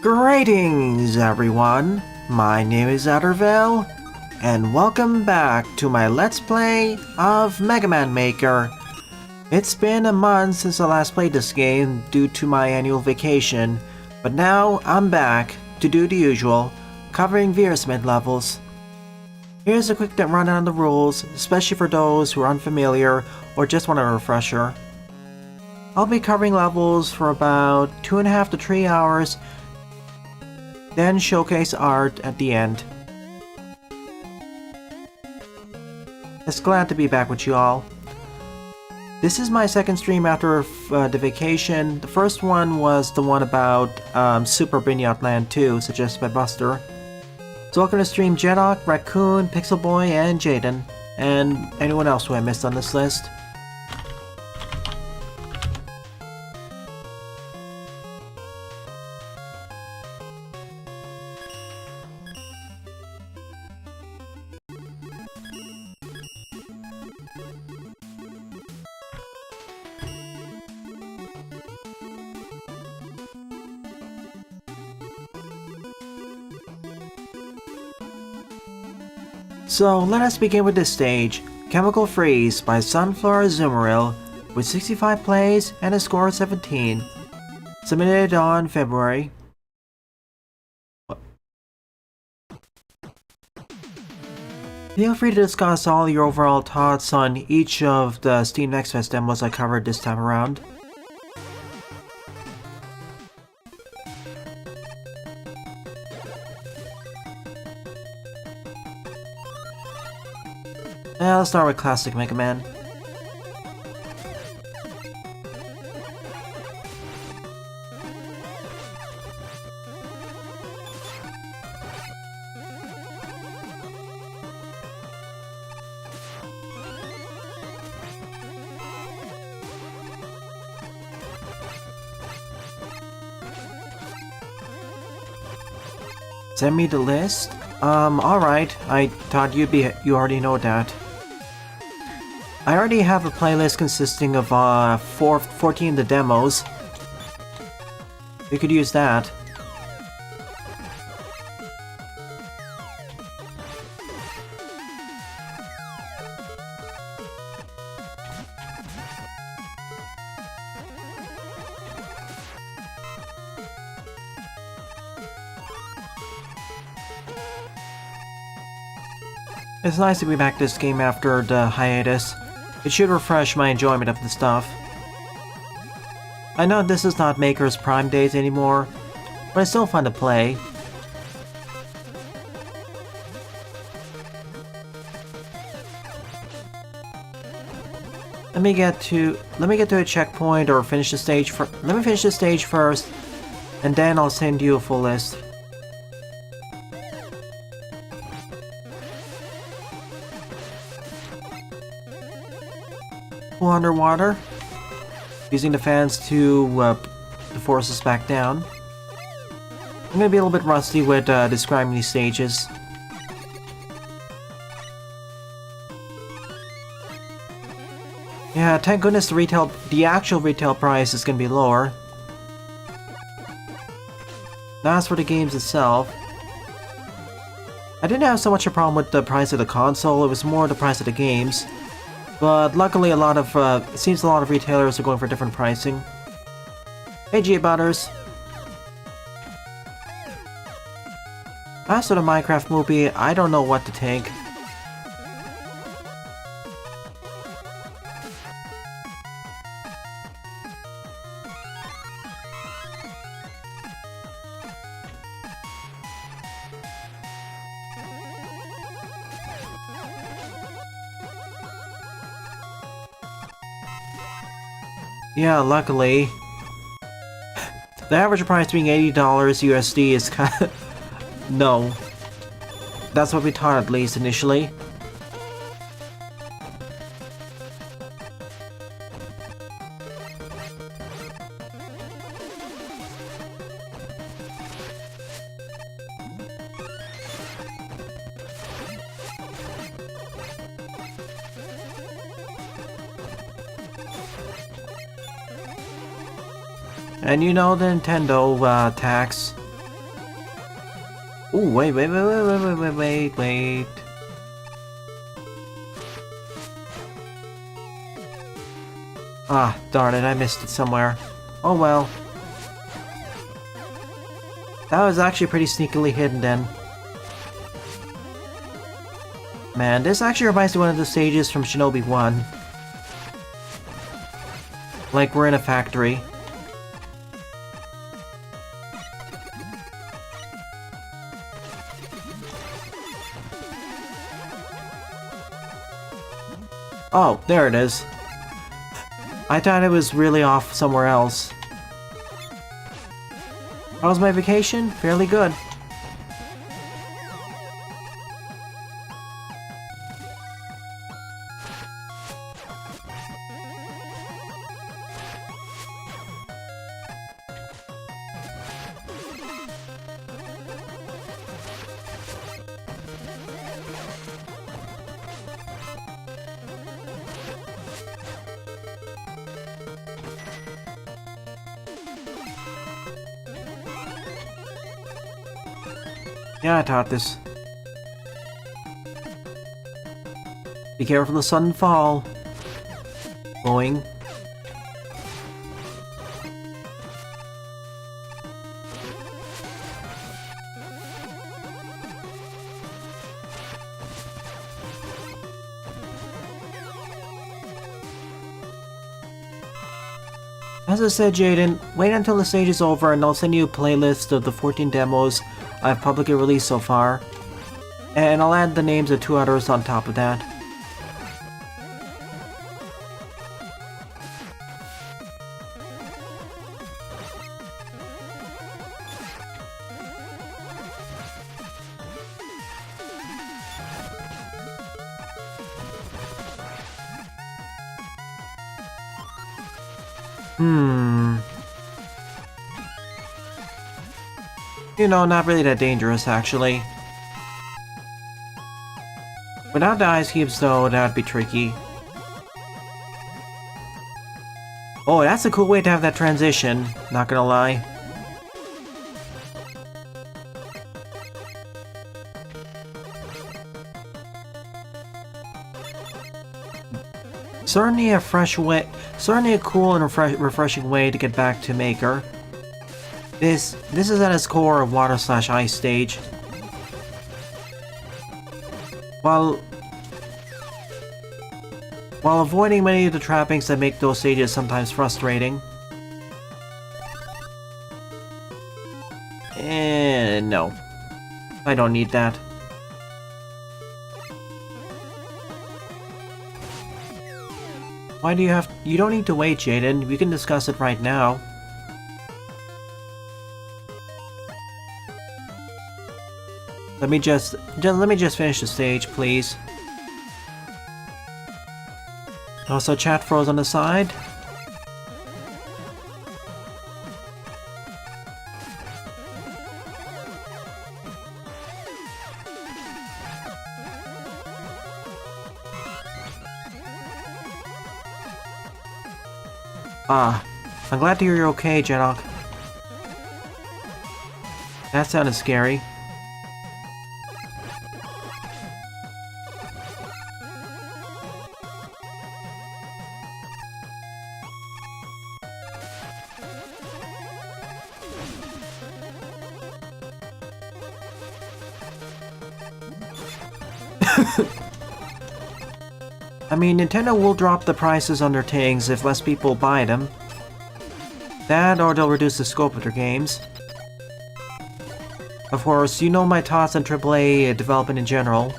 Greetings, everyone! My name is Addervale, and welcome back to my Let's Play of Mega Man Maker. It's been a month since I last played this game due to my annual vacation, but now I'm back to do the usual, covering Veersmith levels. Here's a quick rundown on the rules, especially for those who are unfamiliar or just want a refresher. I'll be covering levels for about 2.5 to 3 hours, then showcase art at the end. It's glad to be back with you all. This is my second stream after the vacation. The first one was the one about Super Binyot Land 2, suggested by Buster. So welcome to stream Jedok, Raccoon, Pixel Boy, and Jaden, and anyone else who I missed on this list. So let us begin with this stage, Chemical Freeze by Sunflower Zumaril, with 65 plays and a score of 17. Submitted on February. Feel free to discuss all your overall thoughts on each of the Steam Next Fest demos I covered this time around. Let's start with Classic Mega Man. Send me the list? Alright. I thought you already know that. I already have a playlist consisting of 14 of the demos. We could use that. It's nice to be back to this game after the hiatus. It should refresh my enjoyment of the stuff. I know this is not Maker's Prime days anymore, but it's still fun to play. Let me get to a checkpoint or finish the stage let me finish the stage first, and then I'll send you a full list. Underwater, using the fans to force us back down. I'm gonna be a little bit rusty with describing these stages. Yeah, thank goodness the actual retail price is gonna be lower. As for the games itself, I didn't have so much a problem with the price of the console, it was more the price of the games. But luckily it seems a lot of retailers are going for different pricing. Hey G-Butters! As for the Minecraft movie, I don't know what to think. Yeah, luckily. The average price being $80 USD is kinda... No. That's what we thought, at least, initially. And you know the Nintendo tax. Ooh, wait. Ah, darn it, I missed it somewhere. Oh well. That was actually pretty sneakily hidden then. Man, this actually reminds me of one of the stages from Shinobi 1. Like we're in a factory. Oh, there it is. I thought it was really off somewhere else. How was my vacation? Fairly good. Yeah, I taught this. Be careful of the sudden fall. Boing. As I said, Jaden, wait until the stage is over and I'll send you a playlist of the 14 demos I've publicly released so far. And I'll add the names of 2 others on top of that. You know, not really that dangerous, actually. Without the ice cubes, though, that'd be tricky. Oh, that's a cool way to have that transition, not gonna lie. Certainly a cool and refreshing way to get back to Maker. This is at its core a water/ice stage. While avoiding many of the trappings that make those stages sometimes frustrating. No. I don't need that. Why do you have... You don't need to wait, Jaden. We can discuss it right now. Let me just finish the stage, please. Also, chat froze on the side. Ah, I'm glad to hear you're okay, Jedok. That sounded scary. I mean, Nintendo will drop the prices on their things if less people buy them. That, or they'll reduce the scope of their games. Of course, you know my thoughts on AAA development in general.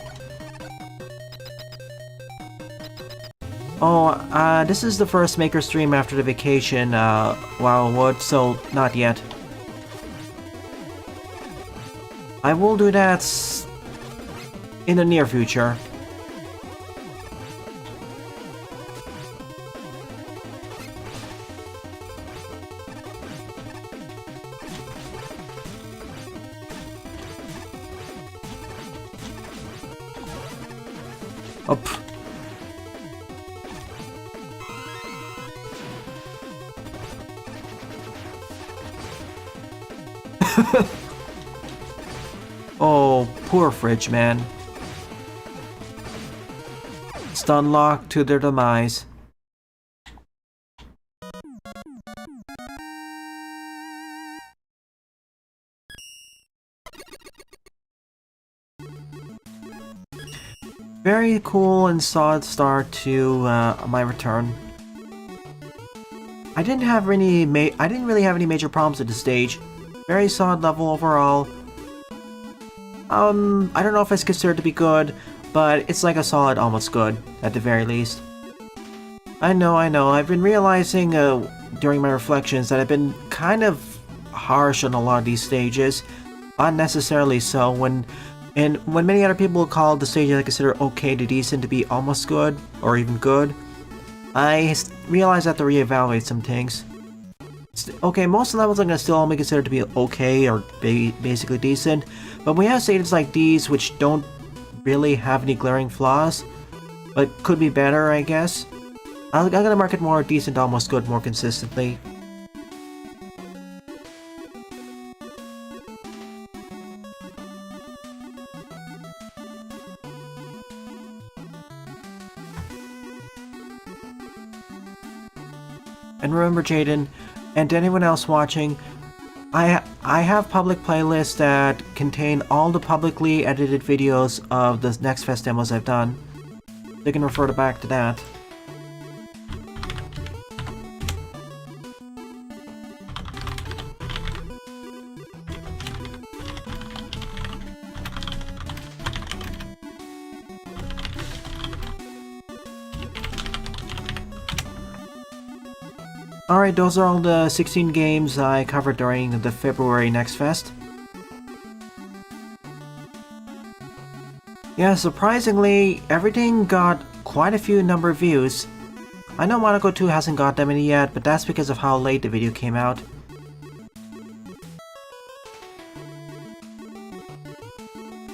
Oh, this is the first Maker stream after the vacation, Wildwood, so not yet. I will do that in the near future. Up. Oh, poor Fridge Man. Stun lock to their demise. Very cool and solid start to my return. I didn't really have any major problems at this stage. Very solid level overall. I don't know if it's considered to be good, but it's like a solid almost good, at the very least. I know. I've been realizing during my reflections that I've been kind of harsh on a lot of these stages. Unnecessarily so, when many other people call the stages I consider okay to decent to be almost good, or even good, I realize I have to reevaluate some things. Okay, most of the levels I'm going to still only consider to be okay or basically decent, but we have stages like these which don't really have any glaring flaws, but could be better, I guess. I'm going to mark it more decent, almost good, more consistently. And remember, Jaden, and to anyone else watching, I have public playlists that contain all the publicly edited videos of the Next Fest demos I've done. They can refer back to that. Alright, those are all the 16 games I covered during the February Next Fest. Yeah, surprisingly, everything got quite a few number of views. I know Monaco 2 hasn't got that many yet, but that's because of how late the video came out.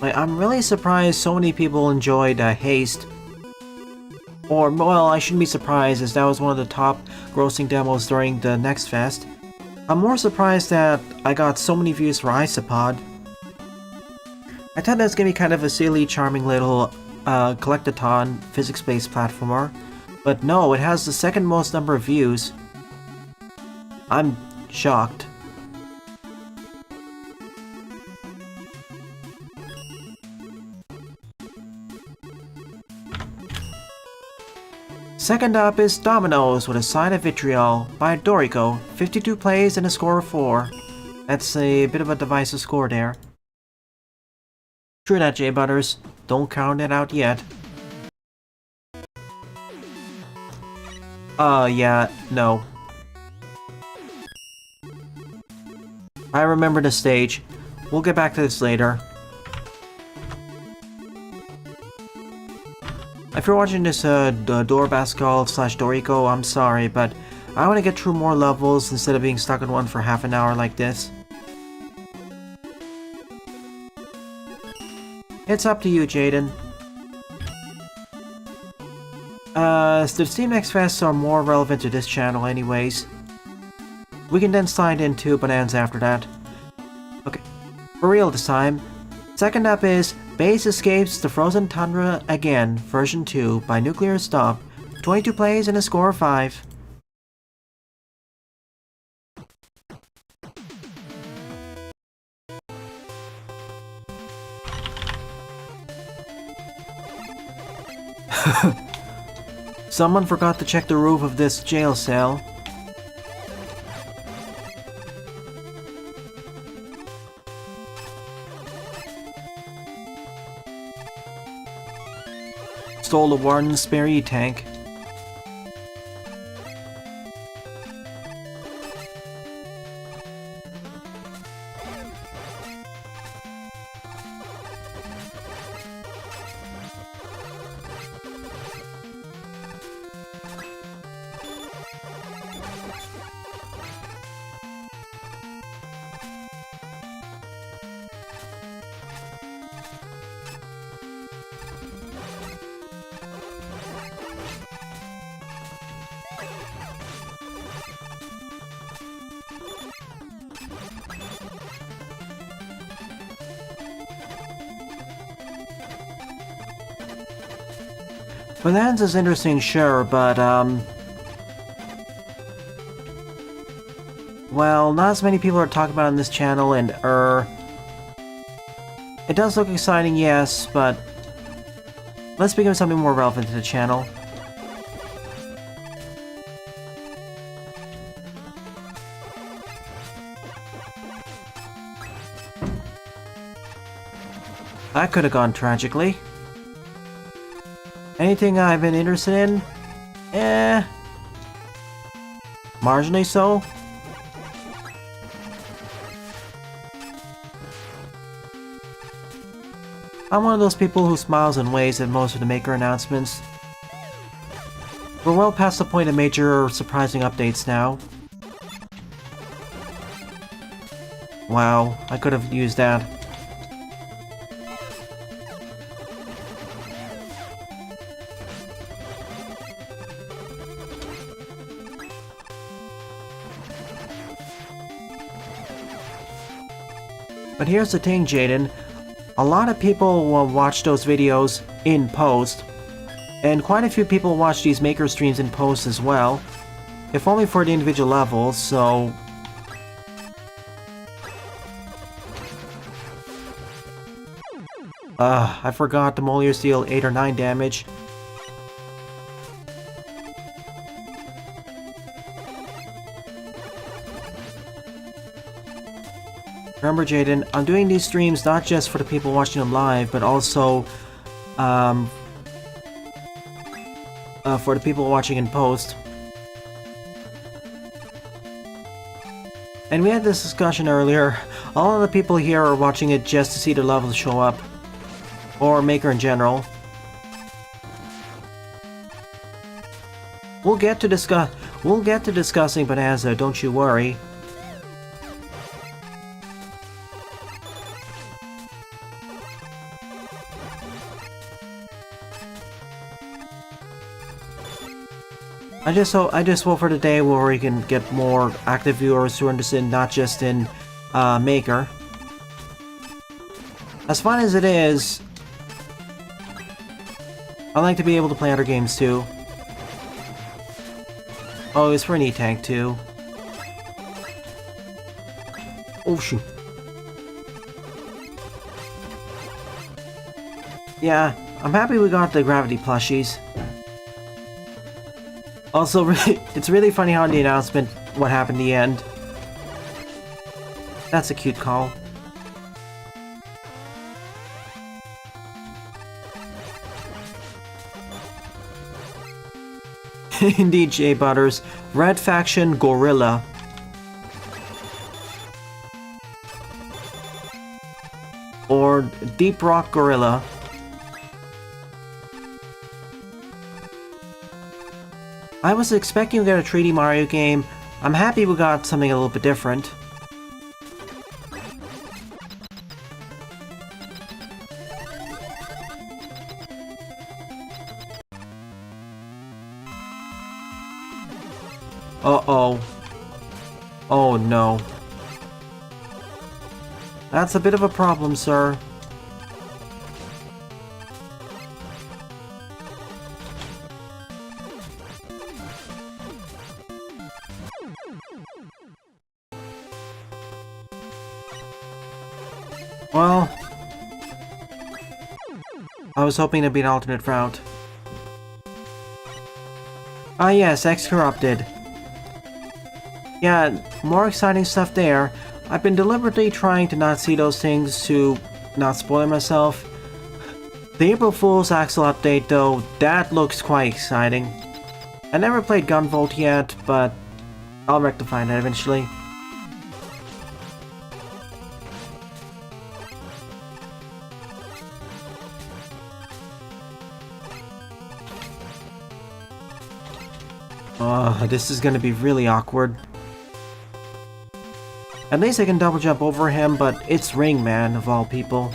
Like, I'm really surprised so many people enjoyed Haste. Or, well, I shouldn't be surprised, as that was one of the top grossing demos during the Next Fest. I'm more surprised that I got so many views for Isopod. I thought that was gonna be kind of a silly, charming little collectathon, physics-based platformer, but no, it has the second most number of views. I'm shocked. Second up is Dominoes with a Sign of Vitriol by Doriko, 52 plays and a score of 4. That's a bit of a divisive score there. True that, J Butters. Don't count it out yet. Yeah, no. I remember the stage. We'll get back to this later. If you're watching this Dorabascal / Doriko, I'm sorry, but I want to get through more levels instead of being stuck in one for half an hour like this. It's up to you, Jaden. The Steam Next Fests are more relevant to this channel anyways. We can then slide into Bonanza after that. Okay, for real this time. Second up is Base Escapes the Frozen Tundra Again, version 2 by Nuclear Stop. 22 plays and a score of 5. Someone forgot to check the roof of this jail cell. Stole the warden's spare E-tank. Bonanza's interesting, sure, but, well, not as many people are talking about it on this channel, and, it does look exciting, yes, but let's begin with something more relevant to the channel. That could have gone tragically. Anything I've been interested in? Marginally so. I'm one of those people who smiles and waves at most of the Maker announcements. We're well past the point of major surprising updates now. Wow, I could have used that. But here's the thing, Jaden. A lot of people will watch those videos in post, and quite a few people watch these Maker streams in post as well. If only for the individual levels, so... I forgot the Moliers deal 8 or 9 damage. Remember, Jaden, I'm doing these streams not just for the people watching them live, but also for the people watching in post. And we had this discussion earlier. All of the people here are watching it just to see their levels show up. Or Maker in general. We'll get to discussing Bonanza, don't you worry. I just hope for the day where we can get more active viewers who are interested not just in Maker. As fun as it is, I like to be able to play other games too. Oh, it's for an E-Tank too. Oh shoot. Yeah, I'm happy we got the Gravity plushies. Also, it's really funny how in the announcement what happened in the end. That's a cute call. Indeed, J Butters. Red Faction Gorilla. Or Deep Rock Gorilla. I was expecting to get a 3D Mario game. I'm happy we got something a little bit different. Uh-oh. Oh no. That's a bit of a problem, sir. Well, I was hoping there'd be an alternate route. Ah yes, X-Corrupted. Yeah, more exciting stuff there. I've been deliberately trying to not see those things to not spoil myself. The April Fool's Axle update though, that looks quite exciting. I never played Gunvolt yet, but I'll rectify that eventually. This is gonna be really awkward. At least I can double jump over him, but it's Ring Man of all people.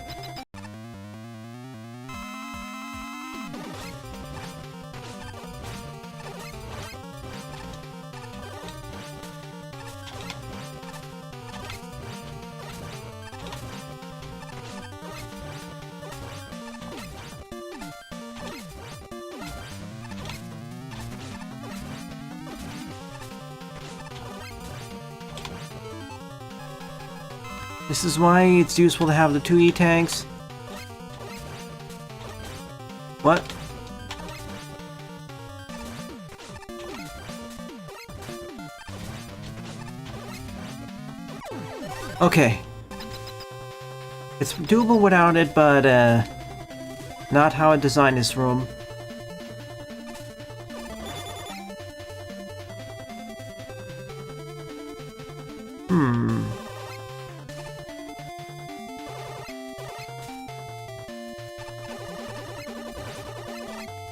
This is why it's useful to have the 2 E-tanks. What? Okay. It's doable without it, but not how I designed this room.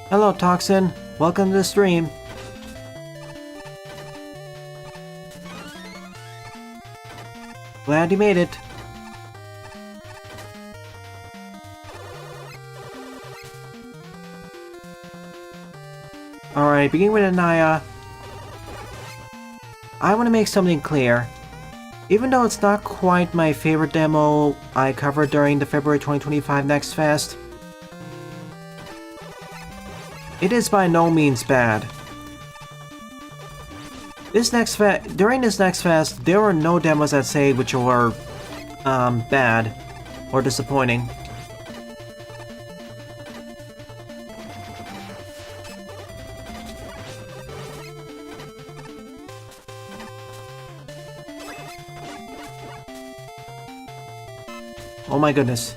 Hello, Toxin. Welcome to the stream. Glad you made it. Alright, beginning with Anaya. I want to make something clear. Even though it's not quite my favorite demo I covered during the February 2025 Next Fest, it is by no means bad. During this Next Fest, there were no demos I'd say which were bad or disappointing. Oh my goodness.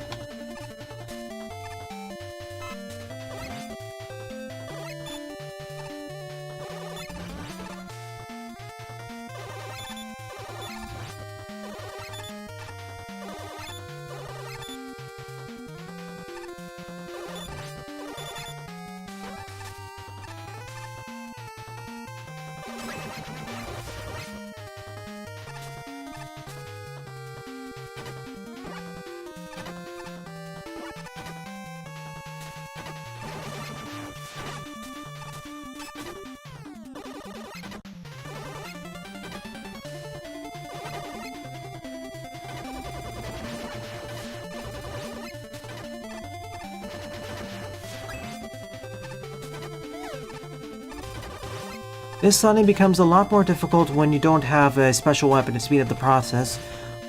This suddenly becomes a lot more difficult when you don't have a special weapon to speed up the process,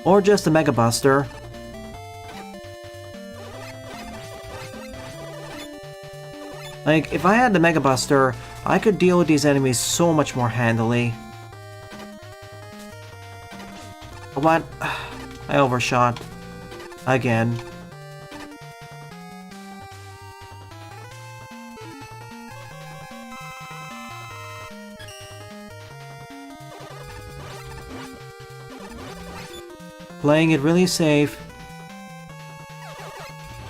or just a Mega Buster. Like, if I had the Mega Buster, I could deal with these enemies so much more handily. What? I overshot. Again. Playing it really safe.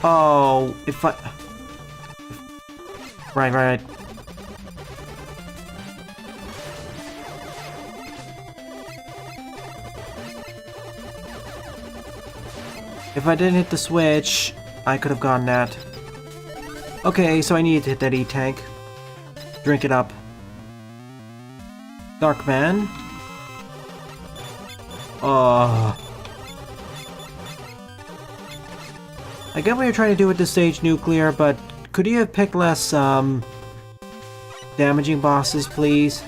Oh, if I... Right. If I didn't hit the switch, I could have gotten that. Okay, so I need to hit that E-tank. Drink it up. Dark Man. Oh. I get what you're trying to do with this stage, Nuclear, but could you have picked less, damaging bosses, please?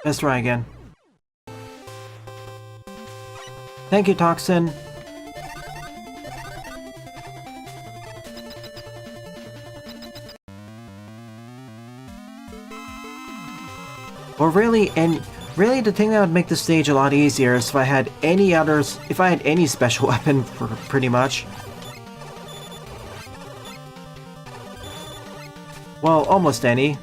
Let's try again. Thank you, Toxin. Or really, the thing that would make the stage a lot easier is if I had any special weapon, for pretty much. Well, almost any.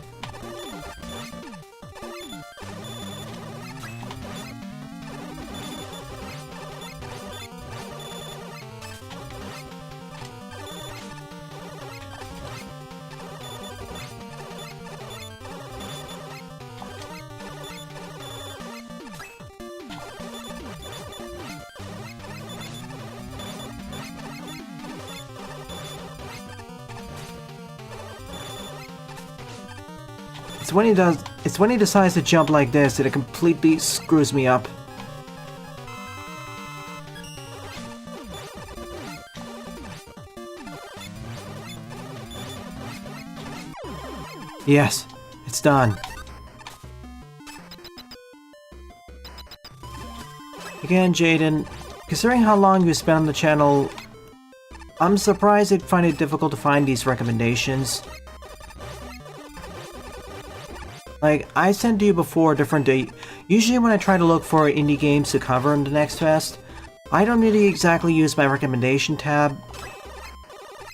It's when he decides to jump like this that it completely screws me up. Yes, it's done. Again, Jaden, considering how long you spent on the channel, I'm surprised you'd find it difficult to find these recommendations. Like, I sent you before a different day. Usually when I try to look for indie games to cover in the next fest, I don't really exactly use my recommendation tab.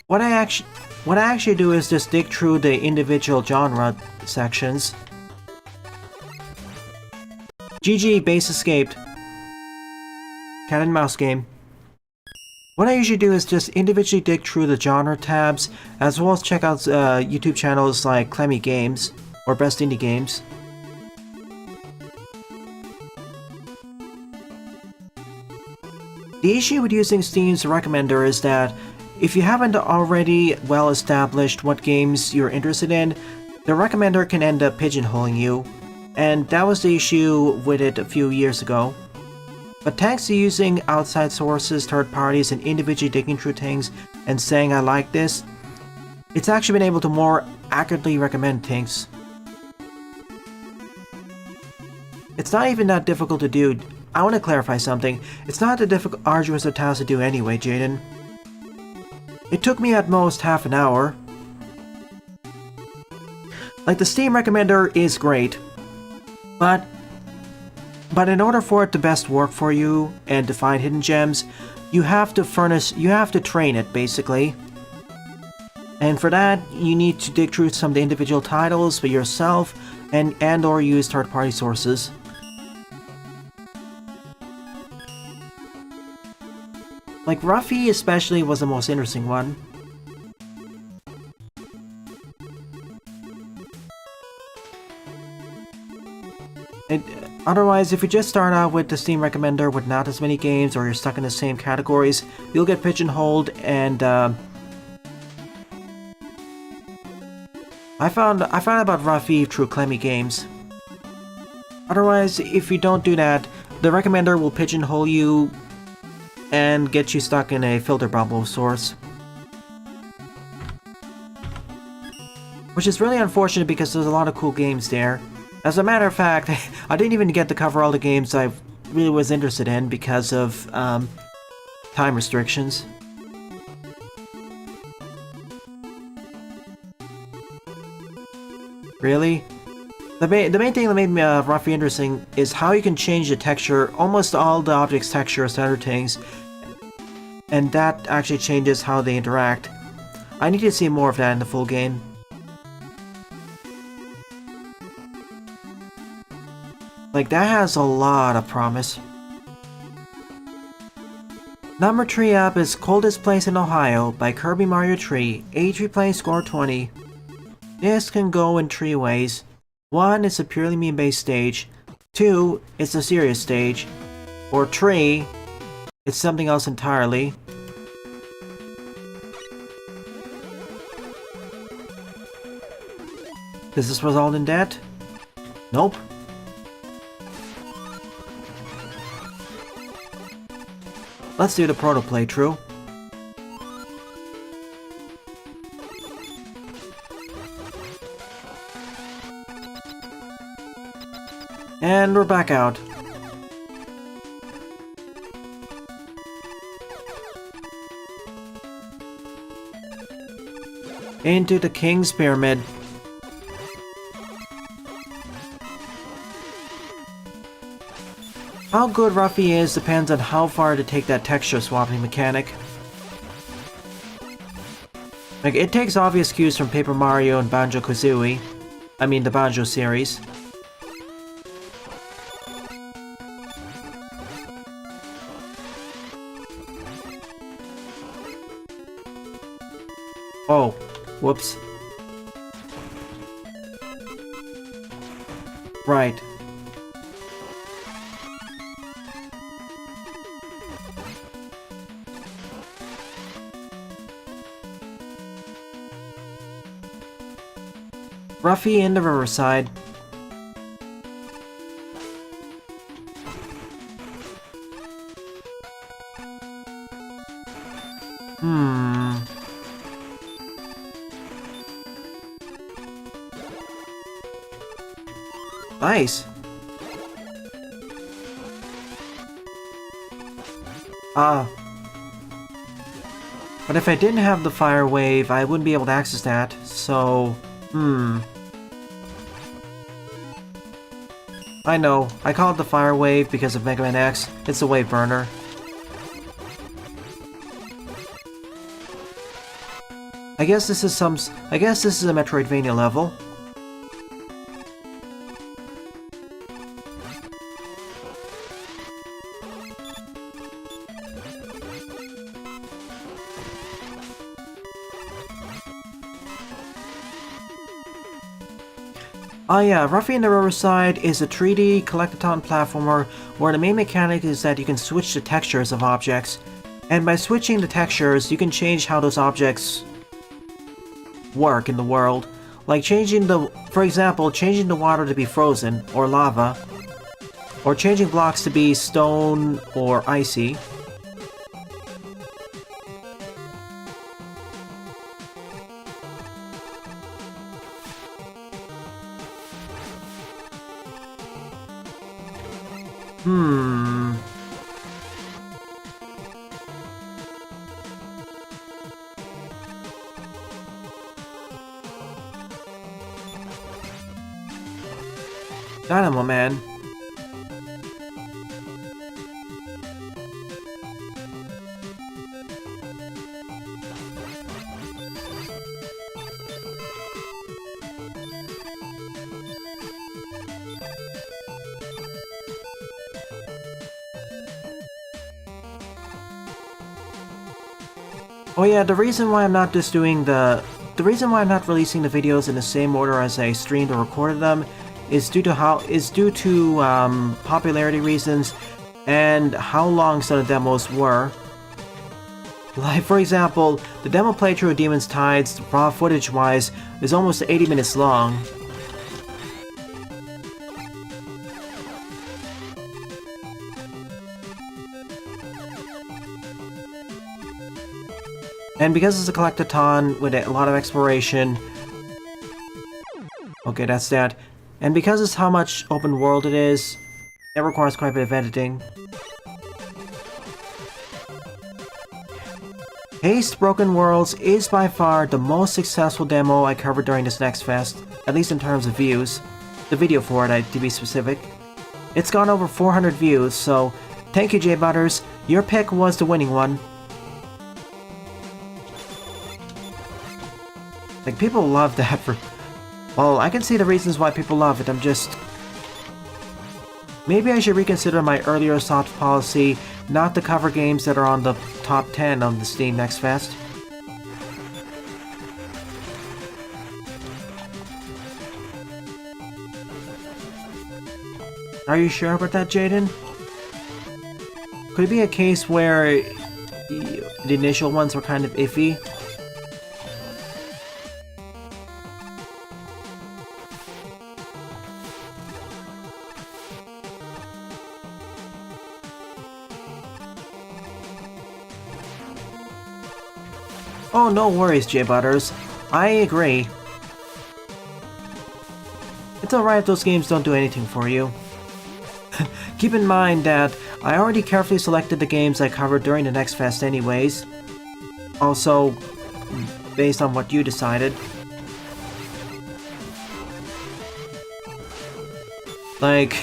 What I actually do is just dig through the individual genre sections. GG, base escaped. Cat and mouse game. What I usually do is just individually dig through the genre tabs, as well as check out YouTube channels like Clemmy Games, or Best Indie Games. The issue with using Steam's recommender is that if you haven't already well established what games you're interested in, the recommender can end up pigeonholing you, and that was the issue with it a few years ago. But thanks to using outside sources, third parties, and individually digging through things and saying I like this, it's actually been able to more accurately recommend things. It's not even that difficult to do. I want to clarify something. It's not a difficult, arduous task to do anyway, Jaden. It took me at most half an hour. Like, the Steam recommender is great, but in order for it to best work for you and to find hidden gems, you have to train it, basically. And for that, you need to dig through some of the individual titles for yourself and or use third-party sources. Like, Ruffy especially was the most interesting one. Otherwise, if you just start out with the Steam recommender with not as many games, or you're stuck in the same categories, you'll get pigeonholed, and I found about Ruffy through Clemmy Games. Otherwise, if you don't do that, the recommender will pigeonhole you and get you stuck in a filter bubble of sorts. Which is really unfortunate because there's a lot of cool games there. As a matter of fact, I didn't even get to cover all the games I really was interested in because of time restrictions. Really? The main thing that made me Ruffy interesting is how you can change the texture, almost all the objects' textures and other things, and that actually changes how they interact. I need to see more of that in the full game. Like, that has a lot of promise. Number 3 up is Coldest Place in Ohio by Kirby Mario 3, age replay score 20. This can go in 3 ways. 1 is a purely meme-based stage, 2 is a serious stage, or 3 it's something else entirely. Does this result in death? Nope. Let's do the proto playthrough. And we're back out. Into the King's Pyramid. How good Ruffy is depends on how far to take that texture swapping mechanic. Like, it takes obvious cues from Paper Mario and Banjo-Kazooie. I mean, the Banjo series. Oh, whoops. Right. Ruffy in the Riverside. Nice. But if I didn't have the fire wave, I wouldn't be able to access that, so... I know, I call it the fire wave because of Mega Man X. It's a wave burner. I guess this is a Metroidvania level. Oh yeah, Ruffy in the Riverside is a 3D collectathon platformer where the main mechanic is that you can switch the textures of objects. And by switching the textures, you can change how those objects work in the world. Like for example, changing the water to be frozen, or lava. Or changing blocks to be stone or icy. Dynamo Man. Oh yeah, the reason why I'm not releasing the videos in the same order as I streamed or recorded them is due to popularity reasons and how long some of the demos were. Like for example, the demo playthrough of Demon's Tides, raw footage wise, is almost 80 minutes long. And because it's a collectathon with a lot of exploration... Okay, that's that. And because it's how much open world it is, it requires quite a bit of editing. Haste Broken Worlds is by far the most successful demo I covered during this Next Fest, at least in terms of views. The video for it, to be specific. It's gone over 400 views, so thank you, J Butters. Your pick was the winning one. Like, people love that for... Well, I can see the reasons why people love it, I'm just... Maybe I should reconsider my earlier soft policy not to cover games that are on the top 10 on the Steam Next Fest. Are you sure about that, Jaden? Could it be a case where the initial ones were kind of iffy? Oh, no worries, J Butters. I agree. It's alright if those games don't do anything for you. Keep in mind that I already carefully selected the games I covered during the Next Fest anyways. Also, based on what you decided. Like,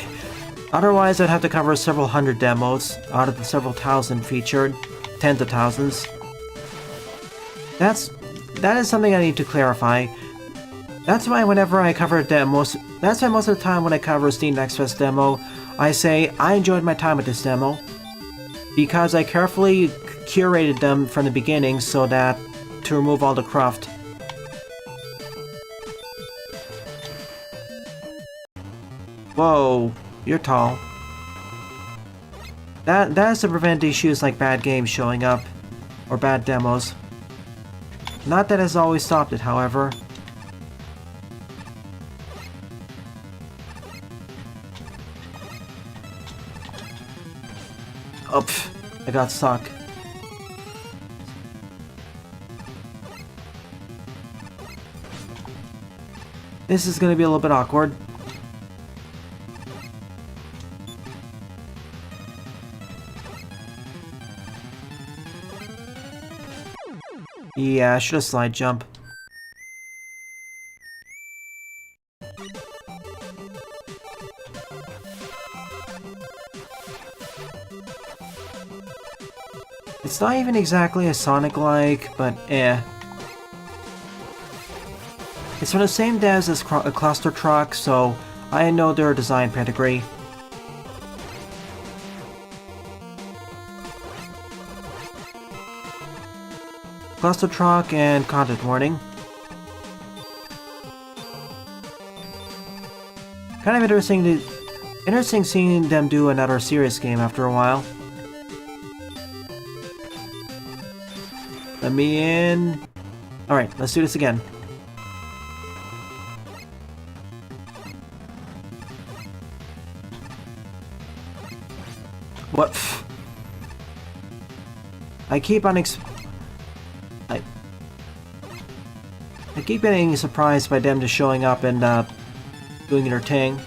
otherwise I'd have to cover several hundred demos out of the several thousand featured. Tens of thousands. That is something I need to clarify. That's why whenever I cover demos, that's why most of the time when I cover a Steam Next Fest demo, I say I enjoyed my time with this demo. Because I carefully curated them from the beginning so that to remove all the cruft. Whoa, you're tall. That is to prevent issues like bad games showing up, or bad demos. Not that has always stopped it, however. Oh, I got stuck. This is gonna be a little bit awkward. Yeah, I should have slide jump. It's not even exactly a Sonic-like, but eh. It's from the same devs as Cluster Truck, so I know their design pedigree. Cluster Truck and Content Warning. Kind of interesting seeing them do another serious game after a while. Let me in. Alright, let's do this again. What? I keep getting surprised by them just showing up and doing their thing.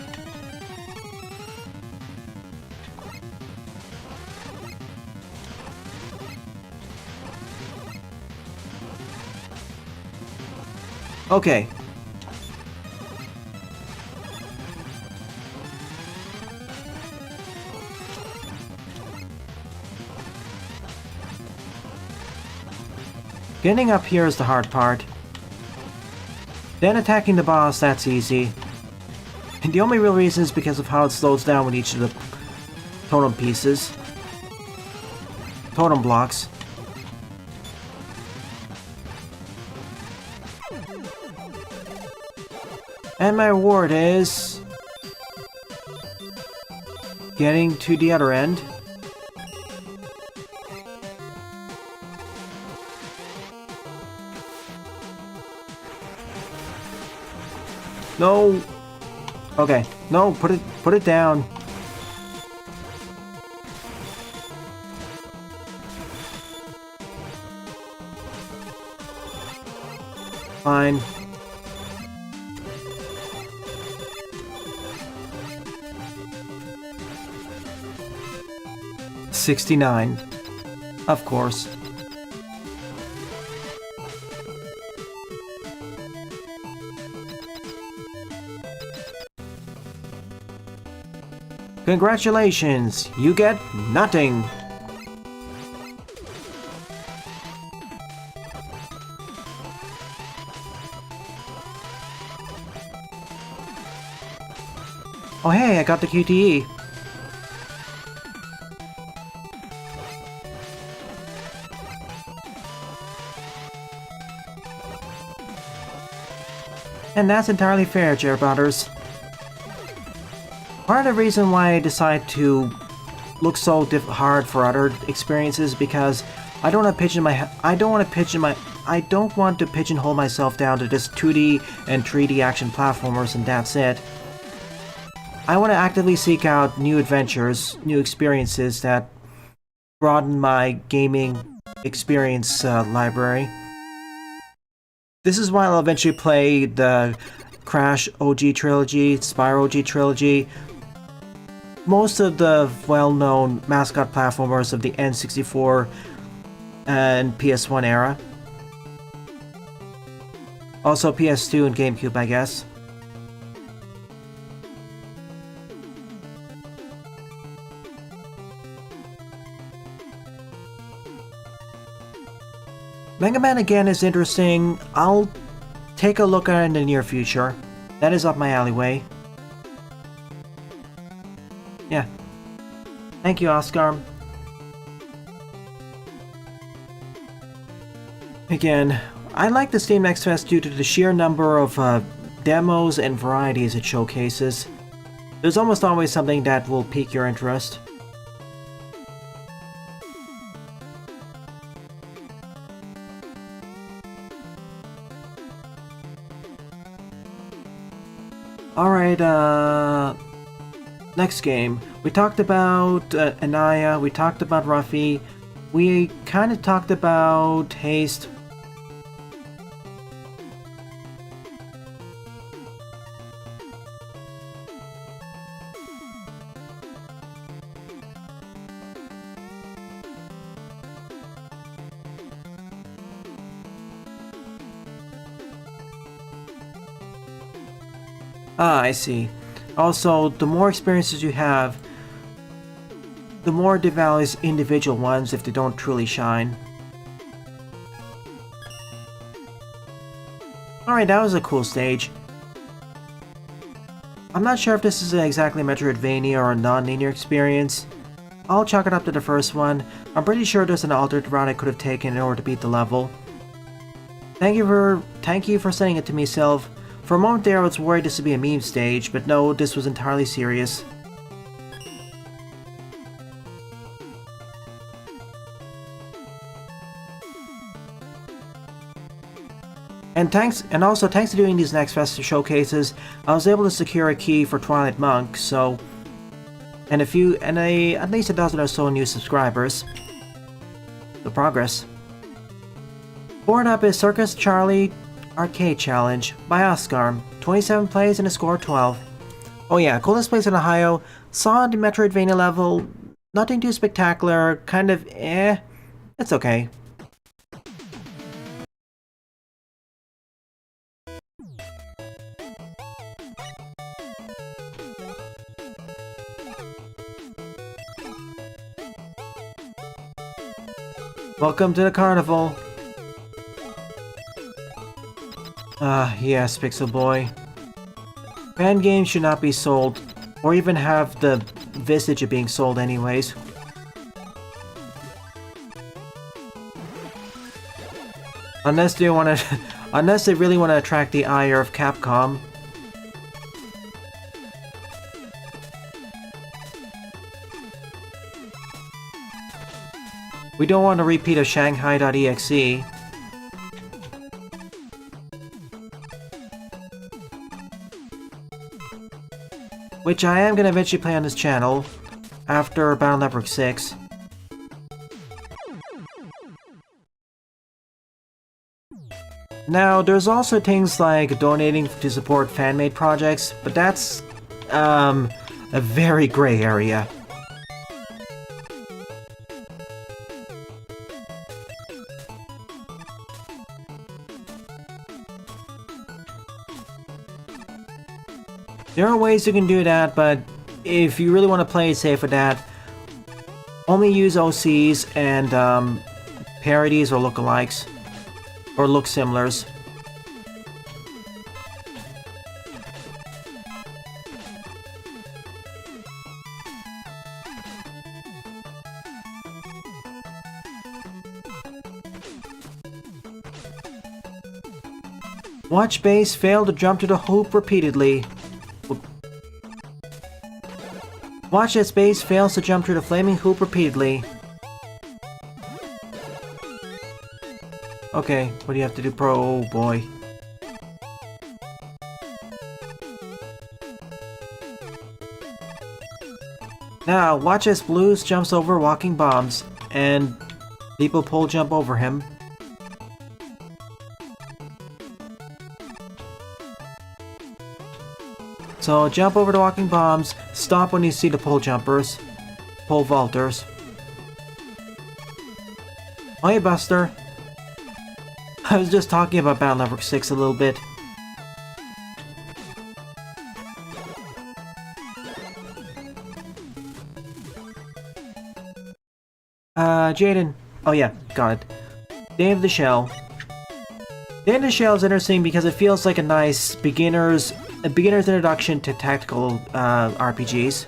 Okay. Getting up here is the hard part. Then attacking the boss, that's easy. And the only real reason is because of how it slows down with each of the totem pieces. Totem blocks. And my reward is getting to the other end. No. Okay. No, put it down. Fine. $69. Of course. Congratulations! You get nothing! Oh hey, I got the QTE. And that's entirely fair, Jer Brothers. Part of the reason why I decide to look so hard for other experiences because I don't want to pigeonhole myself down to just 2D and 3D action platformers and that's it. I want to actively seek out new adventures, new experiences that broaden my gaming experience library. This is why I'll eventually play the Crash OG trilogy, Spyro OG trilogy, most of the well-known mascot platformers of the N64 and PS1 era. Also PS2 and GameCube, I guess. Mega Man again is interesting. I'll take a look at it in the near future. That is up my alleyway. Yeah. Thank you, Oscar. Again, I like the Steam Next Fest due to the sheer number of demos and varieties it showcases. There's almost always something that will pique your interest. Alright, next game. We talked about Anaya, we talked about Ruffy, we kind of talked about Haste. Ah, I see. Also, the more experiences you have, the more it devalues individual ones if they don't truly shine. Alright, that was a cool stage. I'm not sure if this is exactly Metroidvania or a non-linear experience. I'll chalk it up to the first one. I'm pretty sure there's an alternate route I could have taken in order to beat the level. Thank you for sending it to me, Sylv. For a moment there I was worried this would be a meme stage, but no, this was entirely serious. And also thanks to doing these next festive showcases, I was able to secure a key for Twilight Monk, so at least a dozen or so new subscribers. The progress. Board up is Circus Charlie Arcade Challenge by Oscar. 27 plays and a score of 12. Oh yeah, coolest place in Ohio. Saw the Metroidvania level. Nothing too spectacular. Kind of eh. It's okay. Welcome to the carnival. Yes, Pixel Boy. Fan games should not be sold, or even have the visage of being sold anyways. Unless they want to, unless they really want to attract the ire of Capcom. We don't want a repeat of Shanghai.exe. Which I am going to eventually play on this channel, after Battle Network 6. Now, there's also things like donating to support fan-made projects, but that's, a very gray area. There are ways you can do that, but if you really want to play it safe with that, only use OCs and parodies or lookalikes, or look-similars. Watch base fail to jump to the hoop repeatedly. Watch as base fails to jump through the flaming hoop repeatedly. Okay, what do you have to do, pro? Oh boy. Now, watch as Blues jumps over walking bombs, and people pole jump over him. So jump over the walking bombs, stop when you see the pole jumpers, pole vaulters. Oh hey Buster. I was just talking about Battle Network 6 a little bit. Jaden. Oh yeah, got it. Day of the Shell. Day of the Shell is interesting because it feels like a nice beginner's introduction to tactical RPGs.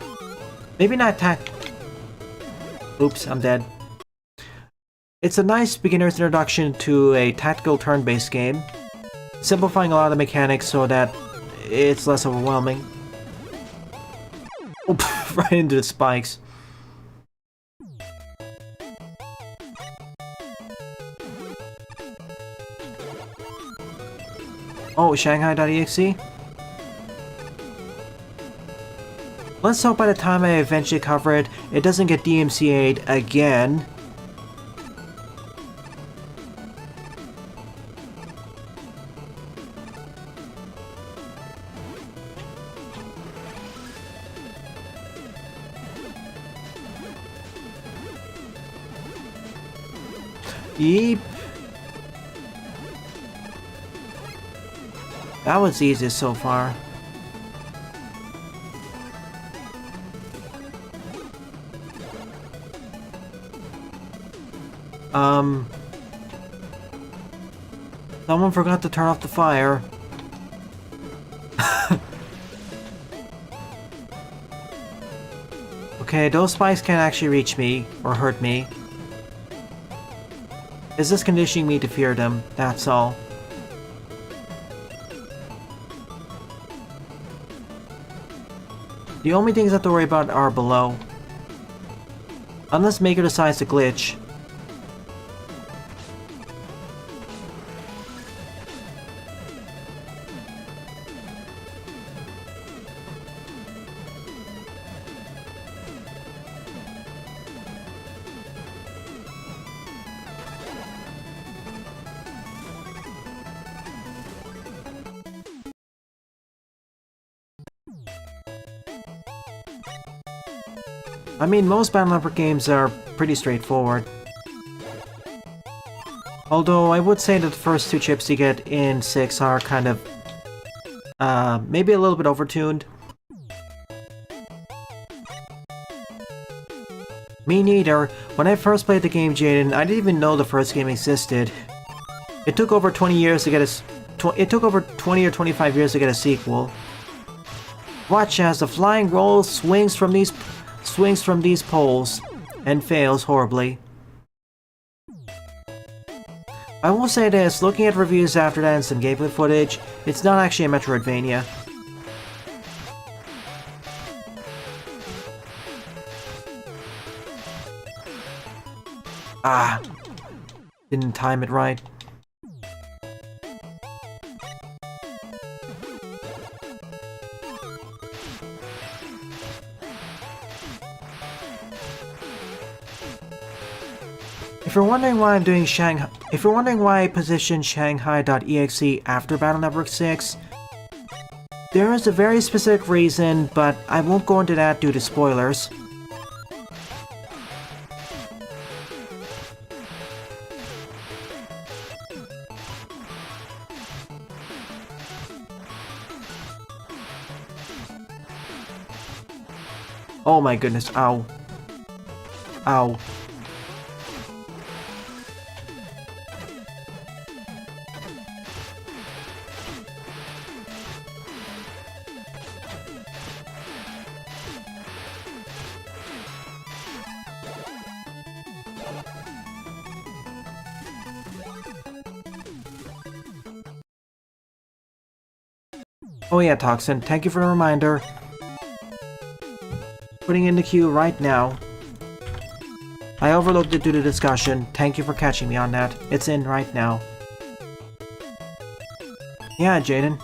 Maybe not Oops, I'm dead. It's a nice beginner's introduction to a tactical turn-based game, simplifying a lot of the mechanics so that it's less overwhelming. Oh, right into the spikes. Oh, Shanghai.exe? Let's hope by the time I eventually cover it, it doesn't get DMCA'd again. Yeep. That was the easiest so far. Someone forgot to turn off the fire. Okay, those spikes can't actually reach me or hurt me. It's just conditioning me to fear them, that's all. The only things I have to worry about are below. Unless Maker decides to glitch. I mean, most Battle Network games are pretty straightforward. Although, I would say that the first two chips you get in 6 are kind of, maybe a little bit overtuned. Me neither. When I first played the game, Jaden, I didn't even know the first game existed. It took over 20 years to get it took over 20 or 25 years to get a sequel. Watch as the flying roll swings from these poles and fails horribly. I will say this, looking at reviews after that and some gameplay footage, it's not actually a Metroidvania. Ah, didn't time it right. If you're wondering why I positioned Shanghai.exe after Battle Network 6, there is a very specific reason, but I won't go into that due to spoilers. Oh my goodness, ow. Ow. Oh yeah, Toxin, thank you for the reminder. Putting in the queue right now. I overlooked it due to discussion. Thank you for catching me on that. It's in right now. Yeah, Jaden.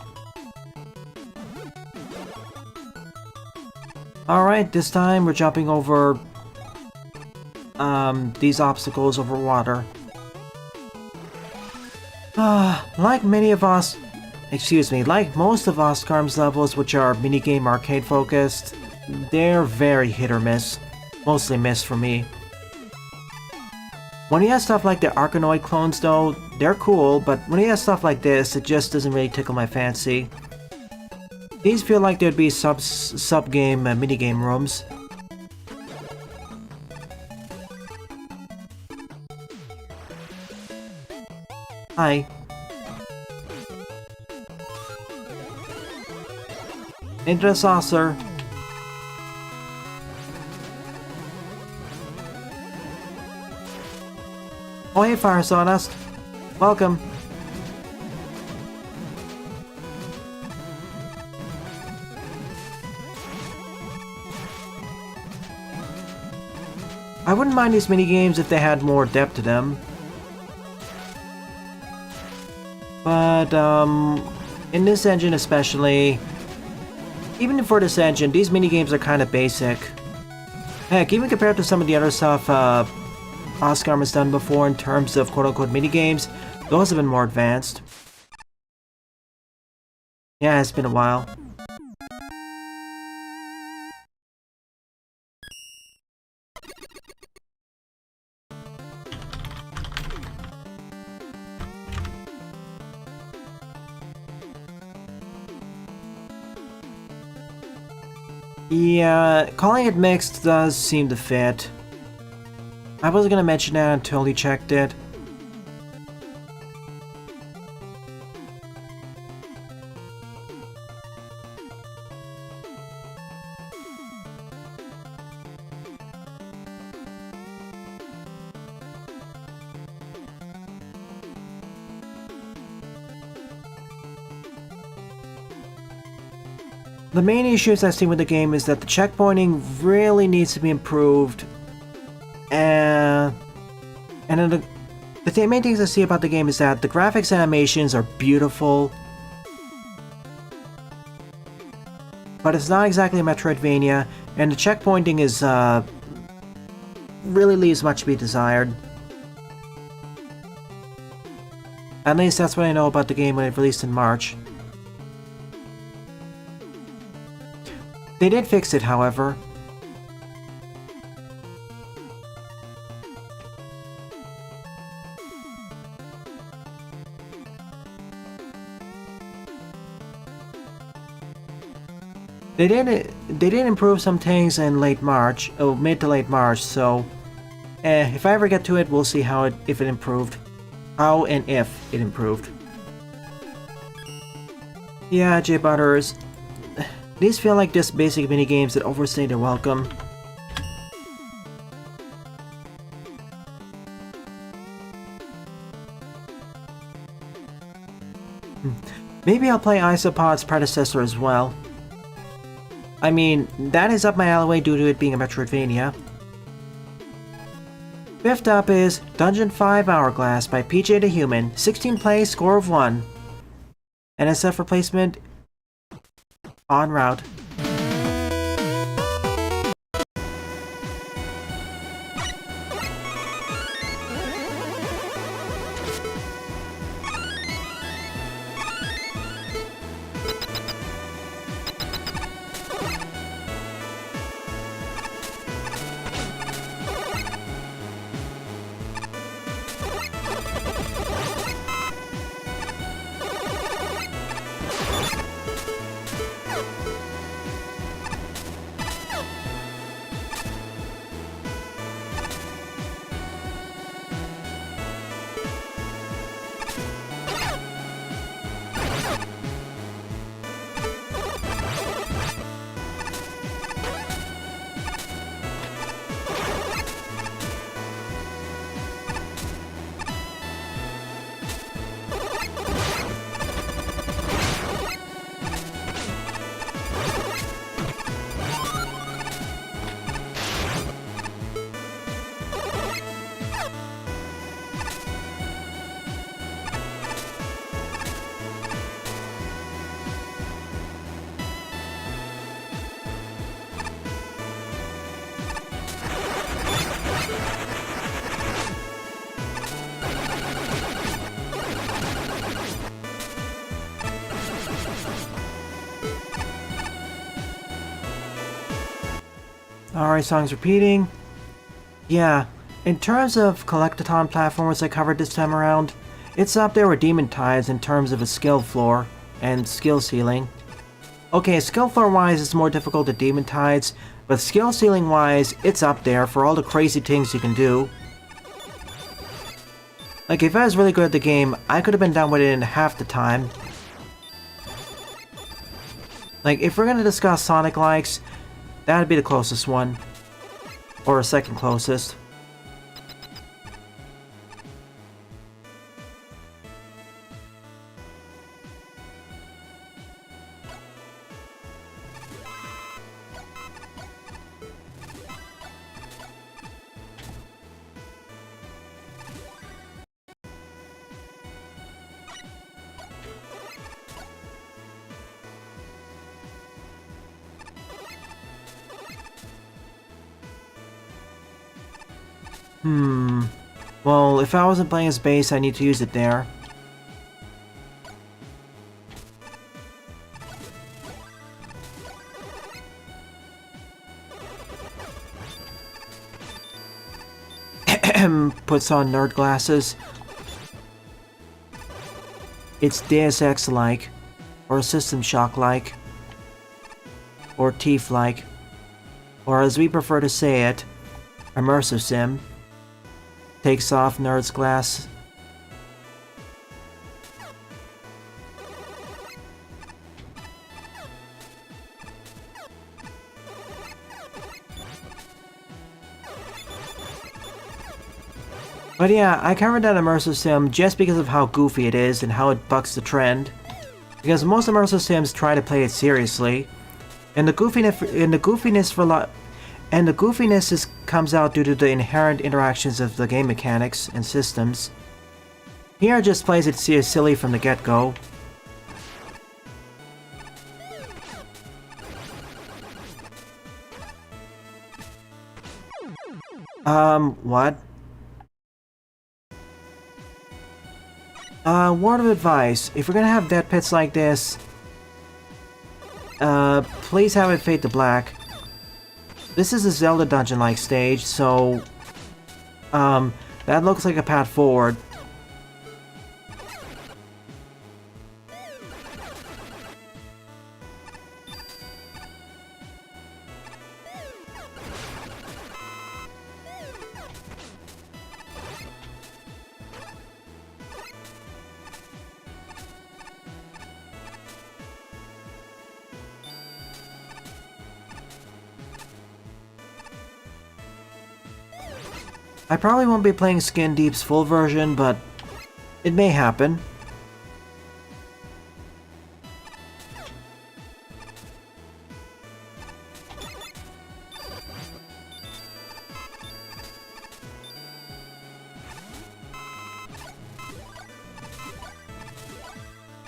Alright, this time we're jumping over these obstacles over water. Like most of Oscar's levels, which are minigame arcade focused, they're very hit or miss. Mostly miss for me. When he has stuff like the Arkanoid clones though, they're cool, but when he has stuff like this, it just doesn't really tickle my fancy. These feel like there'd be sub-game minigame rooms. Hi. Into the saucer. Oh hey, Fire Sawdust. Welcome. I wouldn't mind these minigames if they had more depth to them. But, in this engine especially, Even for this engine, these minigames are kind of basic. Heck, even compared to some of the other stuff Oscar has done before in terms of quote-unquote minigames, those have been more advanced. Yeah, it's been a while. Yeah, calling it mixed does seem to fit. I wasn't gonna mention that until you checked it. The main issues I see with the game is that the checkpointing really needs to be improved. And then the main things I see about the game is that the graphics animations are beautiful. But it's not exactly a Metroidvania, and the checkpointing is, really leaves much to be desired. At least that's what I know about the game when it released in March. They did fix it, however. They did improve some things in late March, mid to late March, so if I ever get to it, we'll see if it improved. How and if it improved. Yeah, J Butters. These feel like just basic minigames that overstay their welcome. Maybe I'll play Isopod's predecessor as well. I mean, that is up my alleyway due to it being a Metroidvania. Fifth up is Dungeon 5 Hourglass by PJ the Human, 16 plays, score of 1. NSF replacement en route. Alright, songs repeating. Yeah, in terms of collectathon platformers I covered this time around, it's up there with Demon Tides in terms of its skill floor and skill ceiling. Okay, skill floor wise it's more difficult than Demon Tides, but skill ceiling wise it's up there for all the crazy things you can do. Like if I was really good at the game, I could have been done with it in half the time. Like if we're gonna discuss Sonic likes, that'd be the closest one. Or second closest. Well, if I wasn't playing as base, I need to use it there. Puts on nerd glasses. It's Deus Ex-like, or System Shock-like, or Thief-like, or as we prefer to say it, Immersive Sim. Takes off nerd's glass. But yeah, I covered that Immersive Sim just because of how goofy it is and how it bucks the trend. Because most Immersive Sims try to play it seriously, and the goofiness comes out due to the inherent interactions of the game mechanics and systems. Here it just plays it silly from the get-go. What? Word of advice, if you're gonna have death pits like this, please have it fade to black. This is a Zelda dungeon-like stage, so, that looks like a path forward. I probably won't be playing Skin Deep's full version, but it may happen.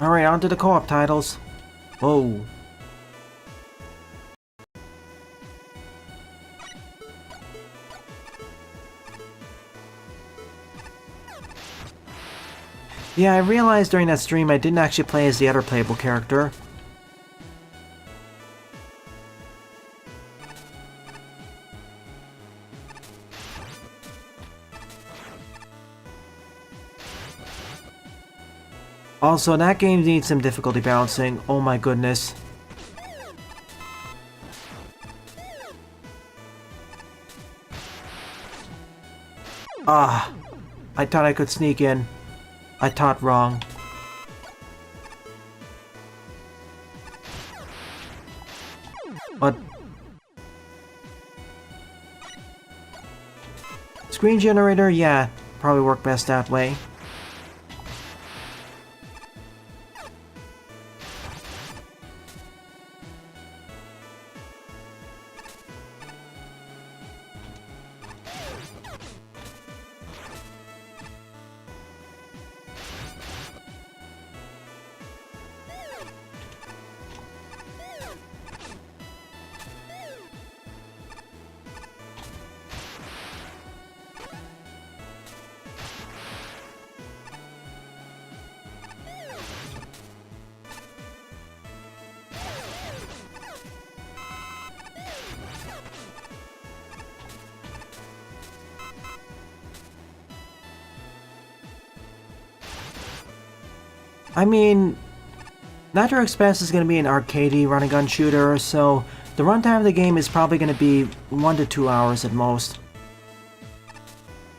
Alright, on to the co-op titles. Whoa. Yeah, I realized during that stream I didn't actually play as the other playable character. Also, that game needs some difficulty balancing. Oh my goodness. Ah, I thought I could sneak in. I thought wrong. What? Screen generator? Yeah, probably work best that way. I mean, Natural Express is going to be an arcadey run-and-gun shooter, so the runtime of the game is probably going to be 1 to 2 hours at most.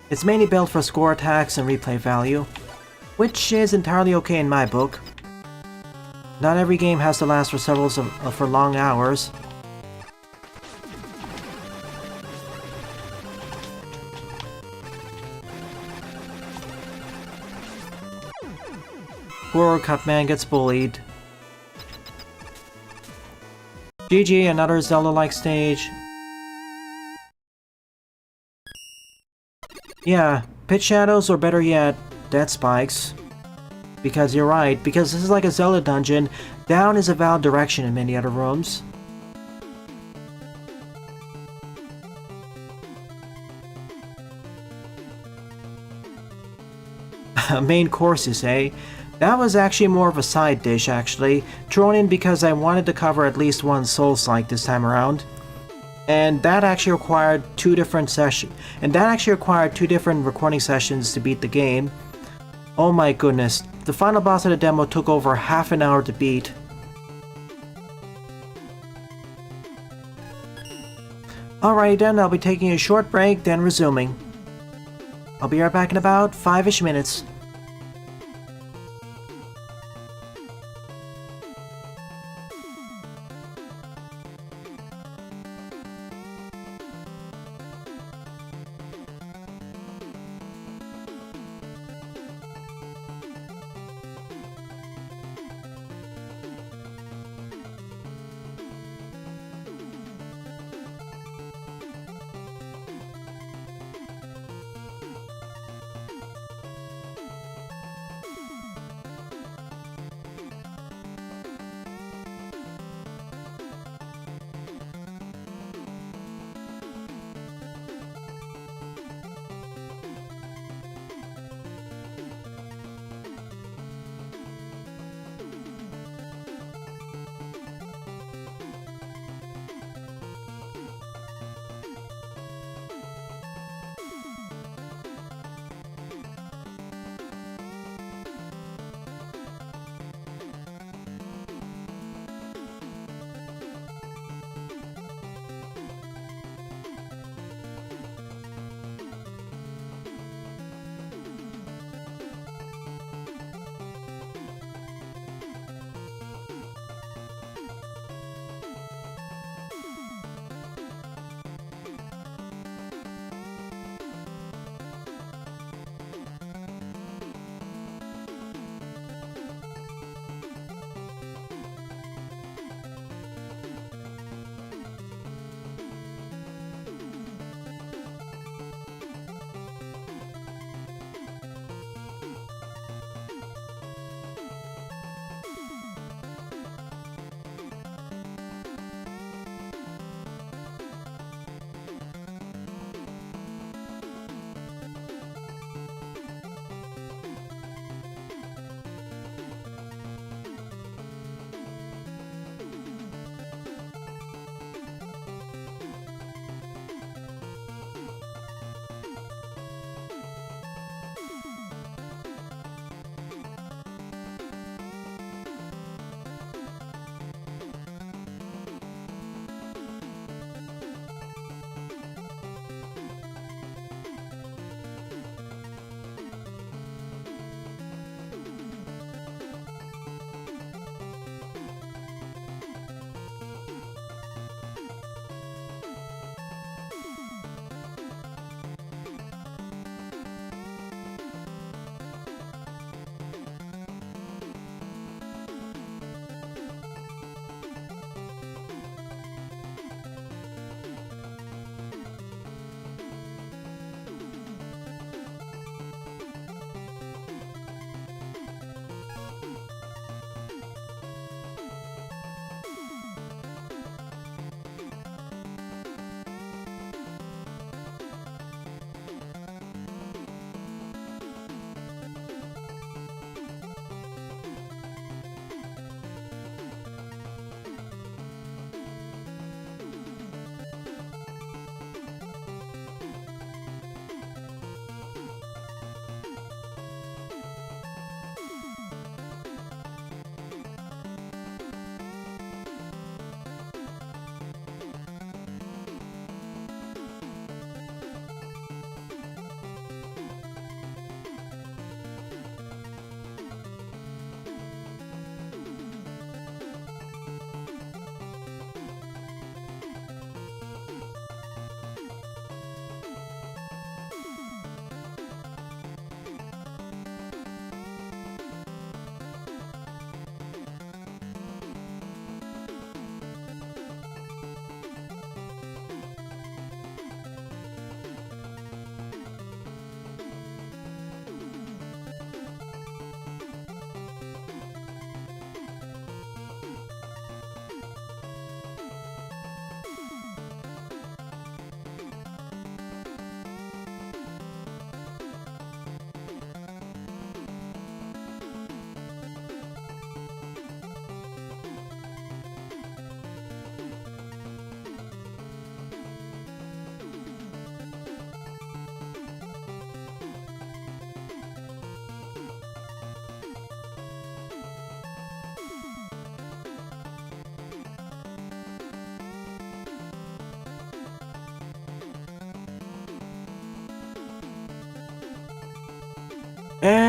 It's mainly built for score attacks and replay value, which is entirely okay in my book. Not every game has to last for long hours. Poor Cutman gets bullied. GG, another Zelda-like stage. Yeah, pit shadows, or better yet, dead spikes. Because you're right, because this is like a Zelda dungeon, down is a valid direction in many other rooms. A main course, you say? That was actually more of a side dish, actually, thrown in because I wanted to cover at least one Souls-like this time around. And that actually required two different recording sessions to beat the game. Oh my goodness, the final boss of the demo took over half an hour to beat. Alright then, I'll be taking a short break, then resuming. I'll be right back in about 5-ish minutes.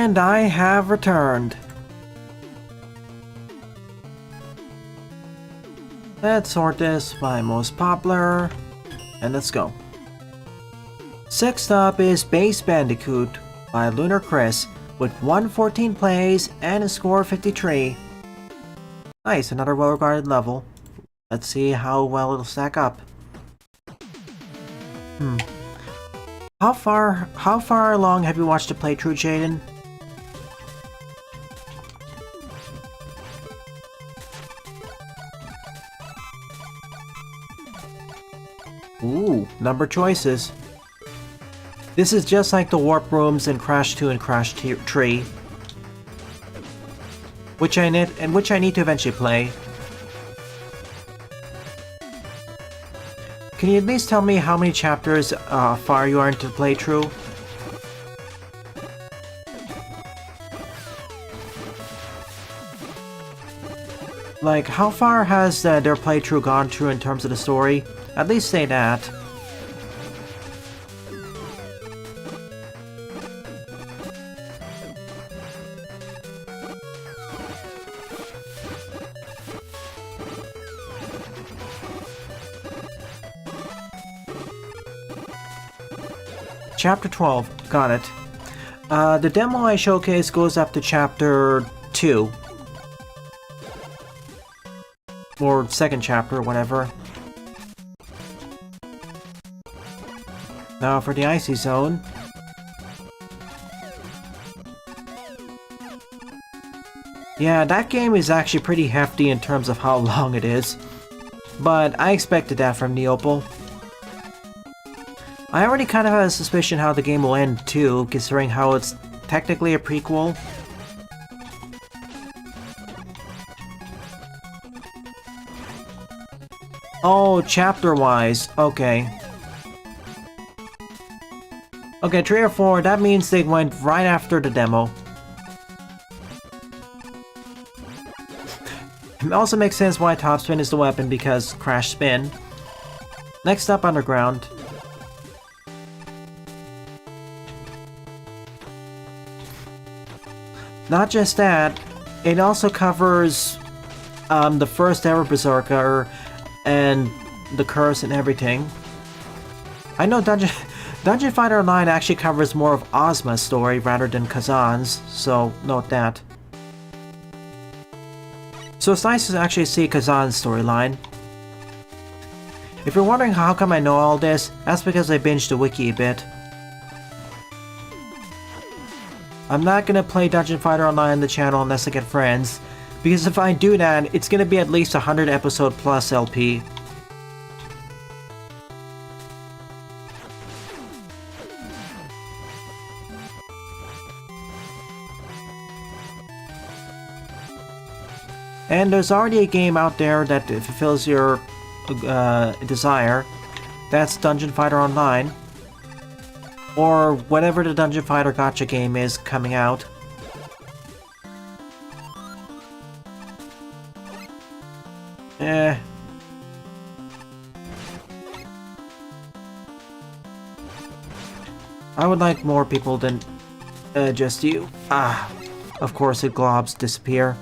And I have returned. Let's sort this by most popular, and let's go. Sixth up is Base Bandicoot by Lunar Chris with 114 plays and a score of 53. Nice, another well-regarded level. Let's see how well it'll stack up. How far along have you watched the playthrough, Jaden? Ooh, number choices. This is just like the warp rooms in Crash 2 and Crash 3, which I need to eventually play. Can you at least tell me how many chapters far you are into the playthrough? Like, how far has their playthrough gone through in terms of the story? At least say that. Chapter 12, got it. The demo I showcased goes up to Chapter 2. Or second chapter, whatever. Now for the Icy Zone. Yeah, that game is actually pretty hefty in terms of how long it is. But I expected that from Neopal. I already kind of have a suspicion how the game will end too, considering how it's technically a prequel. Oh, chapter-wise. Okay. Okay, 3 or 4, that means they went right after the demo. It also makes sense why Top Spin is the weapon, because Crash Spin. Next up, Underground. Not just that, it also covers the first ever Berserker and the curse and everything. I know Dungeon Fighter Online actually covers more of Ozma's story rather than Kazan's, so note that. So it's nice to actually see Kazan's storyline. If you're wondering how come I know all this, that's because I binged the wiki a bit. I'm not gonna play Dungeon Fighter Online on the channel unless I get friends, because if I do that, it's gonna be at least 100 episode plus LP. And there's already a game out there that fulfills your desire. That's Dungeon Fighter Online. Or whatever the Dungeon Fighter Gacha game is coming out. I would like more people than just you. Ah, of course the globs disappear.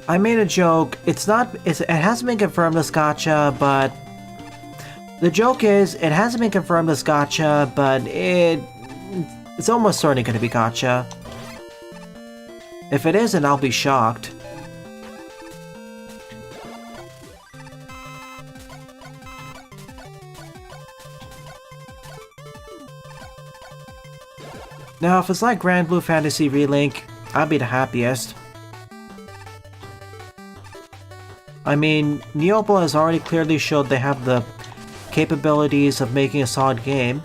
I made a joke. It hasn't been confirmed as gacha, but the joke is it hasn't been confirmed as gacha, but it's almost certainly going to be gacha. If it isn't, I'll be shocked. Now, if it's like Grand Blue Fantasy Relink, I'd be the happiest. I mean, Neopal has already clearly showed they have the capabilities of making a solid game.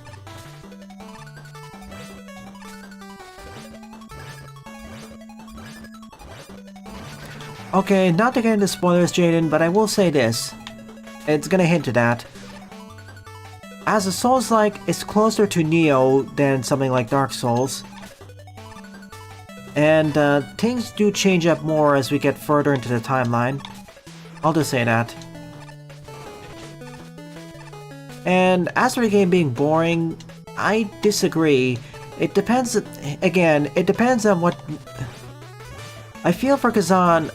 Okay, not to get into spoilers, Jaden, but I will say this. It's gonna hint to that. as a Souls-like, it's closer to Neo than something like Dark Souls. And things do change up more as we get further into the timeline. I'll just say that. And as for the game being boring, I disagree. It depends, again, it depends on what... I feel for Kazan,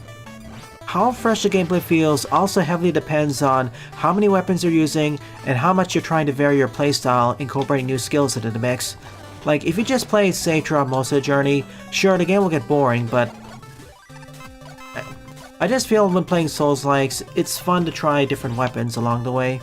how fresh the gameplay feels also heavily depends on how many weapons you're using and how much you're trying to vary your playstyle, incorporating new skills into the mix. Like, if you just play safe throughout most of the journey, sure, the game will get boring, but... I just feel when playing Souls-likes, it's fun to try different weapons along the way.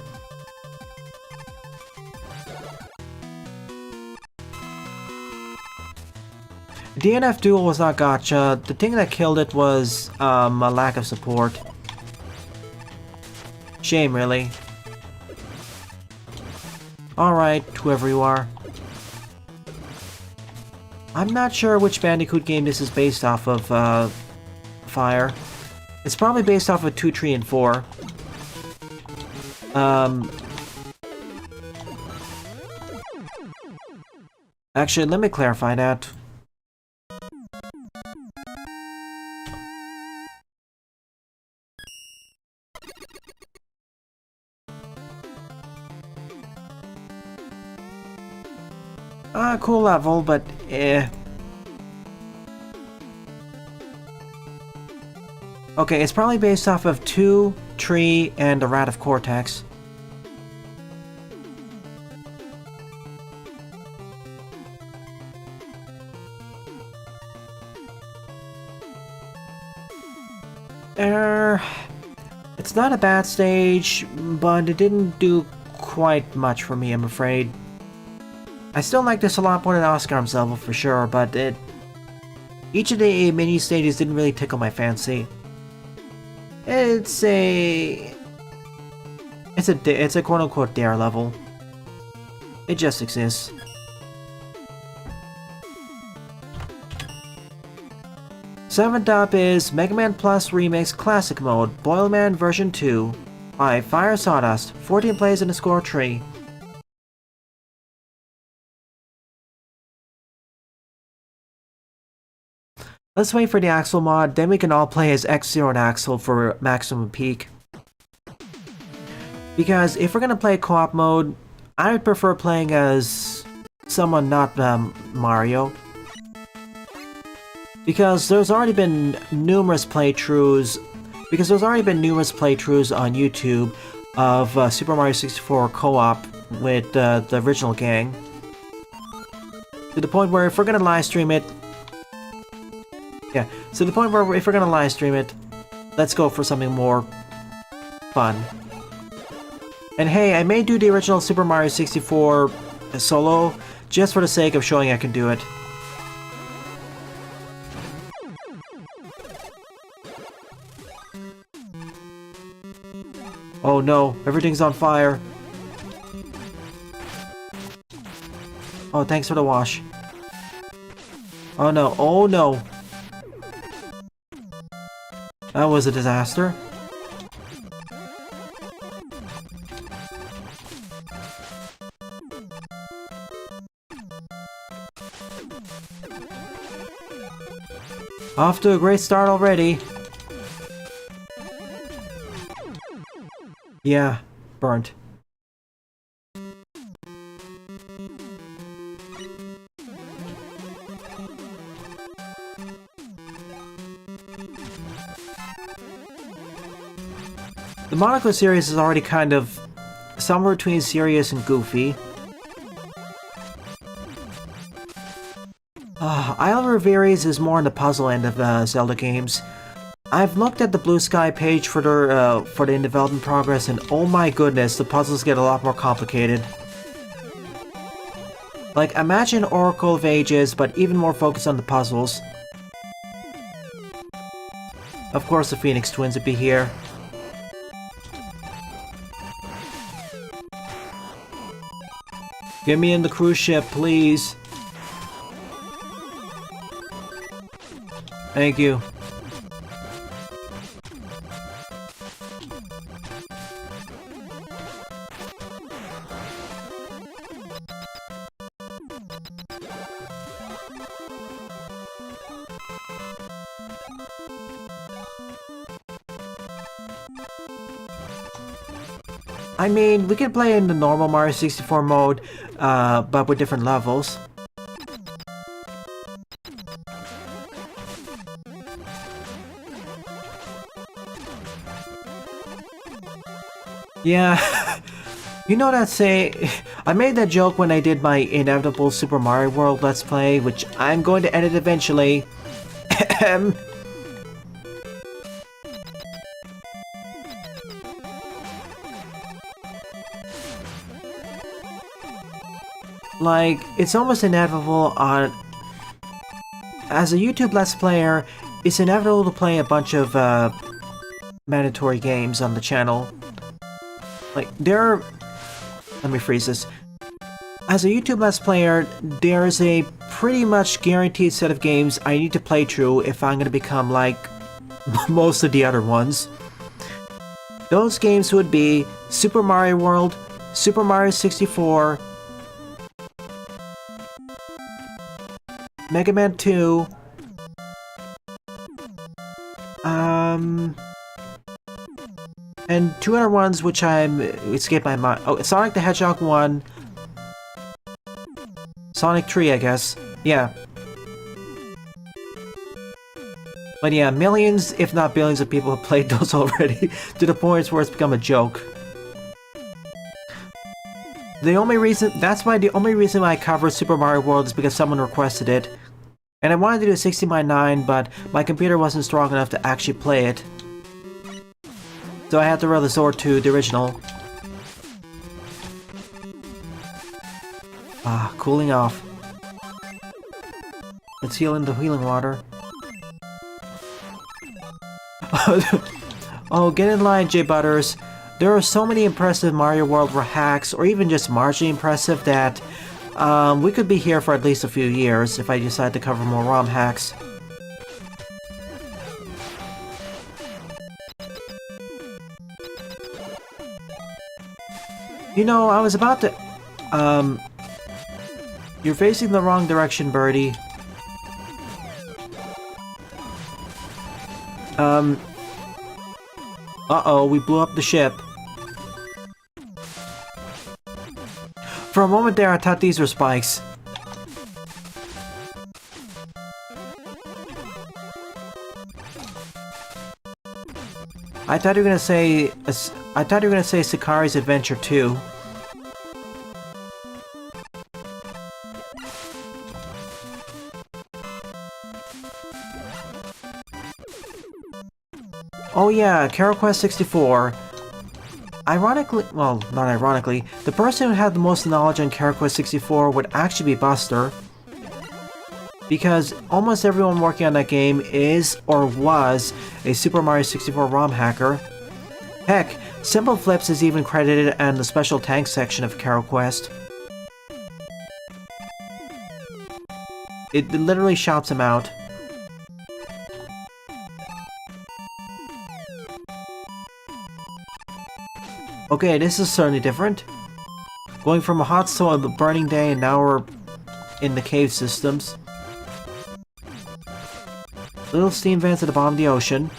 DNF Duel was not gacha. The thing that killed it was a lack of support. Shame, really. Alright, whoever you are. I'm not sure which Bandicoot game this is based off of, Fire. It's probably based off of 2, 3, and 4. Actually, let me clarify that. Cool level, but eh. Okay, it's probably based off of 2, 3, and the Rat of Cortex. It's not a bad stage, but it didn't do quite much for me, I'm afraid. I still like this a lot more than Oscar's level for sure, but each of the mini stages didn't really tickle my fancy. It's a quote-unquote dare level. It just exists. Seventh up is Mega Man Plus Remix Classic Mode, Boilman version 2 by Fire Sawdust, 14 plays and a score 3. Let's wait for the Axel mod, then we can all play as X-Zero and Axel for maximum peak. Because if we're gonna play co-op mode, I would prefer playing as someone not Mario. Because there's already been numerous playthroughs on YouTube of Super Mario 64 co-op with the original gang. To the point where if we're gonna live stream it, let's go for something more fun. And hey, I may do the original Super Mario 64 solo, just for the sake of showing I can do it. Oh no, everything's on fire. Oh, thanks for the wash. Oh no, oh no. That was a disaster. Off to a great start already. Yeah, burnt. The Monaco series is already kind of somewhere between serious and goofy. Isle Reveries is more on the puzzle end of Zelda games. I've looked at the Blue Sky page for the in development progress, and oh my goodness, the puzzles get a lot more complicated. Like, imagine Oracle of Ages, but even more focused on the puzzles. Of course, the Phoenix Twins would be here. Get me in the cruise ship, please. Thank you. I mean, we can play in the normal Mario 64 mode, but with different levels. Yeah, you know that I made that joke when I did my inevitable Super Mario World Let's Play, which I'm going to edit eventually. Like, it's almost inevitable as a YouTube Let's Player, it's inevitable to play a bunch of, mandatory games on the channel. Like, let me phrase this. As a YouTube Let's Player, there's a pretty much guaranteed set of games I need to play through if I'm gonna become like most of the other ones. Those games would be Super Mario World, Super Mario 64, Mega Man 2, and two other ones which escape my mind. Oh, Sonic the Hedgehog 1, Sonic 3, I guess. Yeah. But yeah, millions, if not billions of people have played those already, to the point where it's become a joke. That's why the only reason why I covered Super Mario World is because someone requested it. And I wanted to do a 16:9, but my computer wasn't strong enough to actually play it. So I had to resort to the original. Ah, cooling off. Let's heal in the healing water. Oh, get in line, J Butters. There are so many impressive Mario World hacks, or even just marginally impressive, that we could be here for at least a few years if I decide to cover more ROM hacks. You know, I was about to... You're facing the wrong direction, Birdie. Uh-oh, we blew up the ship. For a moment there, I thought these were spikes. I thought you were gonna say Sakari's Adventure 2. Oh yeah, Carol Quest 64. Ironically, well, not ironically, the person who had the most knowledge on Carol Quest 64 would actually be Buster. Because almost everyone working on that game is, or was, a Super Mario 64 ROM hacker. Heck, Simple Flips is even credited in the special tanks section of Carol Quest. It literally shouts him out. Okay, this is certainly different. Going from a hot to a burning day, and now we're in the cave systems. Little steam vents at the bottom of the ocean.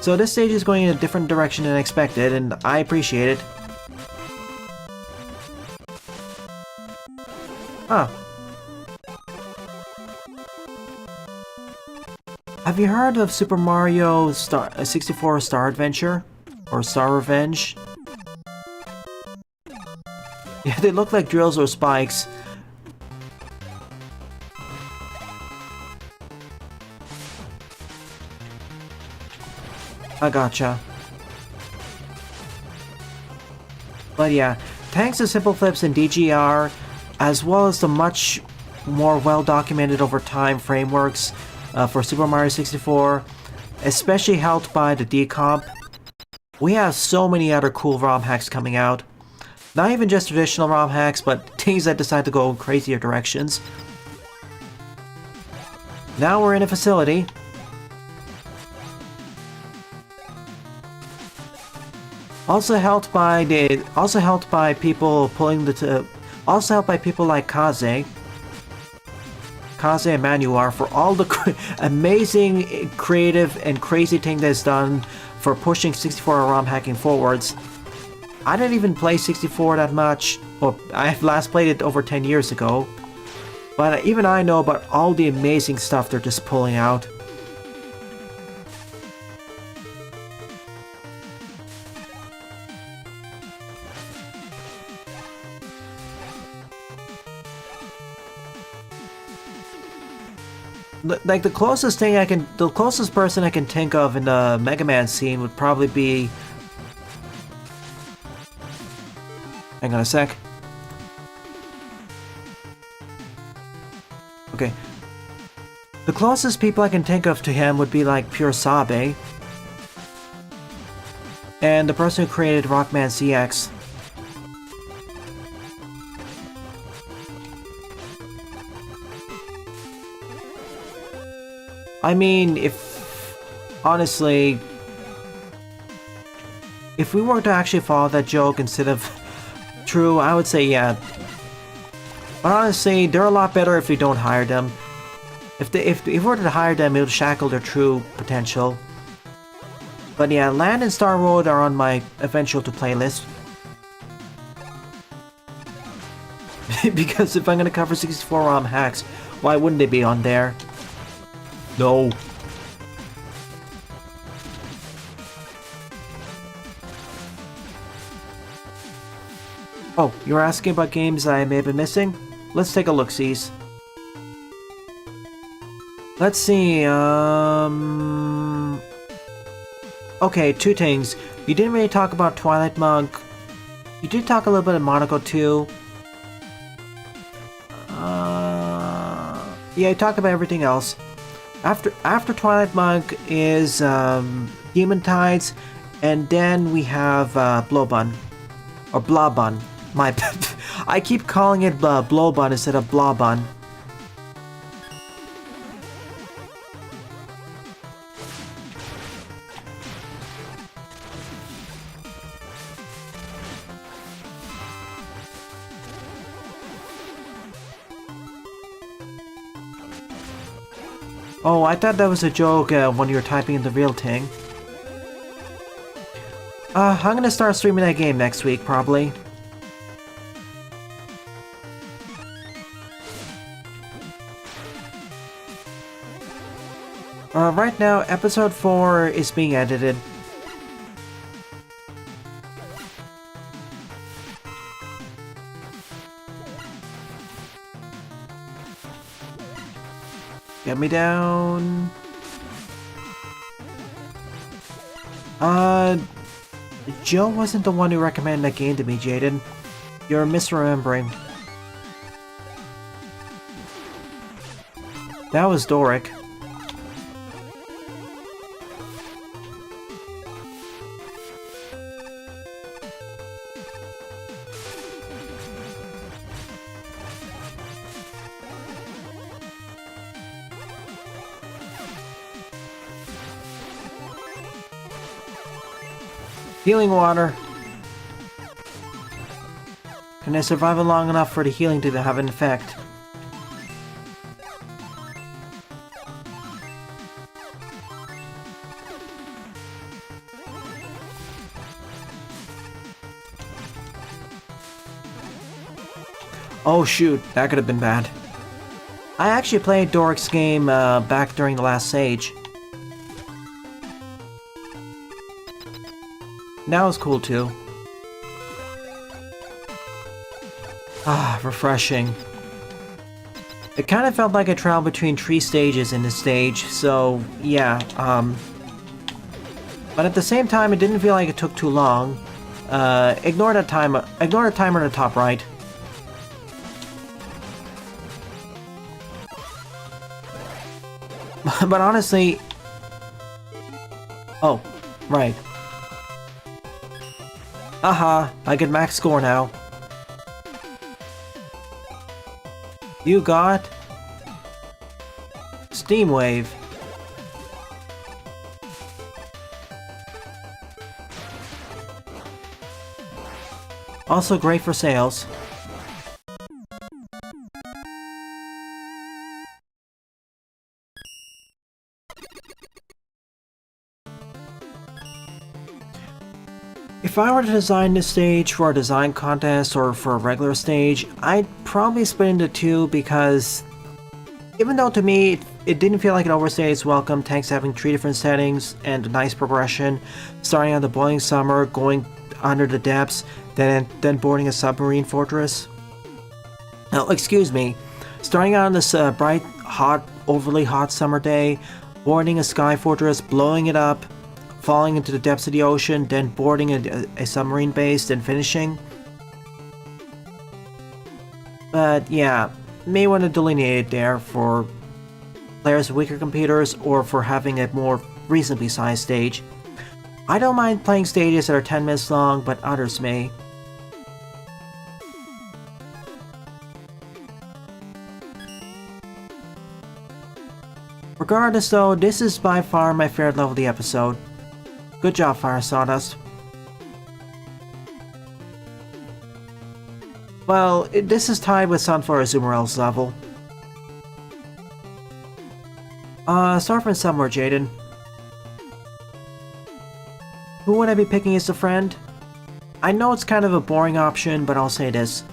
So this stage is going in a different direction than expected, and I appreciate it. Huh. Have you heard of Super Mario 64 Star Adventure? Or Star Revenge? Yeah, they look like drills or spikes. I gotcha. But yeah, thanks to Simple Flips and DGR, as well as the much more well-documented over time frameworks for Super Mario 64, especially helped by the decomp, we have so many other cool ROM hacks coming out. Not even just traditional ROM hacks, but things that decide to go in crazier directions. Now we're in a facility. Also helped by people like Kaze and Manuar for all the amazing, creative, and crazy thing that's done for pushing 64 ROM hacking forwards. I didn't even play 64 that much. Well, I last played it over 10 years ago. But even I know about all the amazing stuff they're just pulling out. Like the closest person I can think of in the Mega Man scene would probably be... Hang on a sec. Okay. The closest people I can think of to him would be like Pure Sabe. And the person who created Rockman CX. I mean, honestly, if we were to actually follow that joke instead of true, I would say yeah. But honestly, they're a lot better if we don't hire them. If we were to hire them, it would shackle their true potential. But yeah, Land and Star Road are on my eventual to playlist. Because if I'm gonna cover 64 ROM hacks, why wouldn't they be on there? No. Oh, you're asking about games I may have been missing? Let's take a look-sees. Let's see, okay, two things. You didn't really talk about Twilight Monk. You did talk a little bit of Monaco 2. Yeah, you talked about everything else. After Twilight Monk is Demon Tides, and then we have Blowbun. Or Blawbun. I keep calling it Blowbun instead of Blawbun. Oh, I thought that was a joke when you were typing in the real thing. I'm gonna start streaming that game next week, probably. Right now, episode 4 is being edited. Get me down. Joe wasn't the one who recommended that game to me, Jaden. You're misremembering. That was Doric. Healing water. Can I survive it long enough for the healing to have an effect? Oh shoot, that could have been bad. I actually played Doric's game back during the last Sage. That was cool too. Ah, refreshing. It kind of felt like I traveled between 3 stages in this stage, so yeah, but at the same time it didn't feel like it took too long. Ignore the timer on the top right. But honestly... Oh, right. Aha, I get max score now. You got... Steam Wave. Also great for sales. If I were to design this stage for a design contest or for a regular stage, I'd probably split into two because even though to me it didn't feel like an overstayed welcome, tanks having 3 different settings and a nice progression, starting on the boiling summer, going under the depths, then boarding a submarine fortress. Oh, excuse me. Starting on this bright, hot, overly hot summer day, boarding a sky fortress, blowing it up, falling into the depths of the ocean, then boarding a submarine base, then finishing. But yeah, may want to delineate it there for players with weaker computers or for having a more reasonably sized stage. I don't mind playing stages that are 10 minutes long, but others may. Regardless though, this is by far my favorite level of the episode. Good job, Fire Sawdust. Well, this is tied with Sunflower Azumarill's level. Start from somewhere, Jaden. Who would I be picking as a friend? I know it's kind of a boring option, but I'll say this.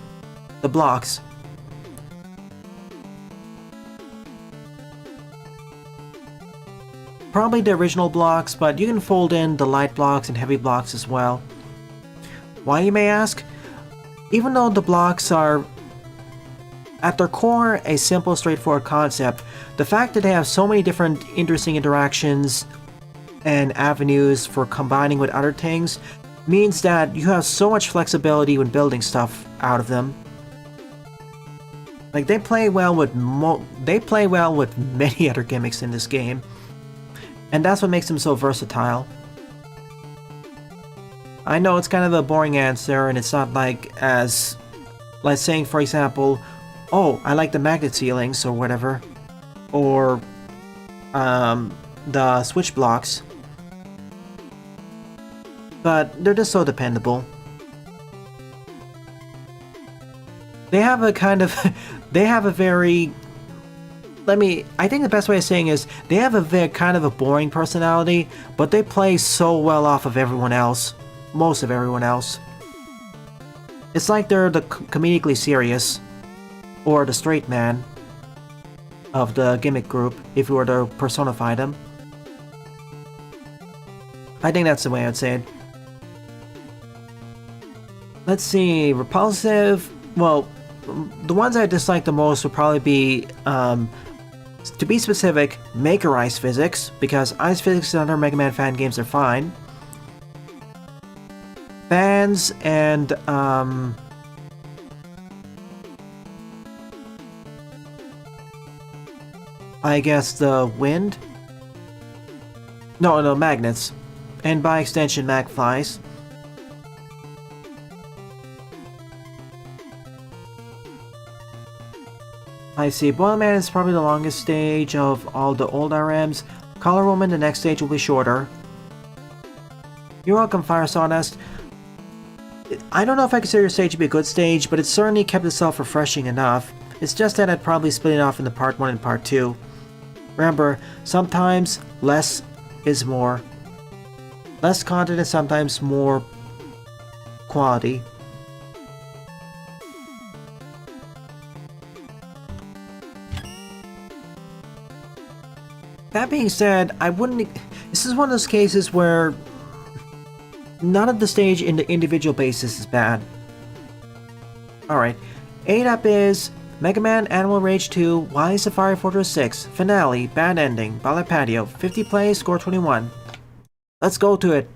The blocks. Probably the original blocks, but you can fold in the light blocks and heavy blocks as well. Why, you may ask? Even though the blocks are, at their core, a simple, straightforward concept, the fact that they have so many different interesting interactions and avenues for combining with other things means that you have so much flexibility when building stuff out of them. Like, they play well with many other gimmicks in this game. And that's what makes them so versatile. I know it's kind of a boring answer, and it's not like as... like saying, for example, oh, I like the magnet ceilings, or whatever. Or, the switch blocks. But they're just so dependable. They have a kind of... they have a very... I think the best way of saying is, they have a very kind of a boring personality, but they play so well off of everyone else. Most of everyone else. It's like they're the comedically serious, or the straight man of the gimmick group, if you were to personify them. I think that's the way I'd say it. Let's see, repulsive, well, the ones I dislike the most would probably be, to be specific, Maker Ice Physics, because Ice Physics in other Mega Man fan games are fine. Fans and, I guess the wind? No, magnets. And by extension, magflies. I see, Boilman is probably the longest stage of all the old RMs. Color Woman, the next stage will be shorter. You're welcome, Fire Sawdust. I don't know if I consider your stage to be a good stage, but it certainly kept itself refreshing enough. It's just that I'd probably split it off into part 1 and part 2. Remember, sometimes less is more. Less content is sometimes more quality. That being said, I wouldn't... This is one of those cases where none of the stage in the individual basis is bad. Alright, 8 up is Mega Man Animal Rage 2, Wily Safari Fortress 6, Finale, Bad Ending, Ballet Patio, 50 plays, score 21. Let's go to it.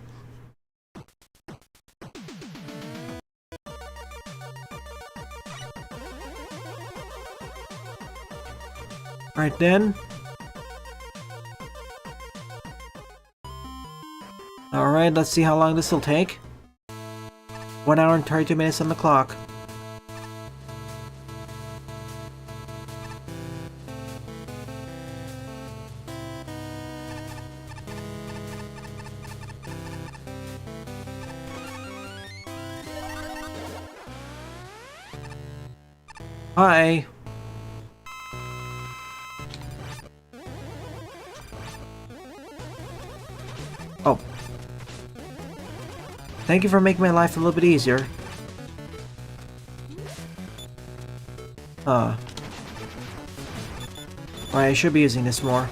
Alright then. Alright, let's see how long this will take. 1 hour and 32 minutes on the clock. Hi. Thank you for making my life a little bit easier. Alright, I should be using this more.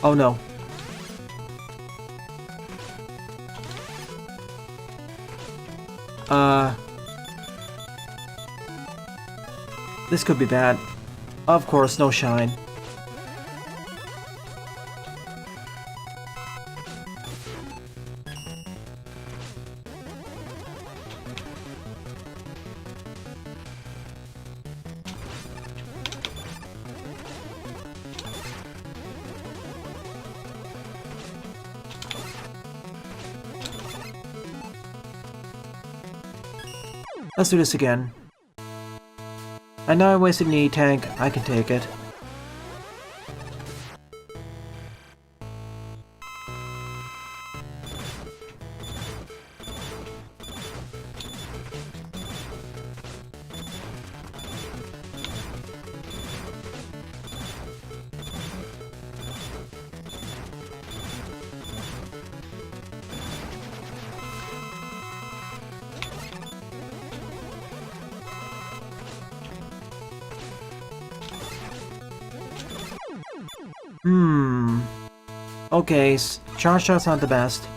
Oh no. This could be bad. Of course, no shine. Let's do this again. I know I wasted an E-tank, I can take it. Okay, charge shot's not the best.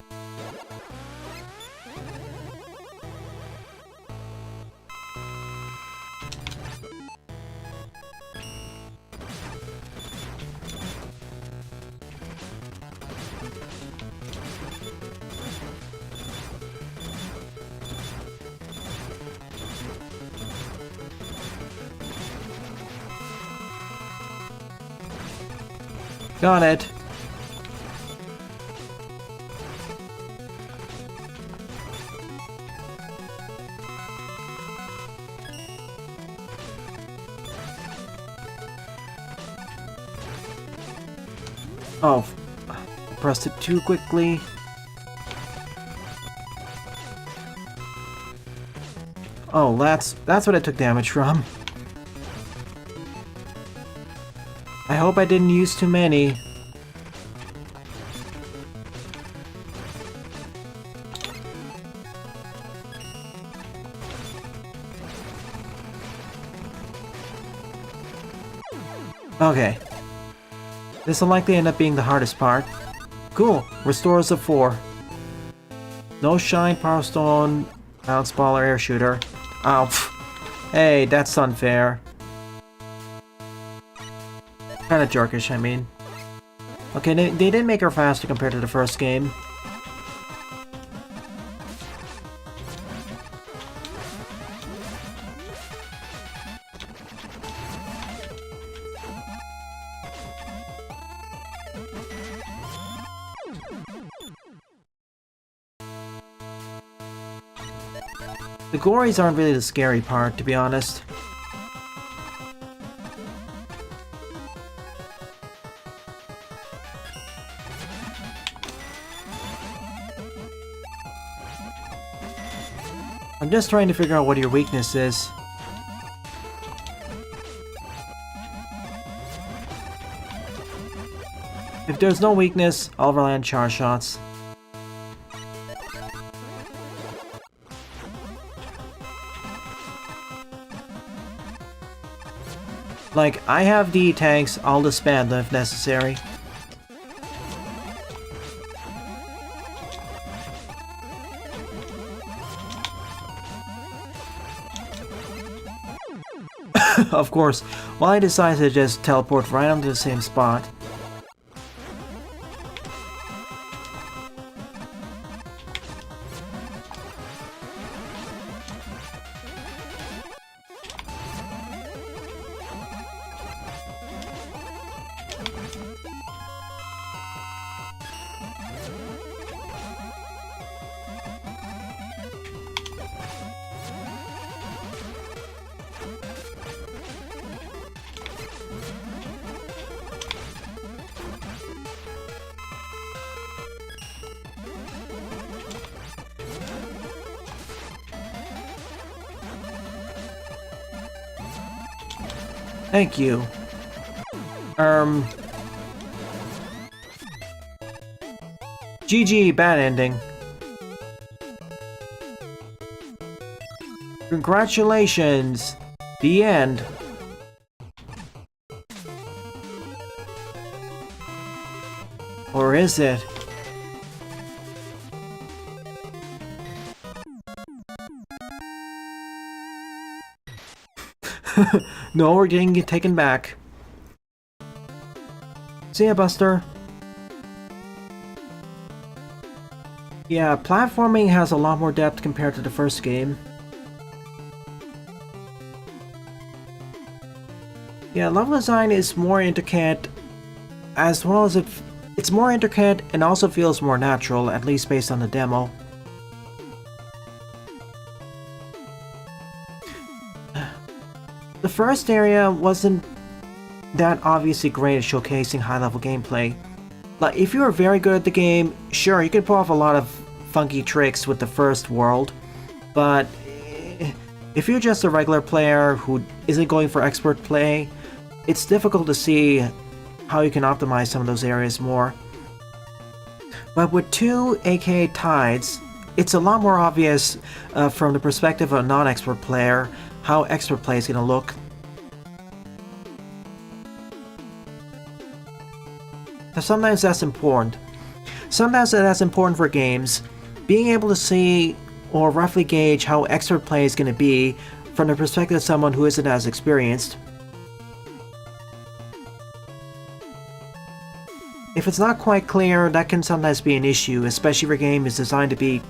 Got it. Oh, I pressed it too quickly. Oh, that's what I took damage from. I hope I didn't use too many. Okay. This will likely end up being the hardest part. Cool. Restores a 4. No shine, power stone, bounce ball, or air shooter. Oh, pff. Hey, that's unfair. Kinda jerkish, I mean. Okay, they did make her faster compared to the first game. The gories aren't really the scary part, to be honest. I'm just trying to figure out what your weakness is. If there's no weakness, I'll rely on charge shots. Like, I have the tanks, I'll disband them if necessary. Of course, well, I decided to just teleport right onto the same spot. Thank you. GG, bad ending. Congratulations! The end. Or is it? No, we're getting it taken back. See ya, Buster. Yeah, platforming has a lot more depth compared to the first game. Yeah, level design is more intricate, as well as it's more intricate and also feels more natural, at least based on the demo. The first area wasn't that obviously great at showcasing high-level gameplay. Like, if you were very good at the game, sure, you could pull off a lot of funky tricks with the first world, but if you're just a regular player who isn't going for expert play, it's difficult to see how you can optimize some of those areas more. But with two aka Tides, it's a lot more obvious from the perspective of a non-expert player how expert play is going to look. Sometimes that's important. Sometimes that's important for games. Being able to see or roughly gauge how expert play is going to be from the perspective of someone who isn't as experienced. If it's not quite clear, that can sometimes be an issue, especially if your game is designed to be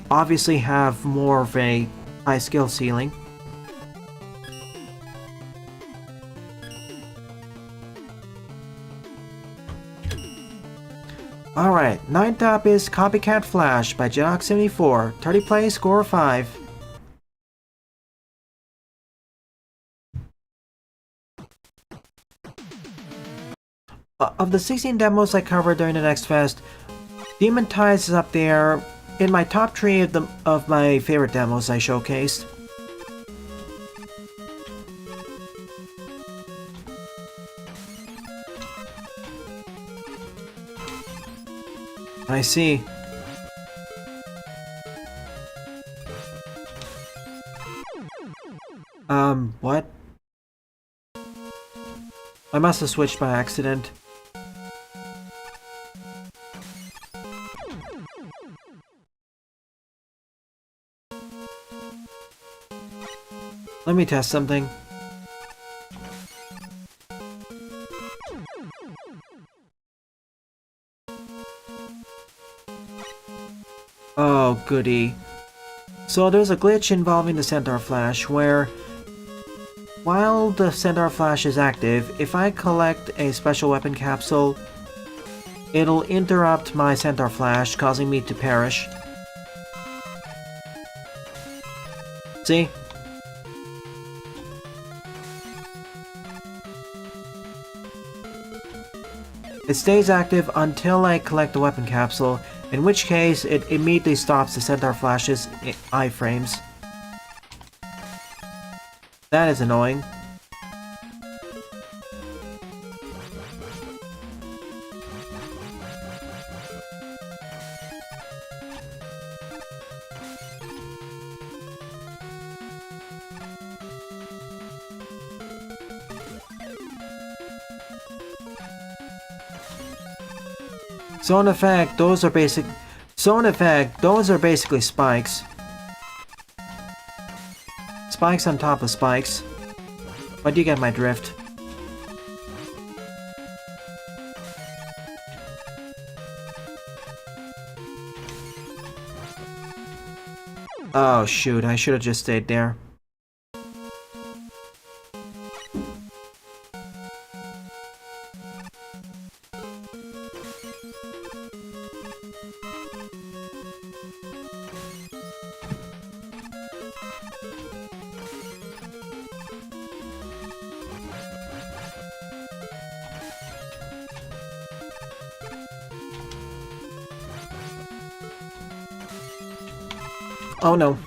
obviously have more of a high skill ceiling. Alright, ninth up is Copycat Flash by Jedi74. 30 play, score 5. Of the 16 demos I covered during the Next Fest, Demon Tides is up there in my top 3 of my favorite demos I showcased. I see. What? I must have switched by accident. Let me test something. Oh, goody. So there's a glitch involving the Centaur Flash where, while the Centaur Flash is active, if I collect a special weapon capsule, it'll interrupt my Centaur Flash, causing me to perish. See? It stays active until I collect the weapon capsule, in which case it immediately stops the Centaur Flash's iframes. That is annoying. So in effect, those are basically spikes. Spikes on top of spikes. But you get my drift. Oh shoot, I should have just stayed there. Oh no.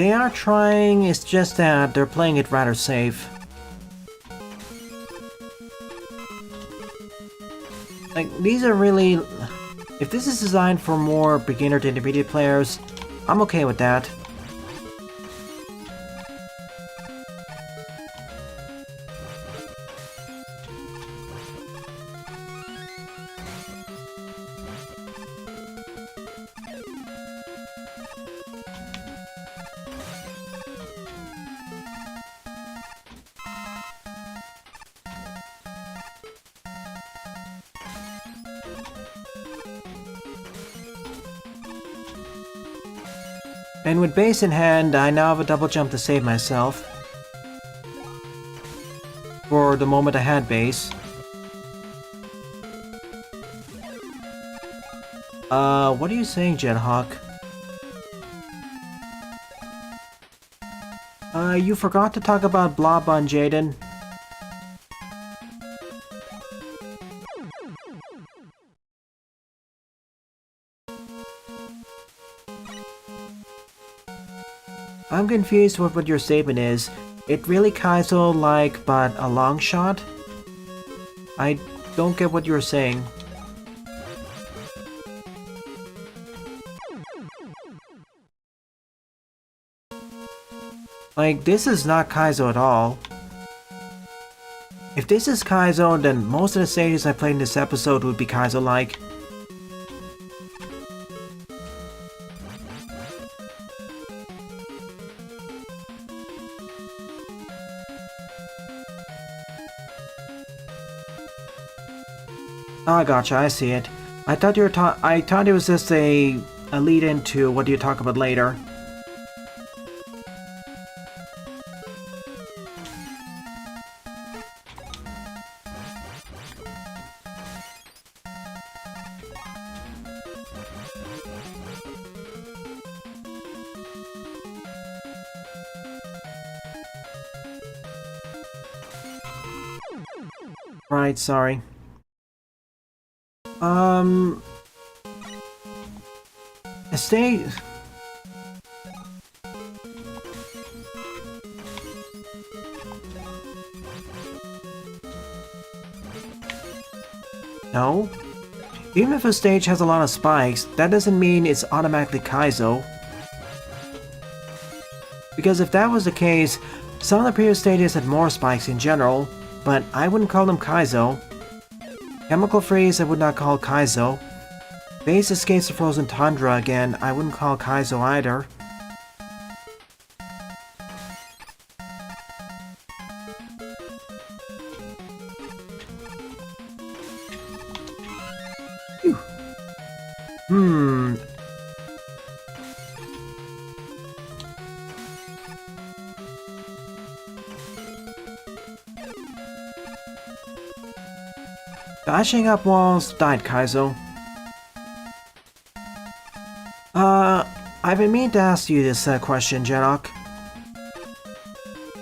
They are trying, it's just that they're playing it rather safe. Like, these are really... If this is designed for more beginner to intermediate players, I'm okay with that. And with base in hand, I now have a double jump to save myself. For the moment I had base. What are you saying, Jethawk? You forgot to talk about Blob on Jaden. I'm confused with what your statement is. It really Kaizo-like, but a long shot? I don't get what you're saying. Like, this is not Kaizo at all. If this is Kaizo, then most of the stages I played in this episode would be Kaizo-like. Ah, gotcha, I see it. I thought you were I thought it was just a lead into what you talk about later. Right, sorry. Stay... No? Even if a stage has a lot of spikes, that doesn't mean it's automatically Kaizo. Because if that was the case, some of the previous stages had more spikes in general, but I wouldn't call them Kaizo. Chemical Freeze I would not call Kaizo. Base escapes the frozen tundra again, I wouldn't call Kaizo either. Phew. Dashing up walls died Kaizo. I've been meaning to ask you this question, Jethawk.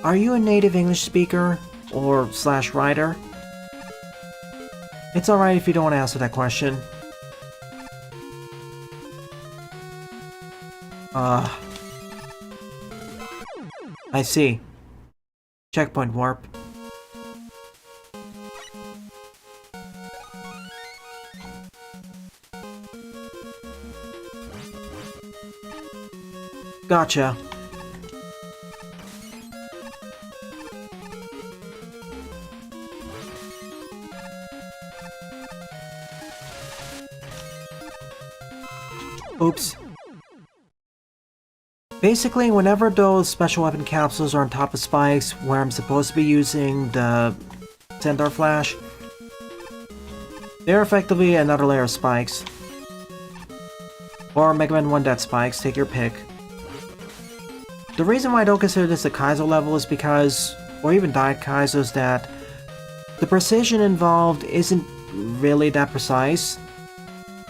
Are you a native English speaker or / writer? It's alright if you don't want to answer that question. I see. Checkpoint warp. Gotcha. Oops. Basically, whenever those special weapon capsules are on top of spikes where I'm supposed to be using the Centaur Flash, they're effectively another layer of spikes. Or Mega Man 1 Death Spikes, take your pick. The reason why I don't consider this a Kaizo level is because, or even Diet Kaizo, is that the precision involved isn't really that precise.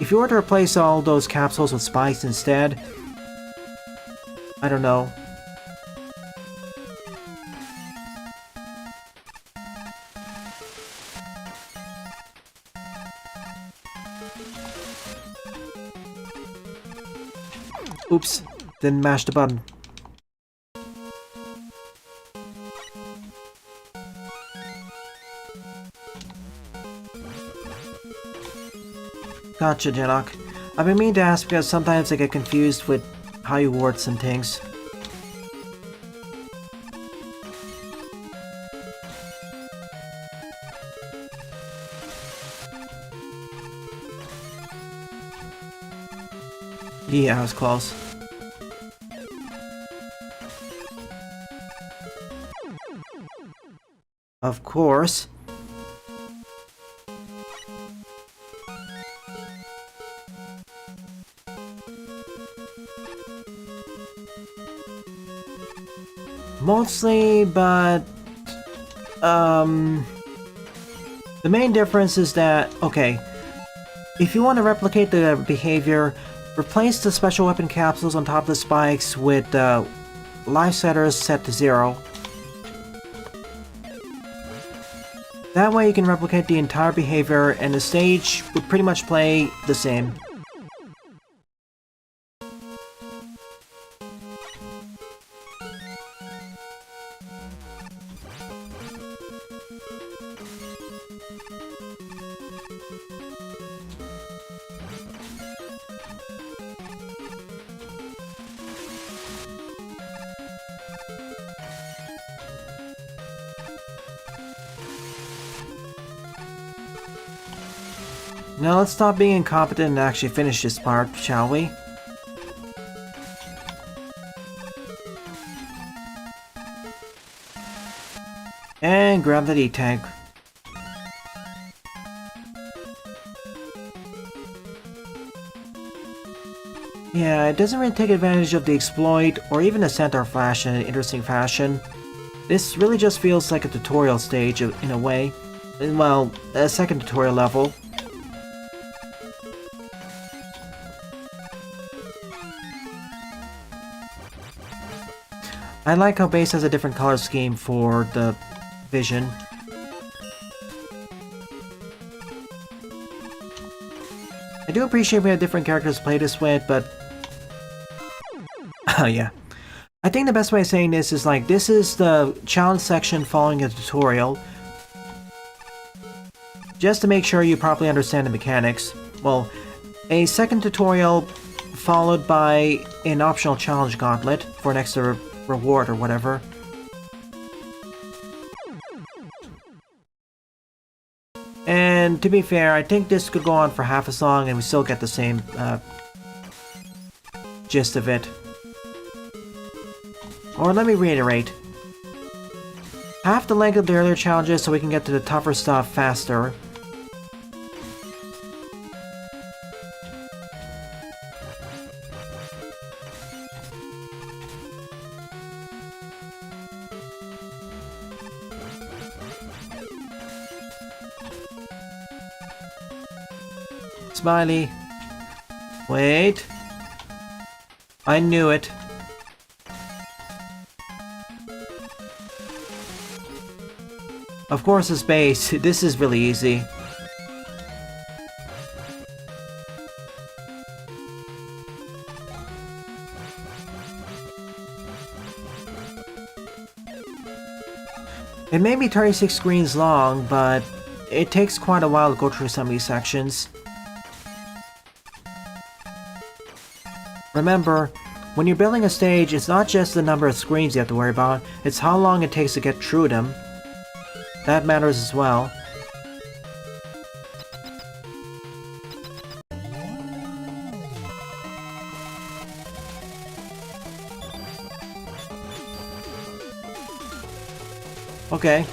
If you were to replace all those capsules with spikes instead, I don't know. Oops, didn't mash the button. Gotcha, Janok. I've been meaning to ask because sometimes I get confused with how you word some things. Yeah, I was close. Of course. Mostly, but... The main difference is that, okay, if you want to replicate the behavior, replace the special weapon capsules on top of the spikes with life setters set to 0. That way you can replicate the entire behavior and the stage would pretty much play the same. Now let's stop being incompetent and actually finish this part, shall we? And grab the D-tank. Yeah, it doesn't really take advantage of the exploit or even the centaur flash in an interesting fashion. This really just feels like a tutorial stage in a way. Well, a second tutorial level. I like how base has a different color scheme for the vision. I do appreciate we have different characters to play this with, but... Oh yeah. I think the best way of saying this is like, this is the challenge section following a tutorial. Just to make sure you properly understand the mechanics. Well, a second tutorial followed by an optional challenge gauntlet for an extra reward or whatever. And to be fair, I think this could go on for half as long and we still get the same gist of it. Or let me reiterate. Half the length of the earlier challenges so we can get to the tougher stuff faster. Smiley. Wait. I knew it. Of course it's base. This is really easy. It may be 36 screens long, but it takes quite a while to go through some of these sections. Remember, when you're building a stage, it's not just the number of screens you have to worry about, it's how long it takes to get through them. That matters as well. Okay.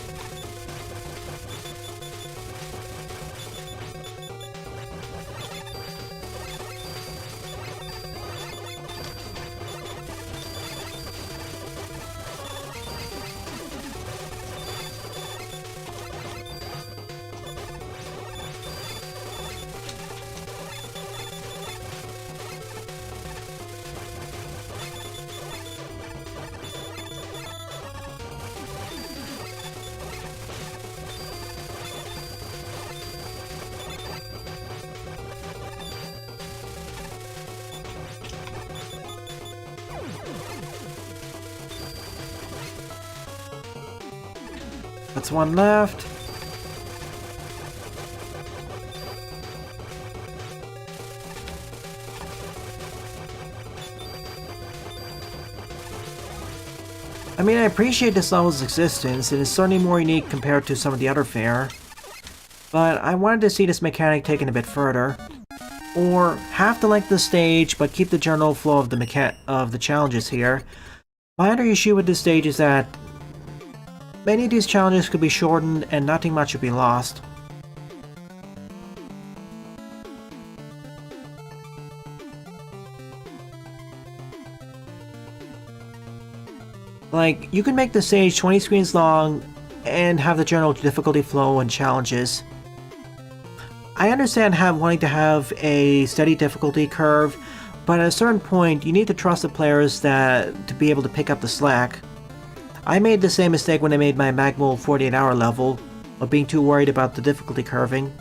That's one left. I mean, I appreciate this level's existence, and it's certainly more unique compared to some of the other fare. But I wanted to see this mechanic taken a bit further. Or half the length of the stage, but keep the general flow of the challenges here. My other issue with this stage is that many of these challenges could be shortened and nothing much would be lost. Like, you can make the stage 20 screens long and have the general difficulty flow and challenges. I understand wanting to have a steady difficulty curve, but at a certain point you need to trust the players to be able to pick up the slack. I made the same mistake when I made my Magmal 48-hour level, of being too worried about the difficulty curving.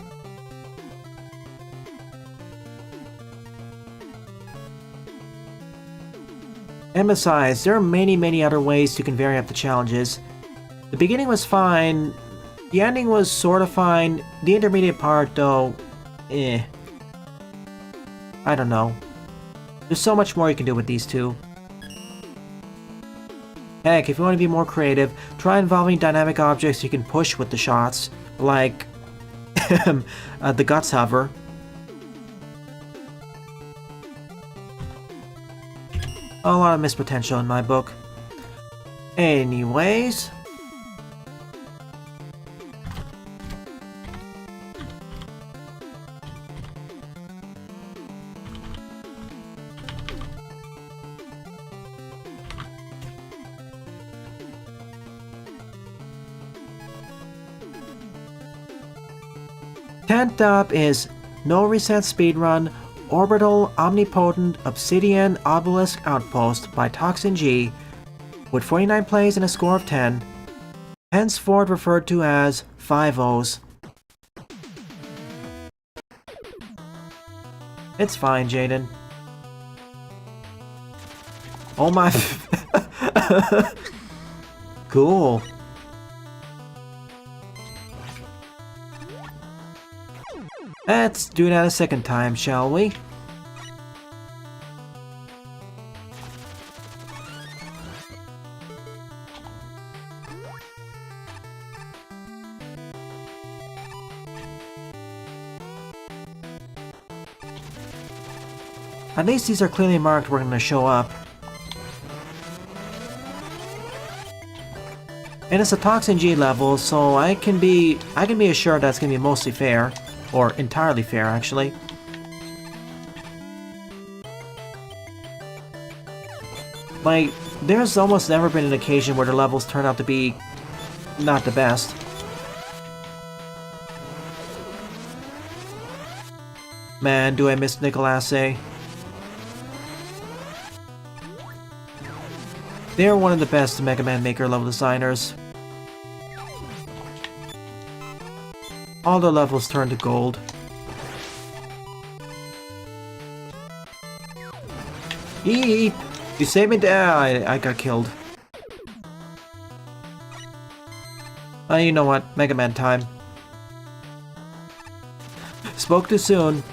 And besides, there are many other ways you can vary up the challenges. The beginning was fine, the ending was sorta fine, the intermediate part though, I don't know. There's so much more you can do with these two. Heck, if you want to be more creative, try involving dynamic objects you can push with the shots, like the Guts Hover. A lot of missed potential in my book. Anyways... Tenth up is No Reset Speedrun Orbital Omnipotent Obsidian Obelisk Outpost by Toxin G, with 49 plays and a score of 10, henceforth referred to as 5-0s. It's fine, Jaden. Oh my... Cool. Let's do that a second time, shall we? At least these are clearly marked where we're gonna show up. And it's a Toxin G level, so I can be assured that's gonna be mostly fair. Or entirely fair, actually. Like, there's almost never been an occasion where the levels turn out to be not the best. Man, do I miss Nicolasse. They're one of the best Mega Man Maker level designers. All the levels turn to gold. Eep! You saved me there! I got killed. You know what? Mega Man time. Spoke too soon.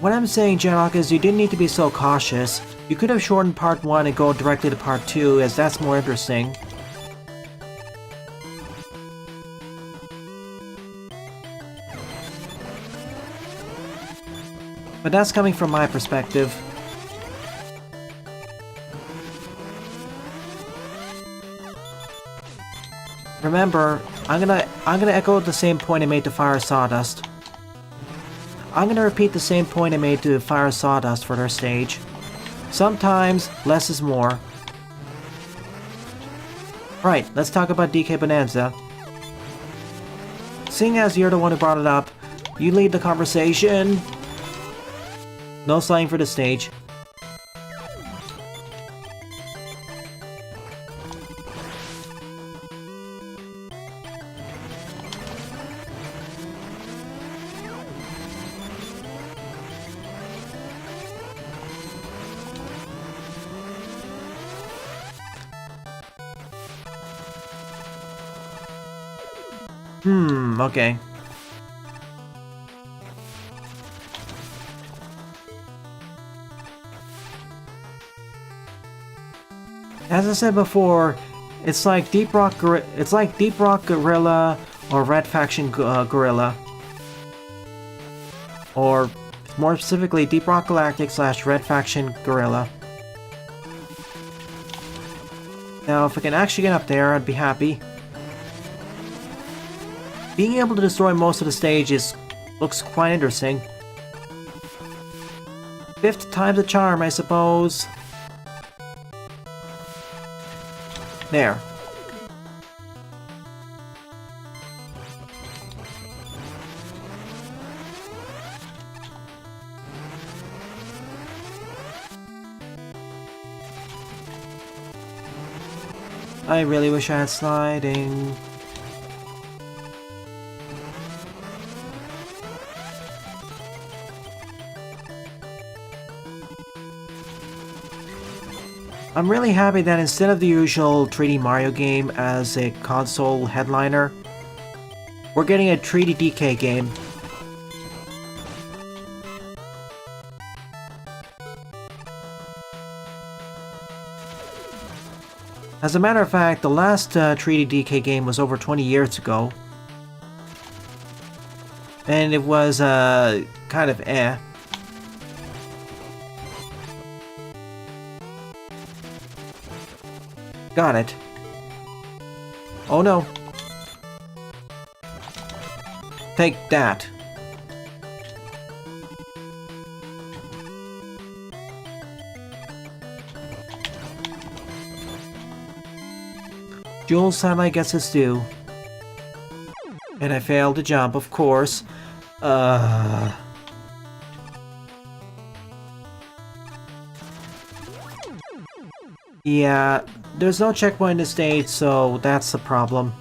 What I'm saying, Jarok, is you didn't need to be so cautious. You could have shortened part 1 and go directly to part 2, as that's more interesting. But that's coming from my perspective. Remember, I'm gonna echo the same point I made to Fire Sawdust. I'm gonna repeat the same point I made to Fire Sawdust for their stage. Sometimes, less is more. Right, let's talk about DK Bonanza. Seeing as you're the one who brought it up, you lead the conversation. No slang for the stage. As I said before, it's like Deep Rock Gorilla or Red Faction Gorilla. Or more specifically, Deep Rock Galactic / Red Faction Gorilla. Now, if I can actually get up there, I'd be happy. Being able to destroy most of the stage looks quite interesting. 5th time's a charm, I suppose. There. I really wish I had sliding. I'm really happy that instead of the usual 3D Mario game as a console headliner, we're getting a 3D DK game. As a matter of fact, the last 3D DK game was over 20 years ago. And it was kind of eh. Got it. Oh no. Take that. Jules Satellite gets its due. And I failed to jump, of course. Yeah, there's no checkpoint in the stage, so that's the problem.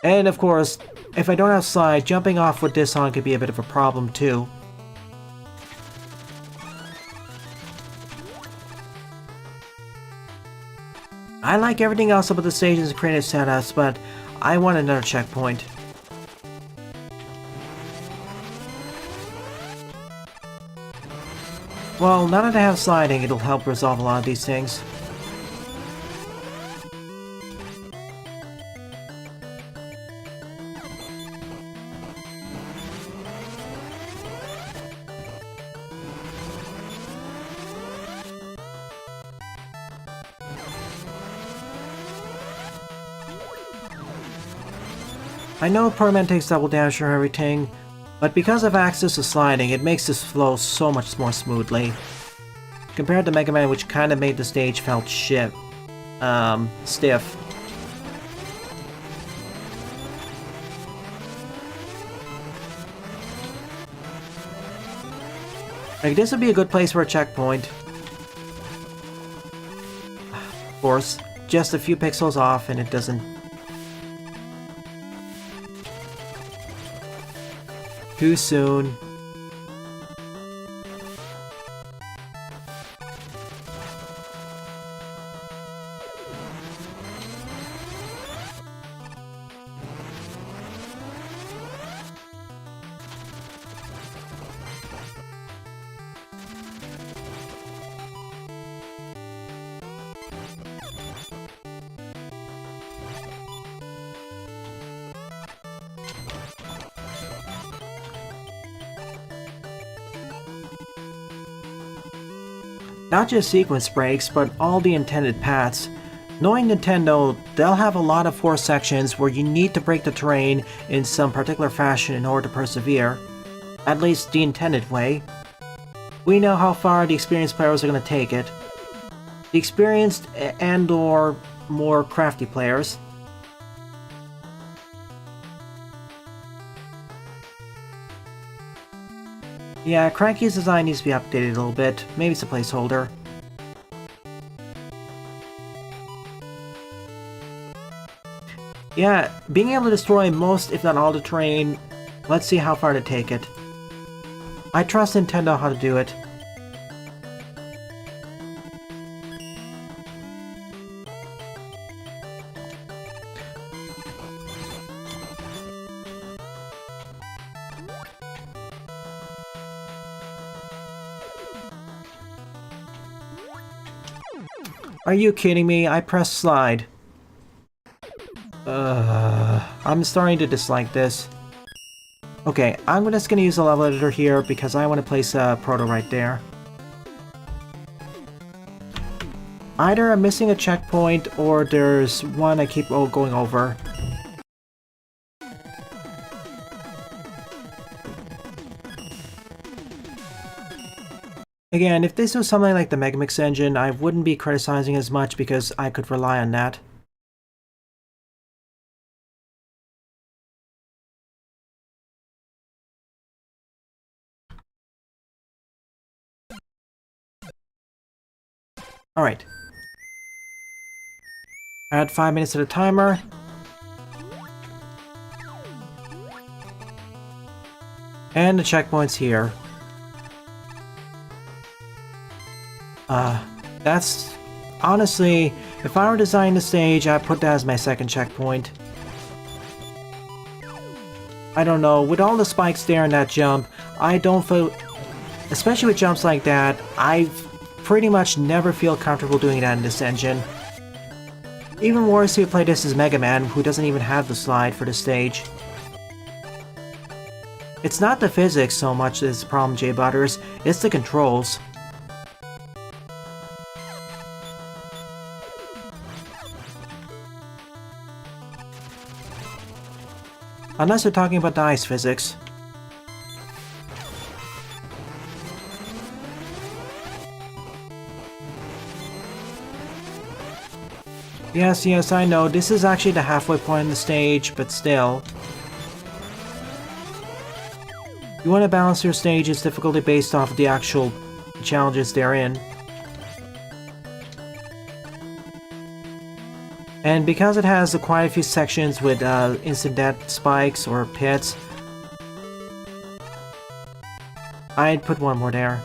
And of course, if I don't have slide, jumping off with this on could be a bit of a problem too. I like everything else about the stage's creative setups, but I want another checkpoint. Well, now that I have sliding, it'll help resolve a lot of these things. I know Perman takes double damage for everything, but because of access to sliding, it makes this flow so much more smoothly. Compared to Mega Man, which kind of made the stage felt stiff. Like, this would be a good place for a checkpoint. Of course, just a few pixels off and it doesn't... Too soon. Not just sequence breaks, but all the intended paths. Knowing Nintendo, they'll have a lot of force sections where you need to break the terrain in some particular fashion in order to persevere. At least the intended way. We know how far the experienced players are going to take it. The experienced and/or more crafty players. Yeah, Cranky's design needs to be updated a little bit. Maybe it's a placeholder. Yeah, being able to destroy most, if not all, the terrain, let's see how far to take it. I trust Nintendo how to do it. Are you kidding me? I pressed slide. I'm starting to dislike this. Okay, I'm just gonna use a level editor here because I want to place a proto right there. Either I'm missing a checkpoint or there's one I keep going over. Again, if this was something like the Megamix engine, I wouldn't be criticizing as much because I could rely on that. Alright. Add 5 minutes to the timer. And the checkpoint's here. That's... Honestly, if I were designing the stage, I'd put that as my second checkpoint. I don't know, with all the spikes there in that jump, I don't feel... Especially with jumps like that, I pretty much never feel comfortable doing that in this engine. Even worse if you play this as Mega Man, who doesn't even have the slide for the stage. It's not the physics so much that's the problem, J Butters, it's the controls. Unless you're talking about the ice physics. Yes, I know, this is actually the halfway point in the stage, but still. You want to balance your stage's difficulty based off of the actual challenges they're in. And because it has quite a few sections with instant death spikes or pits, I'd put one more there.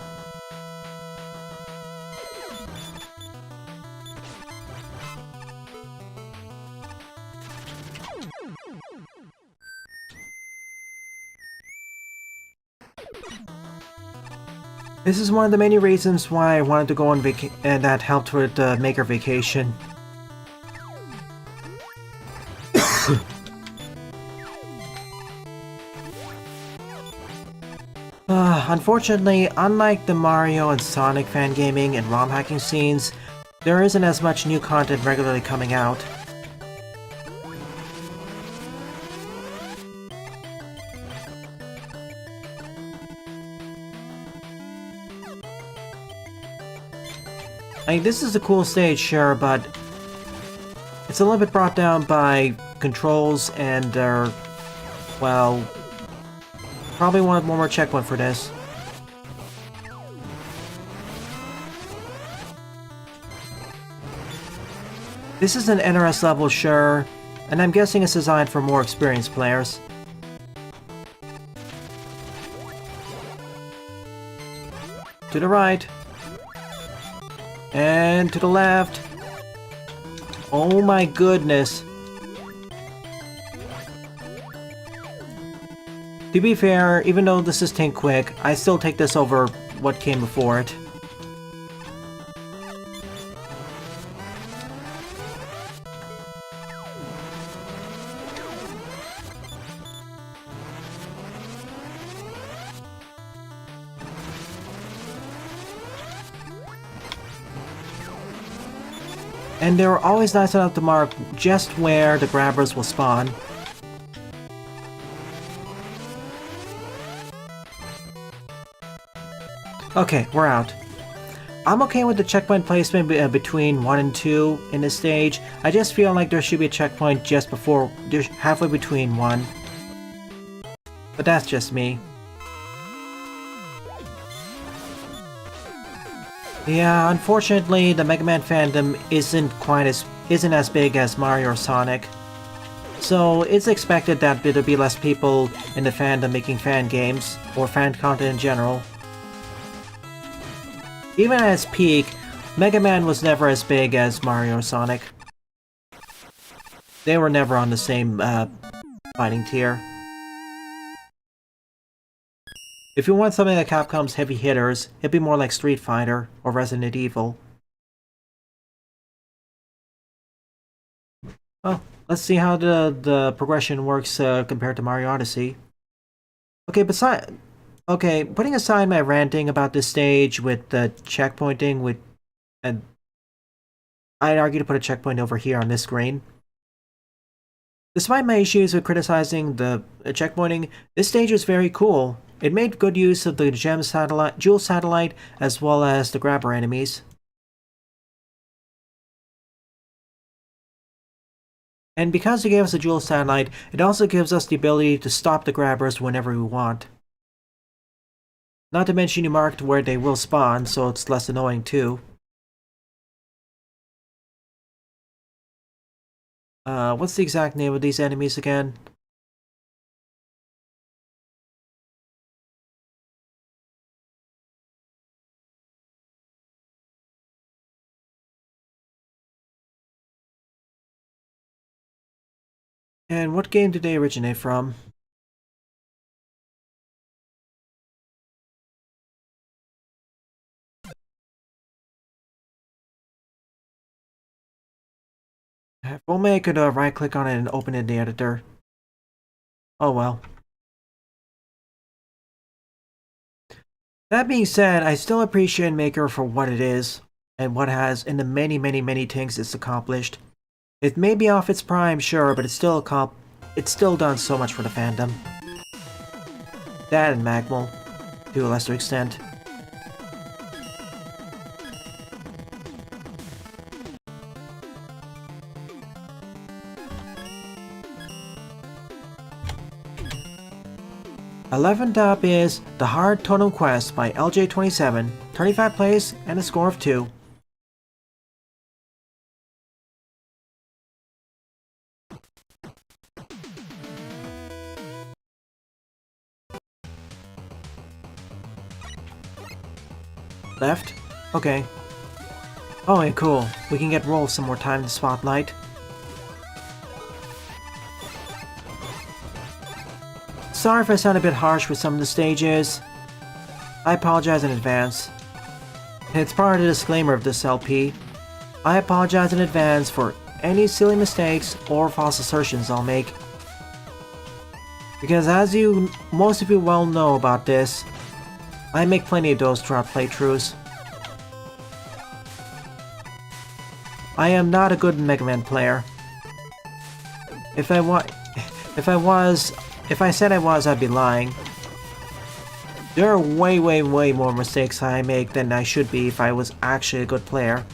This is one of the many reasons why I wanted to go on and that helped with Maker Vacation. Unfortunately, unlike the Mario and Sonic fan gaming and ROM hacking scenes, there isn't as much new content regularly coming out. I mean, this is a cool stage, sure, but it's a little bit brought down by controls and their, well, probably wanted one more checkpoint for this. This is an NRS level, sure, and I'm guessing it's designed for more experienced players. To the right. And to the left. Oh my goodness. To be fair, even though this is Think Quick, I still take this over what came before it. And they were always nice enough to mark just where the grabbers will spawn. Okay, we're out. I'm okay with the checkpoint placement between 1 and 2 in this stage. I just feel like there should be a checkpoint just before, halfway between 1. But that's just me. Yeah, unfortunately, the Mega Man fandom isn't as big as Mario or Sonic. So it's expected that there'll be less people in the fandom making fan games, or fan content in general. Even at its peak, Mega Man was never as big as Mario or Sonic. They were never on the same fighting tier. If you want something like Capcom's heavy hitters, it'd be more like Street Fighter or Resident Evil. Well, let's see how the progression works compared to Mario Odyssey. Okay, putting aside my ranting about this stage with the checkpointing, and I'd argue to put a checkpoint over here on this screen. Despite my issues with criticizing the checkpointing, this stage was very cool. It made good use of the jewel satellite, as well as the grabber enemies. And because it gave us a jewel satellite, it also gives us the ability to stop the grabbers whenever we want. Not to mention you marked where they will spawn, so it's less annoying too. What's the exact name of these enemies again? And what game did they originate from? If only I could right-click on it and open it in the editor. Oh well. That being said, I still appreciate Maker for what it is, and what has, in the many things it's accomplished. It may be off its prime, sure, but it's still done so much for the fandom. That and Magmal, to a lesser extent. Eleventh up is The Hard Totem Quest by LJ27, 35 plays and a score of 2. Left? Okay. Oh, yeah, cool. We can get Rolf some more time in the spotlight. Sorry if I sound a bit harsh with some of the stages. I apologize in advance. It's part of the disclaimer of this LP. I apologize in advance for any silly mistakes or false assertions I'll make. Because as most of you well know about this, I make plenty of those throughout playthroughs. I am not a good Mega Man player. If I said I was, I'd be lying. There are way more mistakes I make than I should be if I was actually a good player.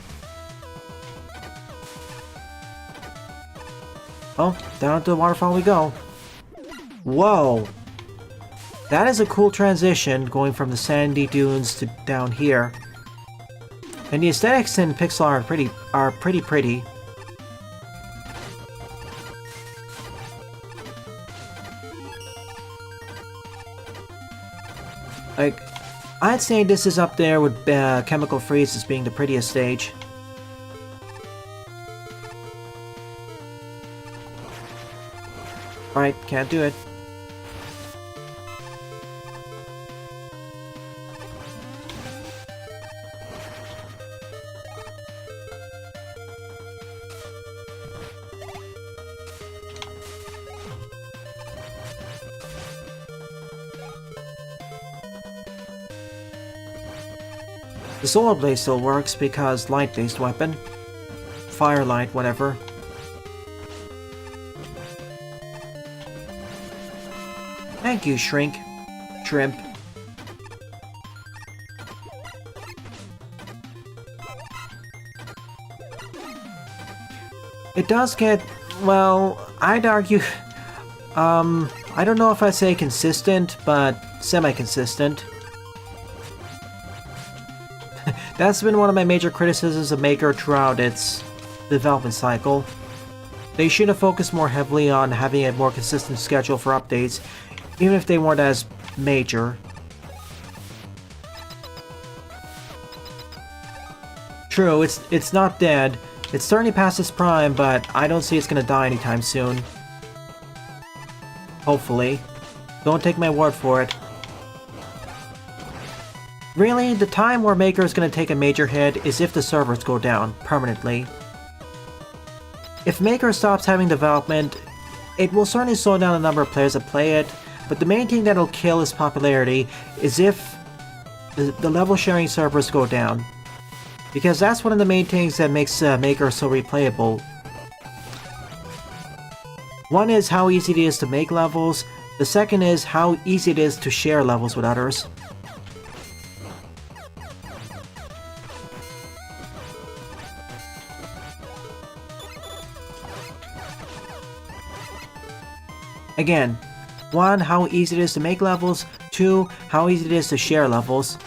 Oh, down to the waterfall we go. Whoa! That is a cool transition, going from the sandy dunes to down here. And the aesthetics in Pixel are pretty pretty. Like, I'd say this is up there with Chemical Freeze as being the prettiest stage. Right, can't do it. The Solar Blade still works because light-based weapon. Firelight, whatever. Thank you, Shrimp. It does get, well, I'd argue, I don't know if I'd say consistent, but semi-consistent. That's been one of my major criticisms of Maker throughout its development cycle. They should have focused more heavily on having a more consistent schedule for updates, even if they weren't as major. True, it's not dead. It's certainly past its prime, but I don't see it's gonna die anytime soon. Hopefully. Don't take my word for it. Really, the time where Maker is going to take a major hit is if the servers go down permanently. if Maker stops having development, it will certainly slow down the number of players that play it, but the main thing that'll kill its popularity is if the level sharing servers go down. Because that's one of the main things that makes Maker so replayable. One is how easy it is to make levels, the second is how easy it is to share levels with others. Again, 1, how easy it is to make levels, 2, how easy it is to share levels.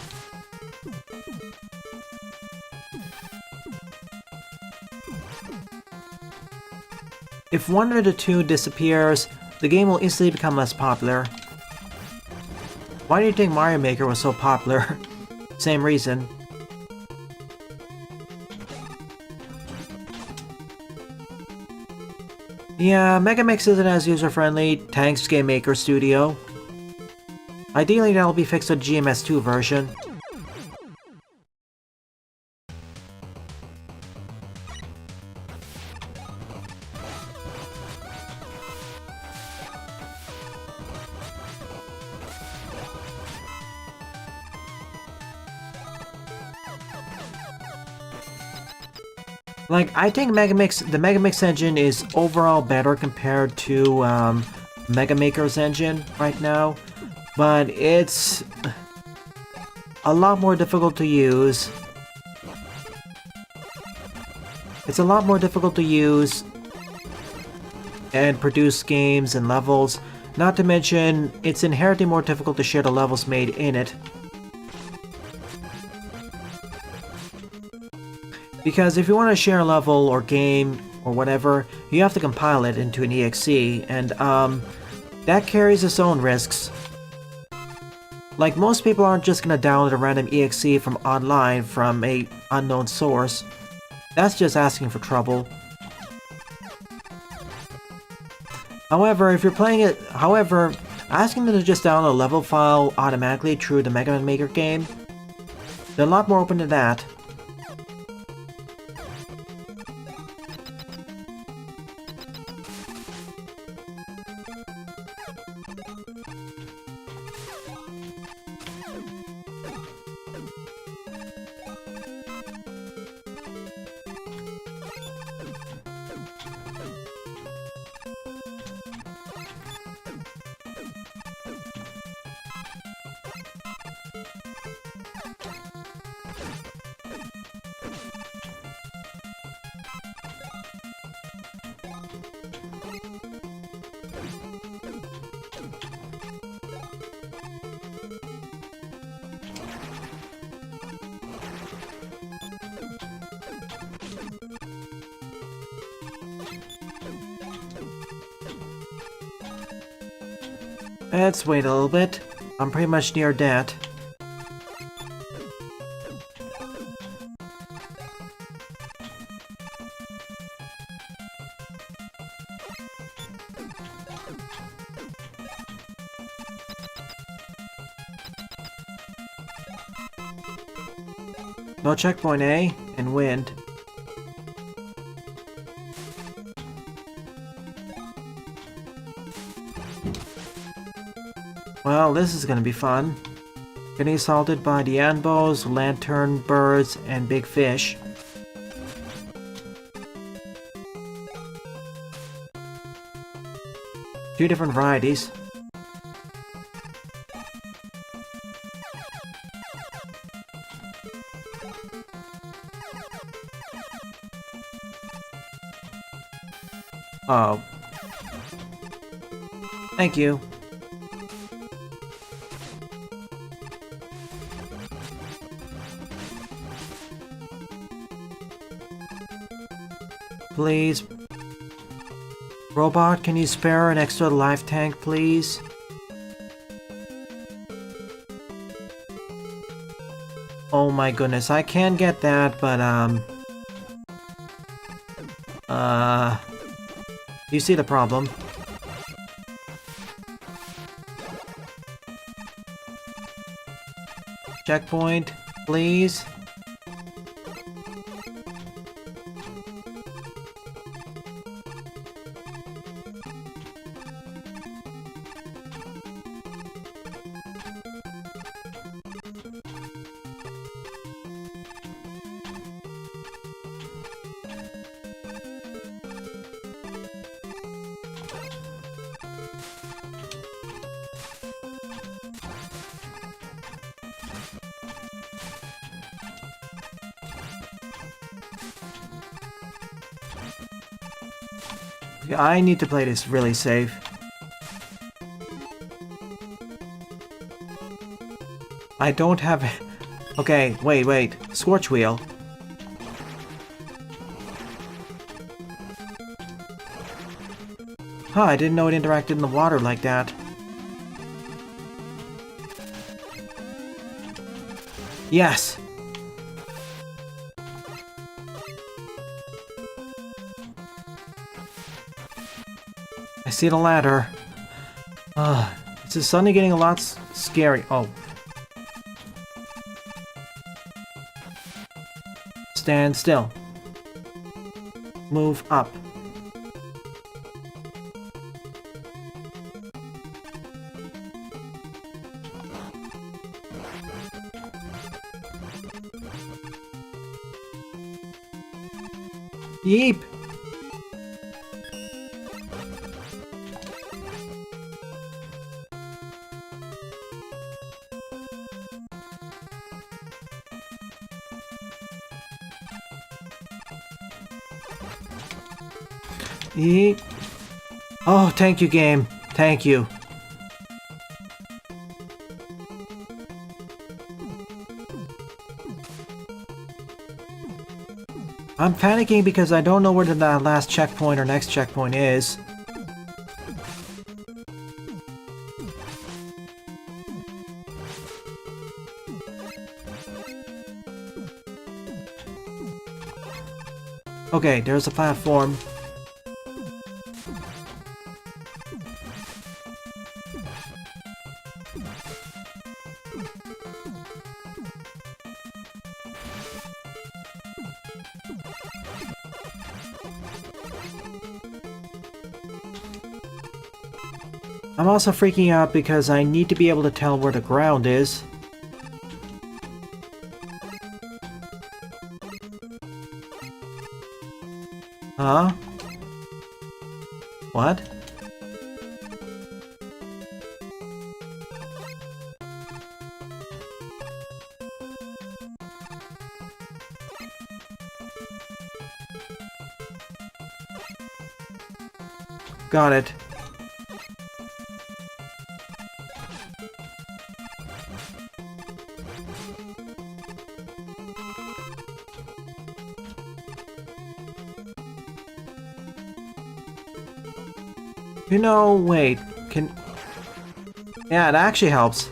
If one of the two disappears, the game will instantly become less popular. Why do you think Mario Maker was so popular? Same reason. Yeah, Megamix isn't as user-friendly, thanks Game Maker Studio. Ideally that'll be fixed with GMS2 version. Like, I think the Megamix engine is overall better compared to Mega Maker's engine right now, but it's a lot more difficult to use. It's a lot more difficult to use and produce games and levels, not to mention it's inherently more difficult to share the levels made in it. Because if you want to share a level or game or whatever, you have to compile it into an exe, and that carries its own risks. Like, most people aren't just gonna download a random exe from online from a unknown source. That's just asking for trouble. However, if you're playing it, asking them to just download a level file automatically through the Mega Man Maker game, they're a lot more open to that. Let's wait a little bit. I'm pretty much near that. No checkpoint, eh? And wind. Well, this is gonna be fun. Getting assaulted by the Anbos, lantern birds, and big fish. Two different varieties. Oh. Thank you. Please. Robot, can you spare an extra life tank, please? Oh my goodness, I can get that, but, you see the problem. Checkpoint, please. I need to play this really safe. I don't have... Okay, wait. Scorch Wheel. Huh, I didn't know it interacted in the water like that. Yes! I see the ladder. This is suddenly getting a lot scary. Oh. Stand still. Move up. Yeep! Yeep. Oh, thank you, game. Thank you. I'm panicking because I don't know where the last checkpoint or next checkpoint is. Okay, there's a platform. I'm also freaking out because I need to be able to tell where the ground is. Huh? What? Got it. You know, wait, can... Yeah, it actually helps.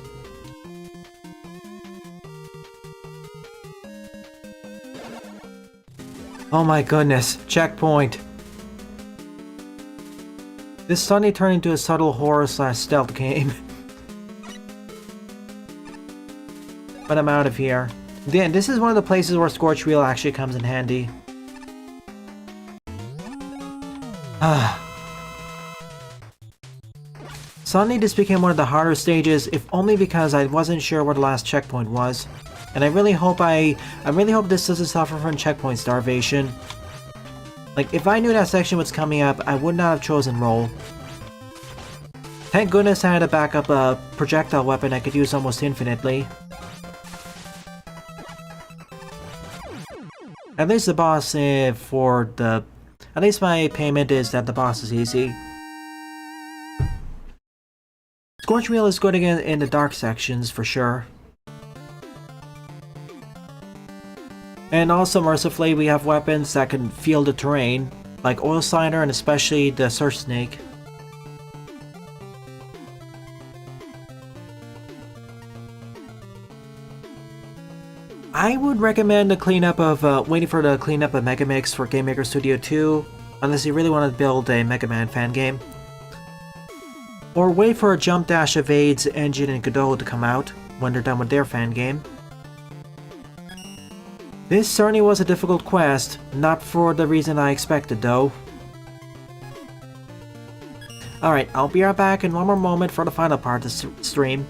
Oh my goodness, checkpoint. This suddenly turned into a subtle horror/stealth game. But I'm out of here. Then, this is one of the places where Scorch Wheel actually comes in handy. Suddenly this became one of the harder stages, if only because I wasn't sure where the last checkpoint was. And I really hope this doesn't suffer from checkpoint starvation. Like, if I knew that section was coming up, I would not have chosen roll. Thank goodness I had a backup projectile weapon I could use almost infinitely. At least the boss at least my payment is that the boss is easy. Scorch Wheel is good again in the dark sections, for sure. And also, mercifully, we have weapons that can feel the terrain, like Oil Slider and especially the Surf Snake. I would recommend the cleanup of, waiting for the cleanup of Mega Mix for Game Maker Studio 2, unless you really want to build a Mega Man fan game. Or wait for a Jump Dash Evades, Engine, and Godot to come out when they're done with their fan game. This certainly was a difficult quest, not for the reason I expected though. Alright, I'll be right back in one more moment for the final part of the stream.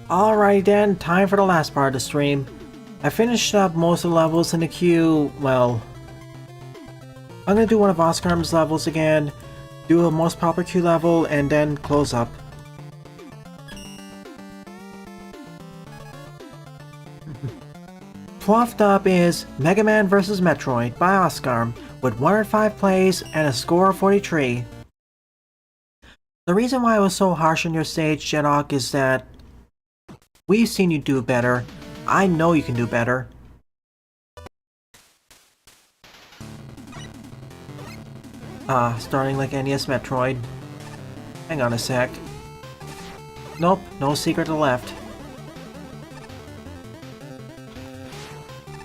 Alright then, time for the last part of the stream. I finished up most of the levels in the queue. Well, I'm gonna do one of Oscar's levels again, do a most popular queue level, and then close up. Twelfth up is Mega Man vs. Metroid by Oscar, with 105 plays and a score of 43. The reason why I was so harsh on your stage, Jedok, is that we've seen you do better. I know you can do better. Starting like NES Metroid. Hang on a sec. Nope, no secret to the left.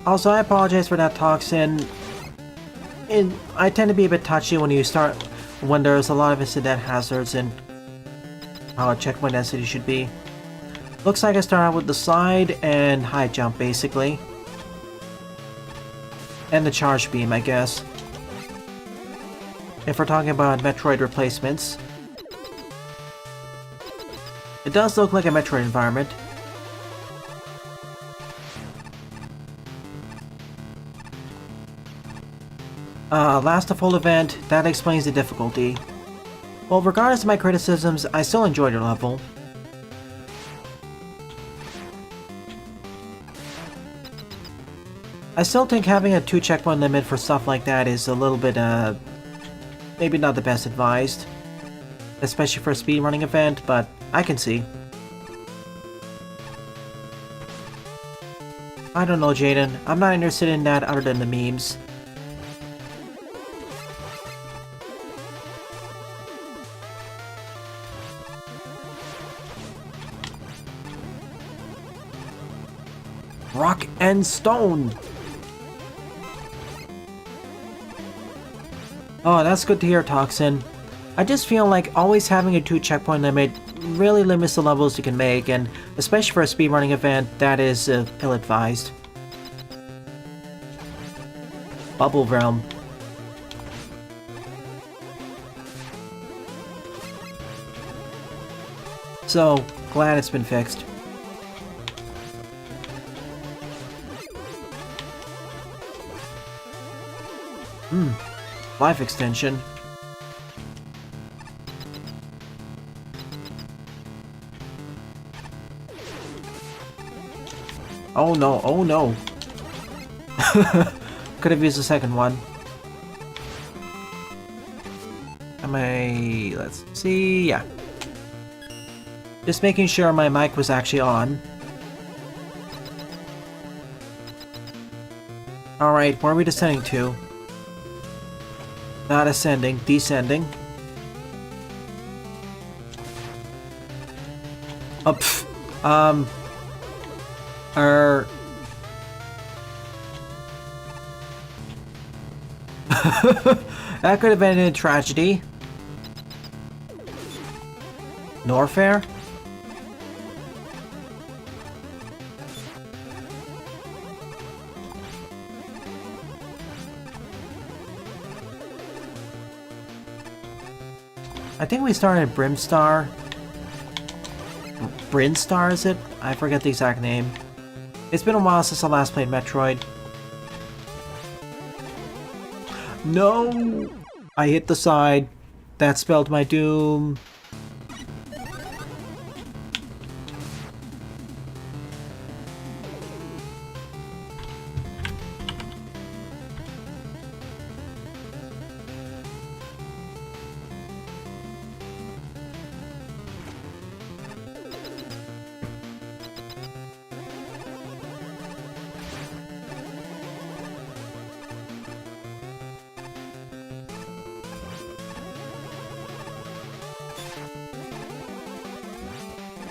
Also, I apologize for that toxin. I tend to be a bit touchy when there's a lot of incident hazards and how a checkpoint density should be. Looks like I start out with the slide and high jump, basically. And the charge beam, I guess. If we're talking about Metroid replacements. It does look like a Metroid environment. Last of full event, that explains the difficulty. Well, regardless of my criticisms, I still enjoyed your level. I still think having a 2 checkpoint limit for stuff like that is a little bit, maybe not the best advised. Especially for a speedrunning event, but I can see. I don't know, Jaden. I'm not interested in that other than the memes. Rock and stone! Oh, that's good to hear, Toxin. I just feel like always having a 2 checkpoint limit really limits the levels you can make, and especially for a speedrunning event, that is ill-advised. Bubble Realm. So, glad it's been fixed. Life extension. Oh no, oh no. Could have used the second one. Let's see, yeah. Just making sure my mic was actually on. Alright, where are we descending to? Not ascending, descending. Oh, pff. That could have been a tragedy. Norfair? I think we started at Brimstar. Brinstar, is it? I forget the exact name. It's been a while since I last played Metroid. No! I hit the side. That spelled my doom.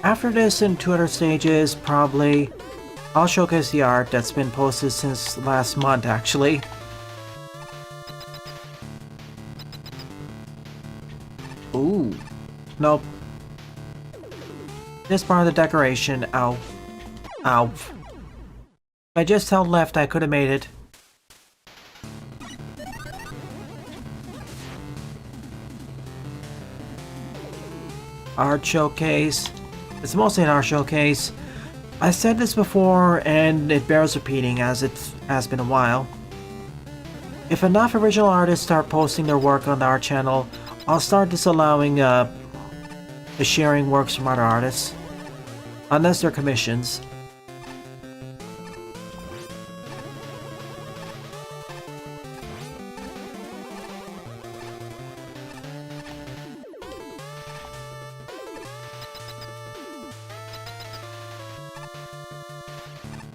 After this and 2 other stages, probably, I'll showcase the art that's been posted since last month, actually. Ooh. Nope. This part of the decoration, ow. Ow. If I just held left, I could have made it. Art showcase. It's mostly an art showcase. I said this before, and it bears repeating as it has been a while. If enough original artists start posting their work on our channel, I'll start disallowing the sharing works from other artists. Unless they're commissions.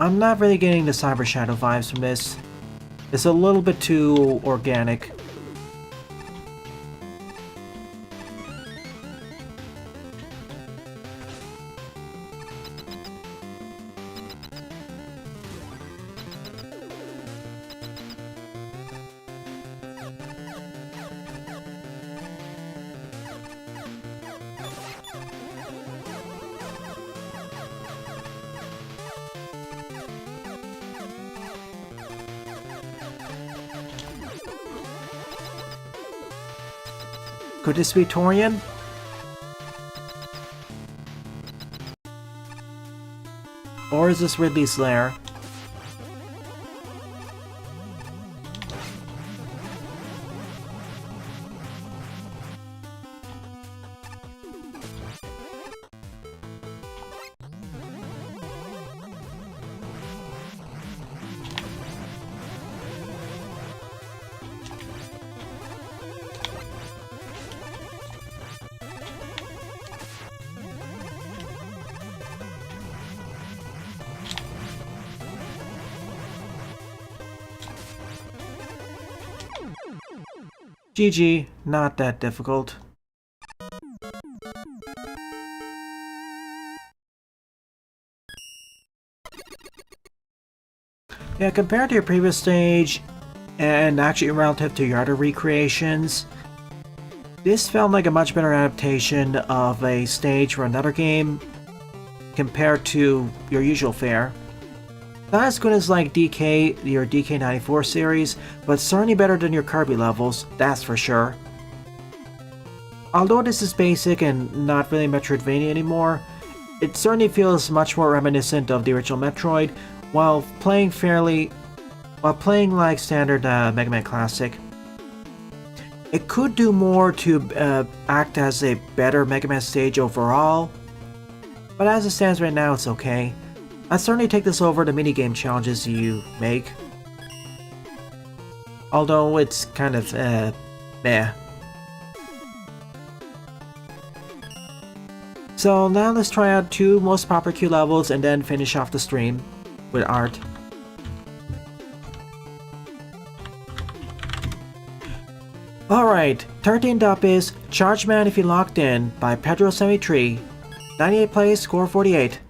I'm not really getting the Cyber Shadow vibes from this. It's a little bit too organic. Could this be Torian? Or is this Ridley's lair? GG, not that difficult. Yeah, compared to your previous stage, and actually relative to your other recreations, this felt like a much better adaptation of a stage for another game compared to your usual fare. Not as good as like your DK94 series, but certainly better than your Kirby levels, that's for sure. Although this is basic and not really Metroidvania anymore, it certainly feels much more reminiscent of the original Metroid, while playing like standard Mega Man Classic. It could do more to act as a better Mega Man stage overall, but as it stands right now, it's okay. I'd certainly take this over the minigame challenges you make. Although it's kind of, meh. So now let's try out 2 most popular queue levels and then finish off the stream with art. Alright, 13th up is Charge Man If You Locked In by Pedro73. 98 plays, score 48.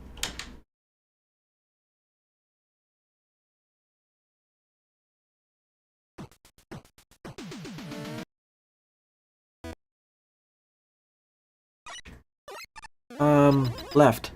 Left.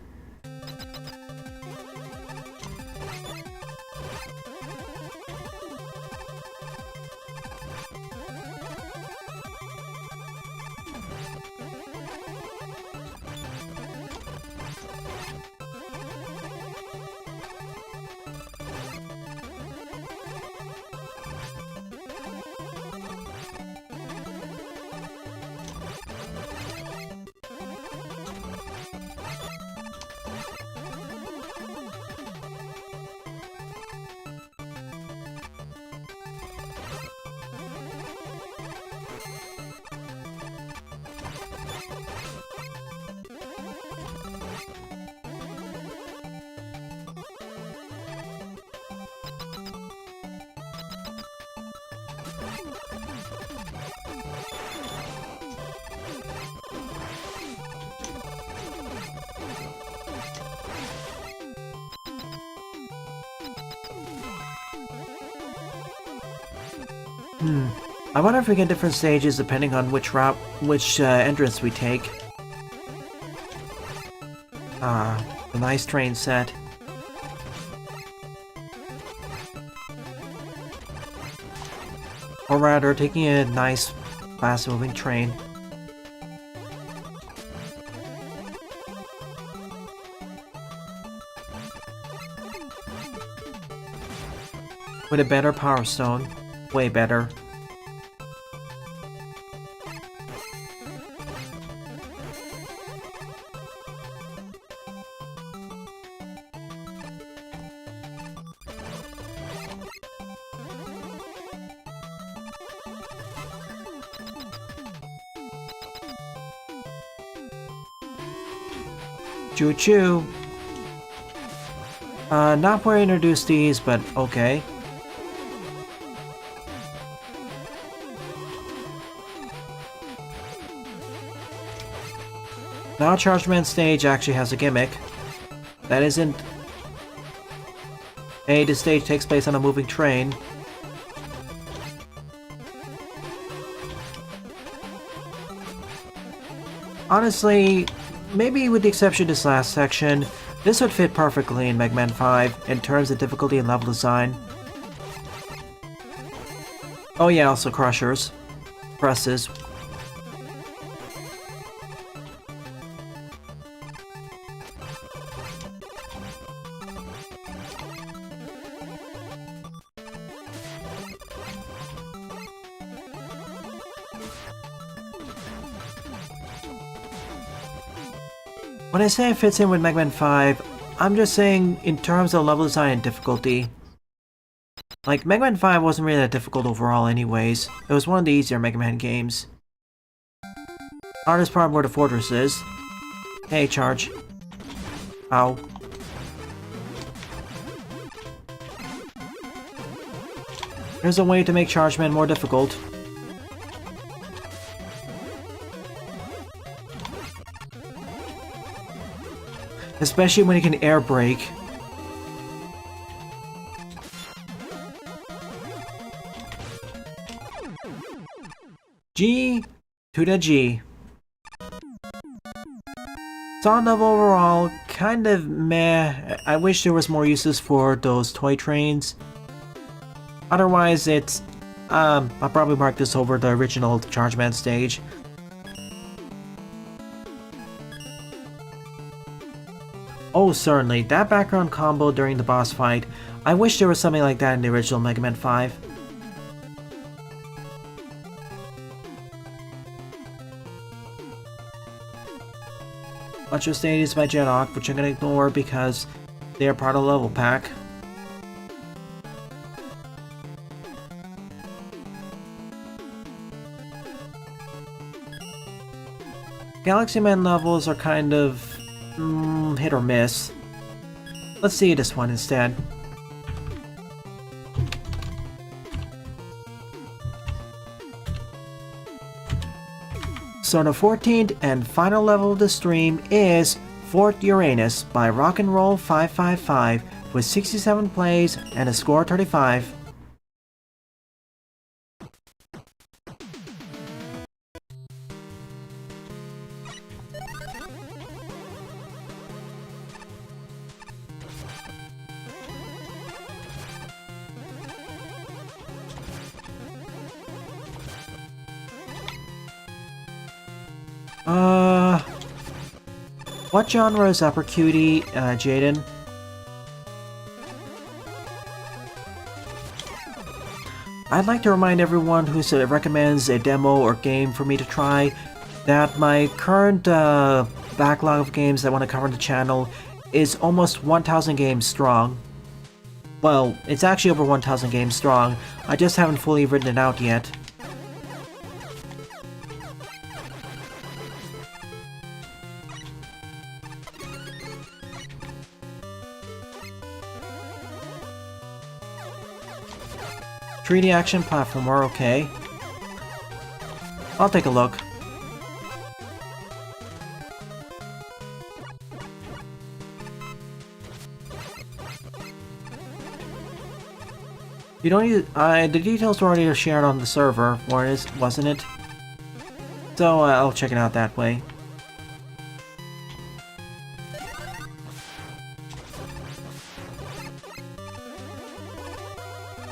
I wonder if we get different stages depending on which entrance we take. Ah, a nice train set. Or rather, taking a nice, fast-moving train. With a better Power Stone. Way better. Choo choo. Not where I introduced these, but okay. Now Chargeman stage actually has a gimmick. That isn't... Hey, this stage takes place on a moving train. Honestly, maybe with the exception of this last section, this would fit perfectly in Mega Man 5 in terms of difficulty and level design. Oh yeah, also crushers. Presses. When I say it fits in with Mega Man 5, I'm just saying in terms of level design and difficulty. Like, Mega Man 5 wasn't really that difficult overall anyways. It was one of the easier Mega Man games. Hardest part were the fortresses. Hey, charge. Ow. There's a way to make Chargeman more difficult. Especially when he can air brake. G to the G. Song level overall, kind of meh. I wish there was more uses for those toy trains. Otherwise, it's... I'll probably mark this over the original Chargeman stage. Oh, certainly. That background combo during the boss fight. I wish there was something like that in the original Mega Man 5. Bunch of stages by Jedok, which I'm gonna ignore because they are part of the level pack. Galaxy Man levels are kind of... hit or miss. Let's see this one instead. So the 14th and final level of the stream is Fort Uranus by Rock'n'Roll 555 with 67 plays and a score 35. What genre is Upper Cutie, Jaden? I'd like to remind everyone who recommends a demo or game for me to try that my current backlog of games that I want to cover on the channel is almost 1,000 games strong. Well, it's actually over 1,000 games strong, I just haven't fully written it out yet. .3D action platformer, okay. I'll take a look. You don't need... the details were already shared on the server, wasn't it? So, I'll check it out that way.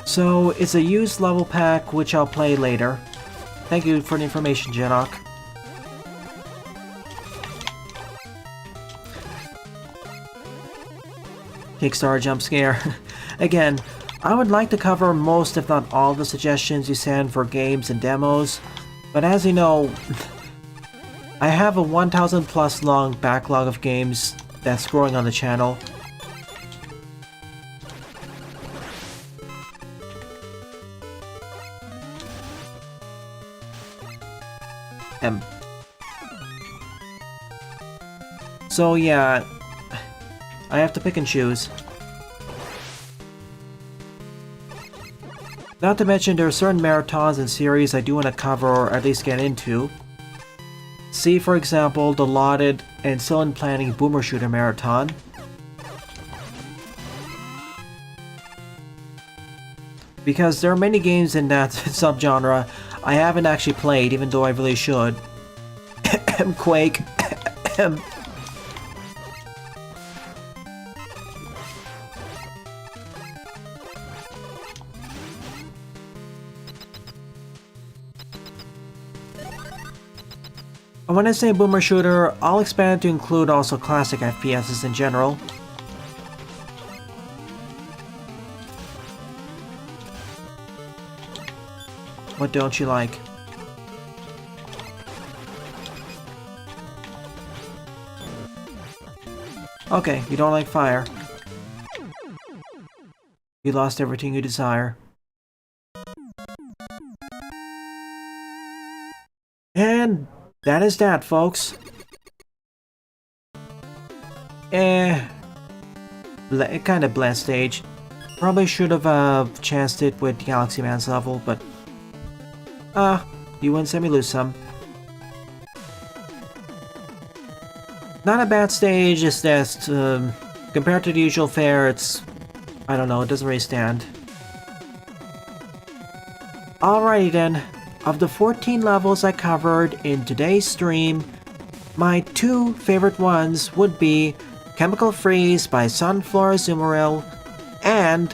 So, it's a used level pack, which I'll play later. Thank you for the information, Jedok. Kickstarter jump scare. Again, I would like to cover most, if not all, the suggestions you send for games and demos, but as you know, I have a 1,000 plus long backlog of games that's growing on the channel. So yeah, I have to pick and choose. Not to mention there are certain marathons and series I do want to cover or at least get into. See for example the lauded and still in planning Boomer Shooter Marathon. Because there are many games in that subgenre I haven't actually played even though I really should. Quake. When I say Boomer Shooter, I'll expand it to include also classic FPSs in general. What don't you like? Okay, you don't like fire. You lost everything you desire. And that is that, folks. Kind of bland stage. Probably should have chanced it with Galaxy Man's level, but... you win some, you lose some. Not a bad stage, it's just, compared to the usual fare, it's... I don't know, it doesn't really stand. Alrighty then. Of the 14 levels I covered in today's stream, my two favorite ones would be Chemical Freeze by Sunflower Azumarill and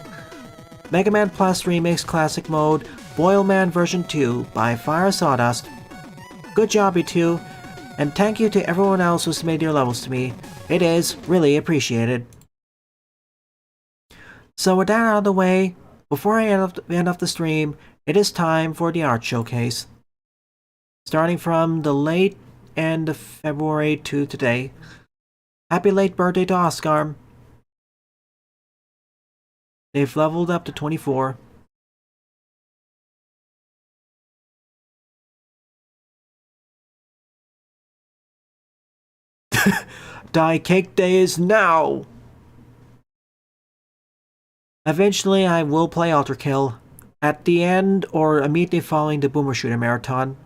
Mega Man Plus Remix Classic Mode Boilman version 2 by Fire Sawdust. Good job, you two, and thank you to everyone else who's made your levels to me. It is really appreciated. So with that out of the way, before I end off the stream, it is time for the art showcase. Starting from the late end of February to today. Happy late birthday to Oscar. They've leveled up to 24. Die Cake Day is now! Eventually I will play Alter Kill. At the end or immediately following the Boomer Shooter Marathon.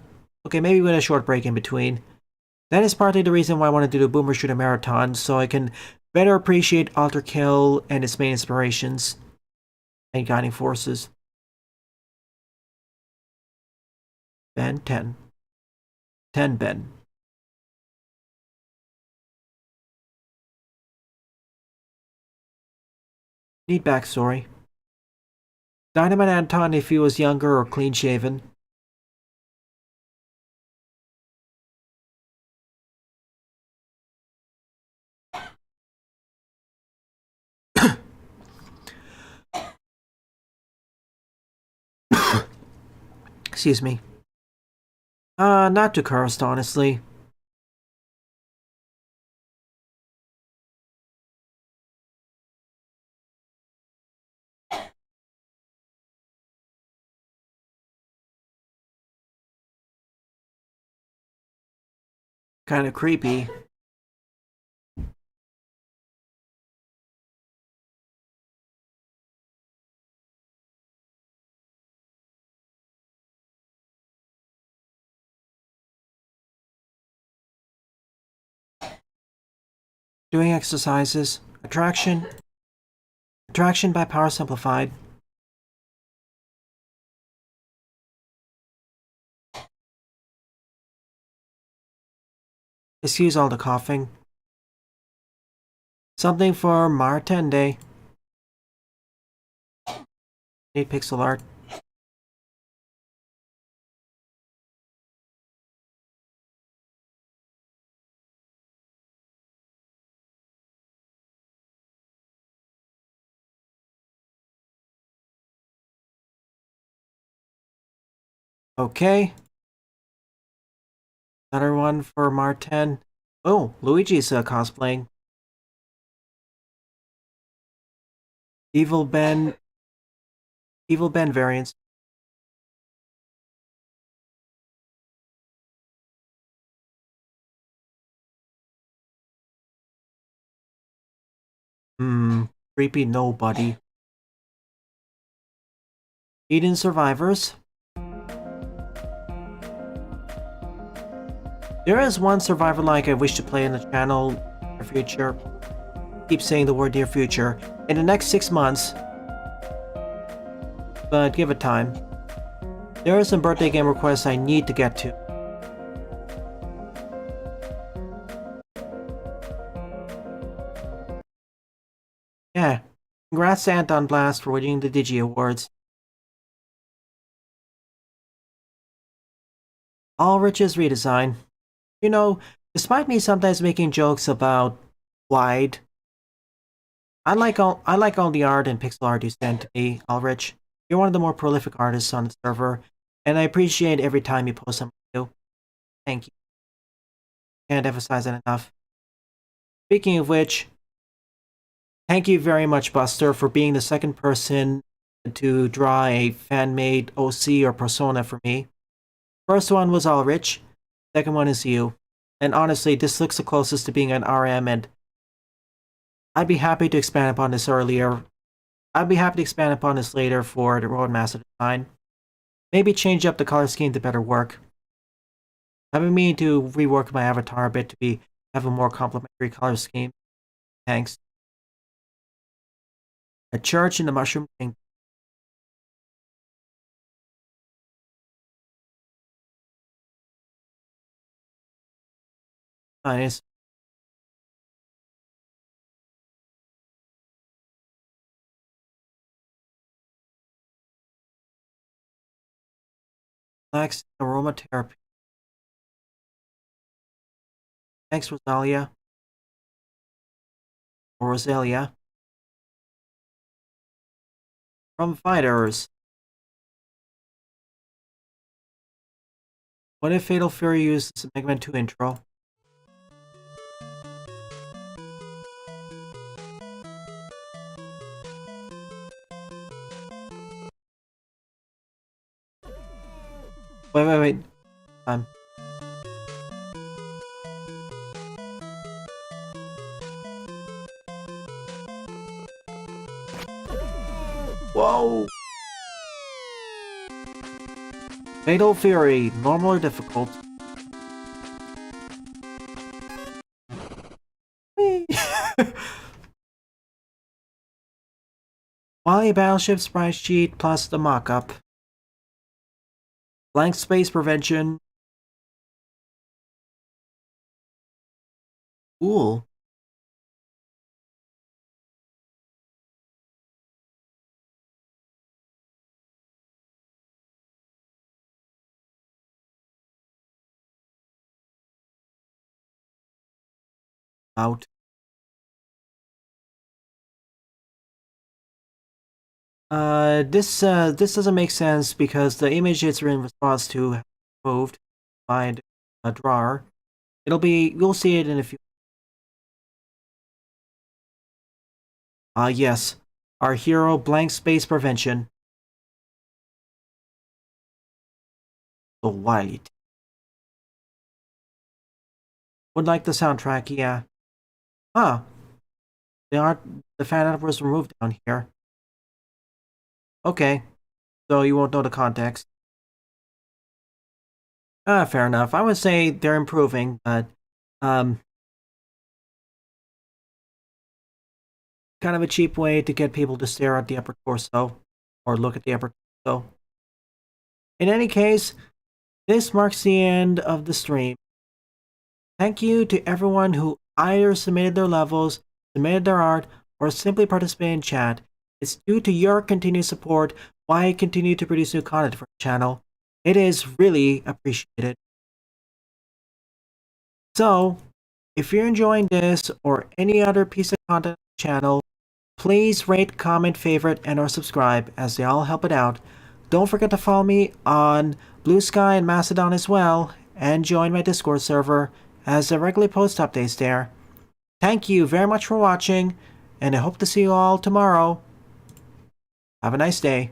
Okay, maybe with a short break in between. That is partly the reason why I want to do the Boomer Shooter Marathon, so I can better appreciate Alter Kill and its main inspirations and guiding forces. Ben 10. 10 Ben. Neat backstory. Dynamite Anton if he was younger or clean shaven. Excuse me. Not too cursed, honestly. Kinda creepy. Doing exercises. Attraction. Attraction by power simplified. Excuse all the coughing. Something for Martende. Neat pixel art. Okay. Another one for Martin. Oh, Luigi's cosplaying. Evil Ben variants. Creepy nobody. Eden survivors. There is one survivor like I wish to play in the channel in the future. Keep saying the word near future. In the next 6 months. But give it time. There are some birthday game requests I need to get to. Yeah. Congrats to Anton Blast for winning the Digi Awards. Ulrich's redesign. You know, despite me sometimes making jokes about wide, I like all the art and pixel art you send to me, Ulrich. You're one of the more prolific artists on the server, and I appreciate every time you post something new. Thank you. Can't emphasize it enough. Speaking of which, thank you very much, Buster, for being the second person to draw a fan-made OC or persona for me. First one was Ulrich, second one is you. And honestly, this looks the closest to being an RM, and I'd be happy to expand upon this later for the Roadmaster design. Maybe change up the color scheme to better work. I've been meaning to rework my avatar a bit to have a more complementary color scheme. Thanks. A church in the Mushroom Kingdom. Nice. Relax aromatherapy. Thanks, Rosalia. Or Rosalia. From Fighters. What if Fatal Fury used the Mega Man 2 intro? Wait. Time. Whoa! Fatal Fury, normal or difficult? Wily Battleship Sprite Sheet plus the mock-up. Blank Space Prevention. Cool. Out. This doesn't make sense because the image it's in response to moved by a drawer. You'll see it in a few. Yes. Our hero, Blank Space Prevention. The Wily. Would like the soundtrack, yeah. Huh. The fan art was removed down here. Okay. So you won't know the context. Fair enough. I would say they're improving, but, kind of a cheap way to get people to stare at the upper torso, or look at the upper torso. In any case, this marks the end of the stream. Thank you to everyone who either submitted their levels, submitted their art, or simply participated in chat. It's due to your continued support why I continue to produce new content for the channel. It is really appreciated. So, if you're enjoying this or any other piece of content on the channel, please rate, comment, favorite, and or subscribe as they all help it out. Don't forget to follow me on Blue Sky and Mastodon as well, and join my Discord server as I regularly post updates there. Thank you very much for watching, and I hope to see you all tomorrow. Have a nice day.